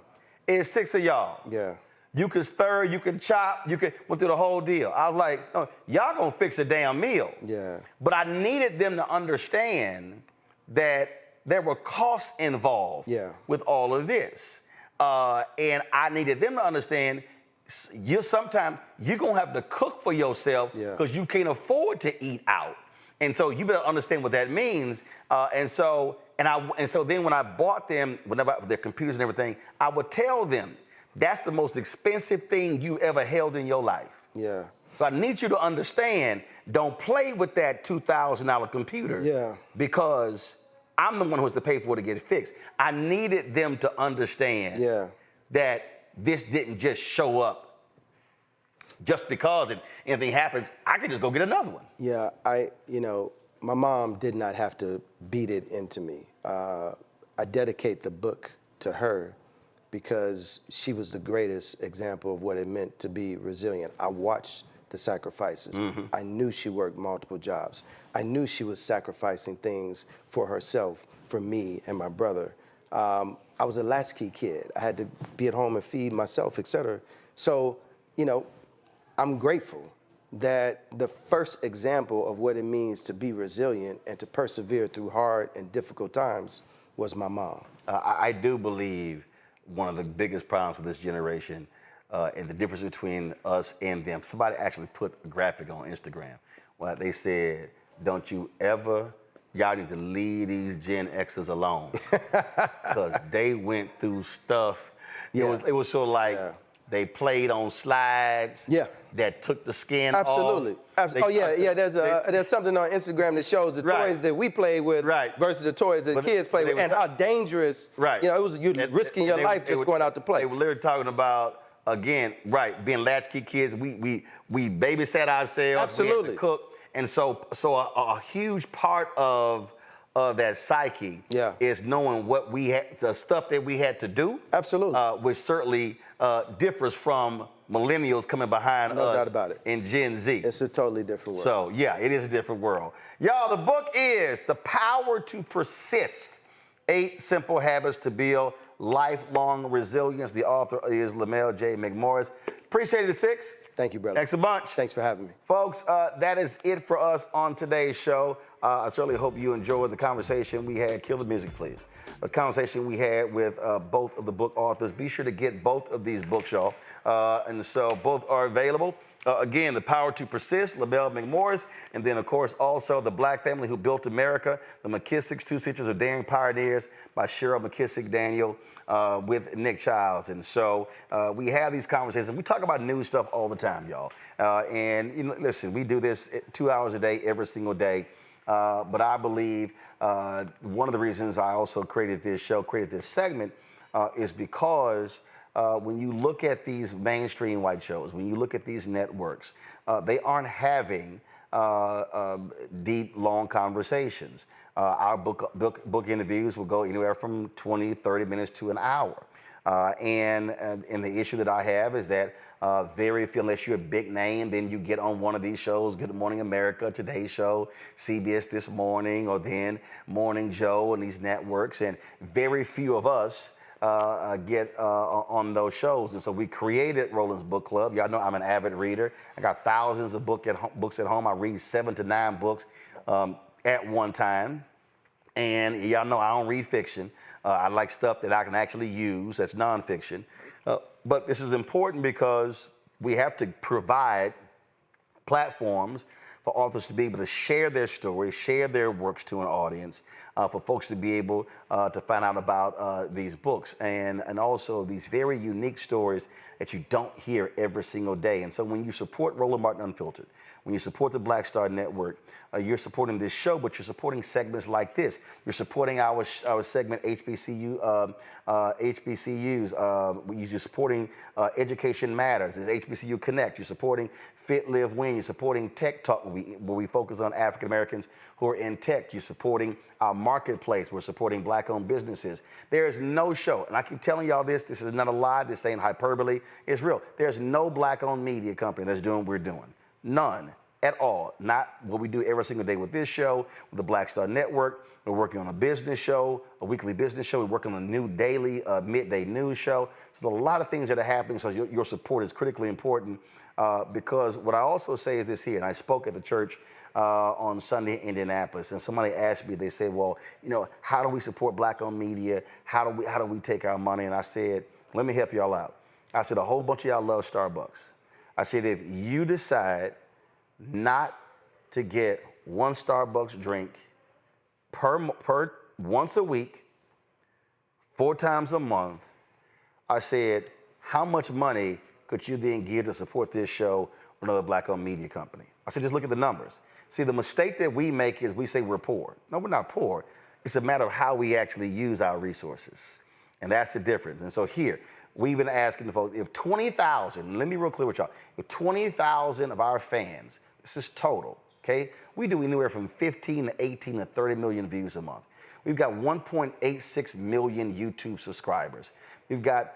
It's 6 of y'all. Yeah. You can stir, you can chop, went through the whole deal. I was like, no, y'all gonna fix a damn meal. Yeah. But I needed them to understand that there were costs involved with all of this. And I needed them to understand sometimes you're gonna have to cook for yourself because you can't afford to eat out. And so you better understand what that means. And so then when I bought them, whenever their computers and everything, I would tell them, that's the most expensive thing you ever held in your life. Yeah. So I need you to understand, don't play with that $2,000 computer because I'm the one who has to pay for it to get it fixed. I needed them to understand that this didn't just show up just because anything happens, I could just go get another one. Yeah, my mom did not have to beat it into me. I dedicate the book to her because she was the greatest example of what it meant to be resilient. I watched the sacrifices. Mm-hmm. I knew she worked multiple jobs. I knew she was sacrificing things for herself, for me and my brother. I was a latchkey kid. I had to be at home and feed myself, et cetera. So, I'm grateful that the first example of what it means to be resilient and to persevere through hard and difficult times was my mom. I do believe one of the biggest problems for this generation and the difference between us and them. Somebody actually put a graphic on Instagram. Well, they said, don't you ever, y'all need to leave these Gen Xers alone. Because they went through stuff. It was sort of like they played on slides that took the skin off. Absolutely. There's something on Instagram that shows the toys that we played with versus the toys that kids play with and how dangerous, it was you risking your life just going out to play. They were literally talking about, again, being latchkey kids. We babysat ourselves. Absolutely. We had to cook. And so a huge part of that psyche is knowing what we had, the stuff that we had to do. Absolutely. Which certainly differs from millennials coming behind us. No doubt about it. In Gen Z. It's a totally different world. So yeah, it is a different world. Y'all, the book is The Power to Persist, 8 Simple Habits to Build Lifelong Resilience. The author is Lamell McMorris. Appreciate it, 6. Thank you, brother. Thanks a bunch. Thanks for having me. Folks, that is it for us on today's show. I certainly hope you enjoyed the conversation we had. Kill the music, please. A conversation we had with both of the book authors. Be sure to get both of these books, y'all. And so both are available. Again, The Power to Persist, Lamell McMorris, and then, of course, also The Black Family Who Built America, The McKissacks, 2 Centuries of Daring Pioneers by Cheryl McKissack Daniel with Nick Childs. And so we have these conversations. We talk about new stuff all the time, y'all. And listen, we do this 2 hours a day, every single day. But I believe one of the reasons I also created this show, created this segment, is because when you look at these mainstream white shows, when you look at these networks, they aren't having deep, long conversations. Our book interviews will go anywhere from 20, 30 minutes to an hour. And the issue that I have is that very few, unless you're a big name, then you get on one of these shows, Good Morning America, Today Show, CBS This Morning, or then Morning Joe and these networks. And very few of us get on those shows. And so we created Roland's Book Club. Y'all know I'm an avid reader. I got thousands of books at home. I read 7 to 9 books at one time. And y'all know I don't read fiction. I like stuff that I can actually use, that's nonfiction. But this is important because we have to provide platforms for authors to be able to share their stories, share their works to an audience, for folks to be able to find out about these books and also these very unique stories that you don't hear every single day. And so when you support Roland Martin Unfiltered, when you support the Black Star Network, you're supporting this show, but you're supporting segments like this. You're supporting our segment HBCUs. You're supporting Education Matters, HBCU Connect. You're supporting Fit, Live, Win. You're supporting Tech Talk, where we focus on African Americans who are in tech. You're supporting our marketplace. We're supporting Black-owned businesses. There is no show, and I keep telling y'all this is not a lie, this ain't hyperbole, it's real. There's no Black-owned media company that's doing what we're doing. None at all. Not what we do every single day with this show, with the Black Star Network. We're working on a business show, a weekly business show. We're working on a new daily midday news show. There's a lot of things that are happening, so your support is critically important because what I also say is this here, and I spoke at the church on Sunday in Indianapolis, and somebody asked me, they said, well, you know, how do we support Black-owned media? How do we take our money? And I said, let me help y'all out. I said, a whole bunch of y'all love Starbucks. I said, if you decide not to get one Starbucks drink per once a week, 4 times a month, I said, how much money could you then give to support this show or another Black-owned media company? I said, just look at the numbers. See, the mistake that we make is we say we're poor. No, we're not poor. It's a matter of how we actually use our resources. And that's the difference. And so here, we've been asking the folks, if 20,000, let me be real clear with y'all, if 20,000 of our fans, this is total, okay? We do anywhere from 15 to 18 to 30 million views a month. We've got 1.86 million YouTube subscribers. We've got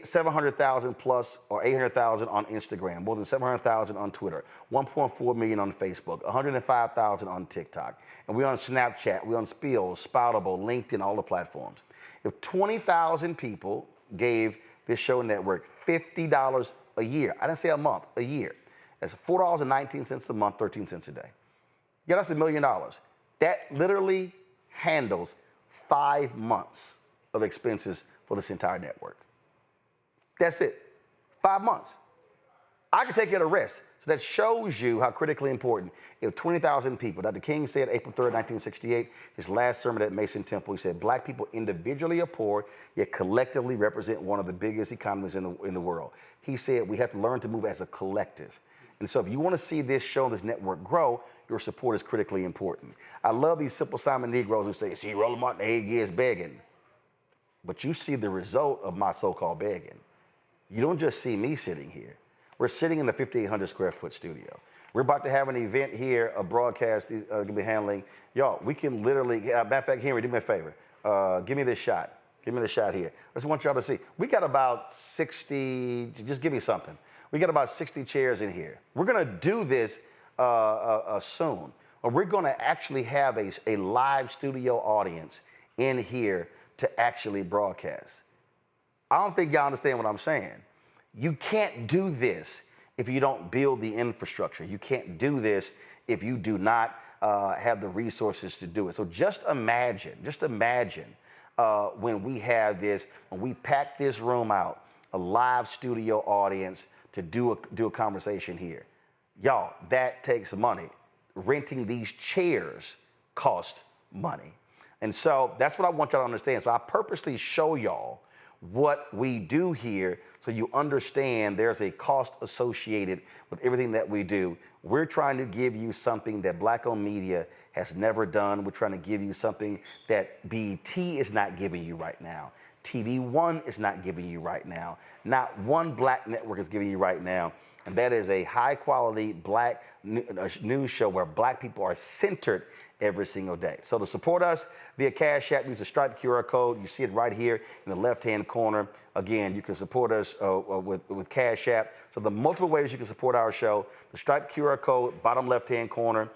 700,000 plus or 800,000 on Instagram, more than 700,000 on Twitter, 1.4 million on Facebook, 105,000 on TikTok. And we're on Snapchat, we're on Spill, Spoutable, LinkedIn, all the platforms. If 20,000 people gave this show network $50 a year, I didn't say a month, a year. That's $4.19 a month, 13 cents a day. Yeah, that's $1 million. That literally handles 5 months of expenses for this entire network. That's it, 5 months. I could take care of the rest. So that shows you how critically important. If 20,000 people, Dr. King said April 3rd, 1968, his last sermon at Mason Temple, he said, Black people individually are poor, yet collectively represent one of the biggest economies in the world. He said we have to learn to move as a collective. And so if you want to see this show, this network grow, your support is critically important. I love these Simple Simon Negroes who say, see, Roland Martin, 8 years begging. But you see the result of my so-called begging. You don't just see me sitting here. We're sitting in the 5,800 square foot studio. We're about to have an event here, a broadcast going to be handling. Y'all, we can literally, matter of fact, Henry, do me a favor. Give me this shot. Give me the shot here. I just want y'all to see. We got about 60, just give me something. We got about 60 chairs in here. We're going to do this soon. We're going to actually have a live studio audience in here to actually broadcast. I don't think y'all understand what I'm saying. You can't do this if you don't build the infrastructure. You can't do this if you do not have the resources to do it. So just imagine when we have this, when we pack this room out, a live studio audience to do a conversation here. Y'all, that takes money. Renting these chairs costs money. And so that's what I want y'all to understand. So I purposely show y'all what we do here so you understand there's a cost associated with everything that we do. We're trying to give you something that Black-owned media has never done. We're trying to give you something that BET is not giving you right now. TV One is not giving you right now. Not one black network is giving you right now. And that is a high-quality black news show where black people are centered every single day. So to support us via Cash App, use the Stripe QR code. You see it right here in the left-hand corner. Again, you can support us with Cash App. So the multiple ways you can support our show, the Stripe QR code, bottom left-hand corner.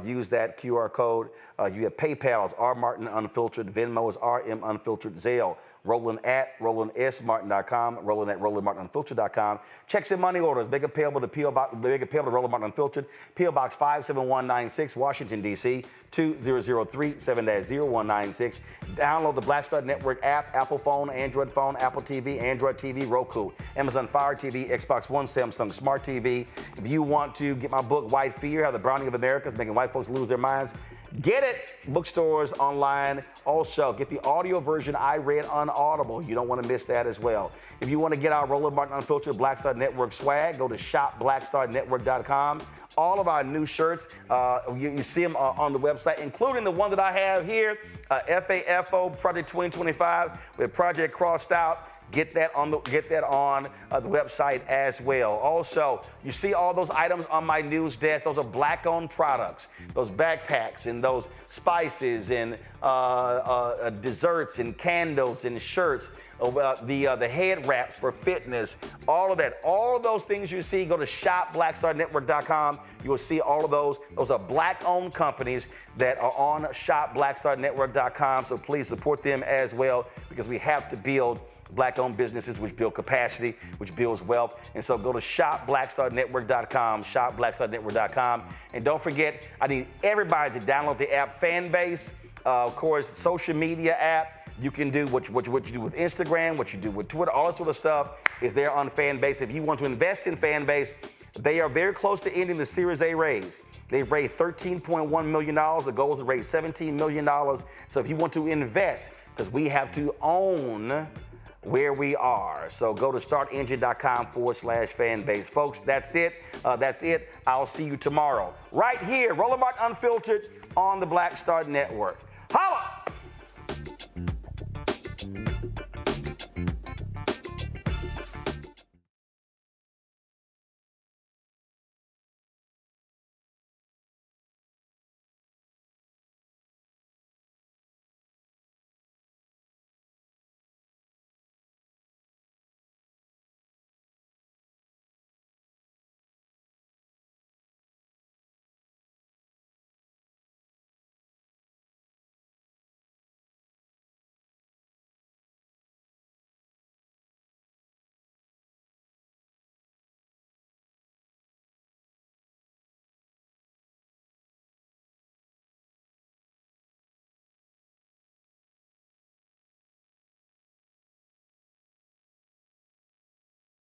Use that QR code. You have PayPal is R Martin Unfiltered, Venmo is RM Unfiltered, Zelle, Roland at RolandSMartin.com, Roland at RolandMartinUnfiltered.com. Checks and money orders, make it payable to Roland Martin Unfiltered, P.O. Box 57196, Washington, D.C. 20037-0196. Download the Black Star Network app, Apple phone, Android phone, Apple TV, Android TV, Roku, Amazon Fire TV, Xbox One, Samsung Smart TV. If you want to get my book, White Fear, How the Browning of America is Making White Folks Lose Their Minds, get it. Bookstores, online. Also, get the audio version I read on Audible. You don't want to miss that as well. If you want to get our Roland Martin Unfiltered Black Star Network swag, go to shopblackstarnetwork.com. All of our new shirts, you see them on the website, including the one that I have here, FAFO Project 2025 with Project Crossed Out. Get that on the website as well. Also, you see all those items on my news desk. Those are black-owned products. Those backpacks and those spices and desserts and candles and shirts. The head wraps for fitness, all of that. All of those things you see, go to shopblackstarnetwork.com. You will see all of those. Those are black-owned companies that are on shopblackstarnetwork.com. So please support them as well, because we have to build black-owned businesses, which build capacity, which builds wealth. And so go to shopblackstarnetwork.com, shopblackstarnetwork.com. And don't forget, I need everybody to download the app Fanbase, of course, social media app. You can do what you do with Instagram, what you do with Twitter, all that sort of stuff is there on Fanbase. If you want to invest in Fanbase, they are very close to ending the Series A raise. They've raised $13.1 million. The goal is to raise $17 million. So if you want to invest, because we have to own where we are. So go to startengine.com/fanbase. Folks, that's it. I'll see you tomorrow right here, Roland Martin Unfiltered on the Black Star Network. Holla!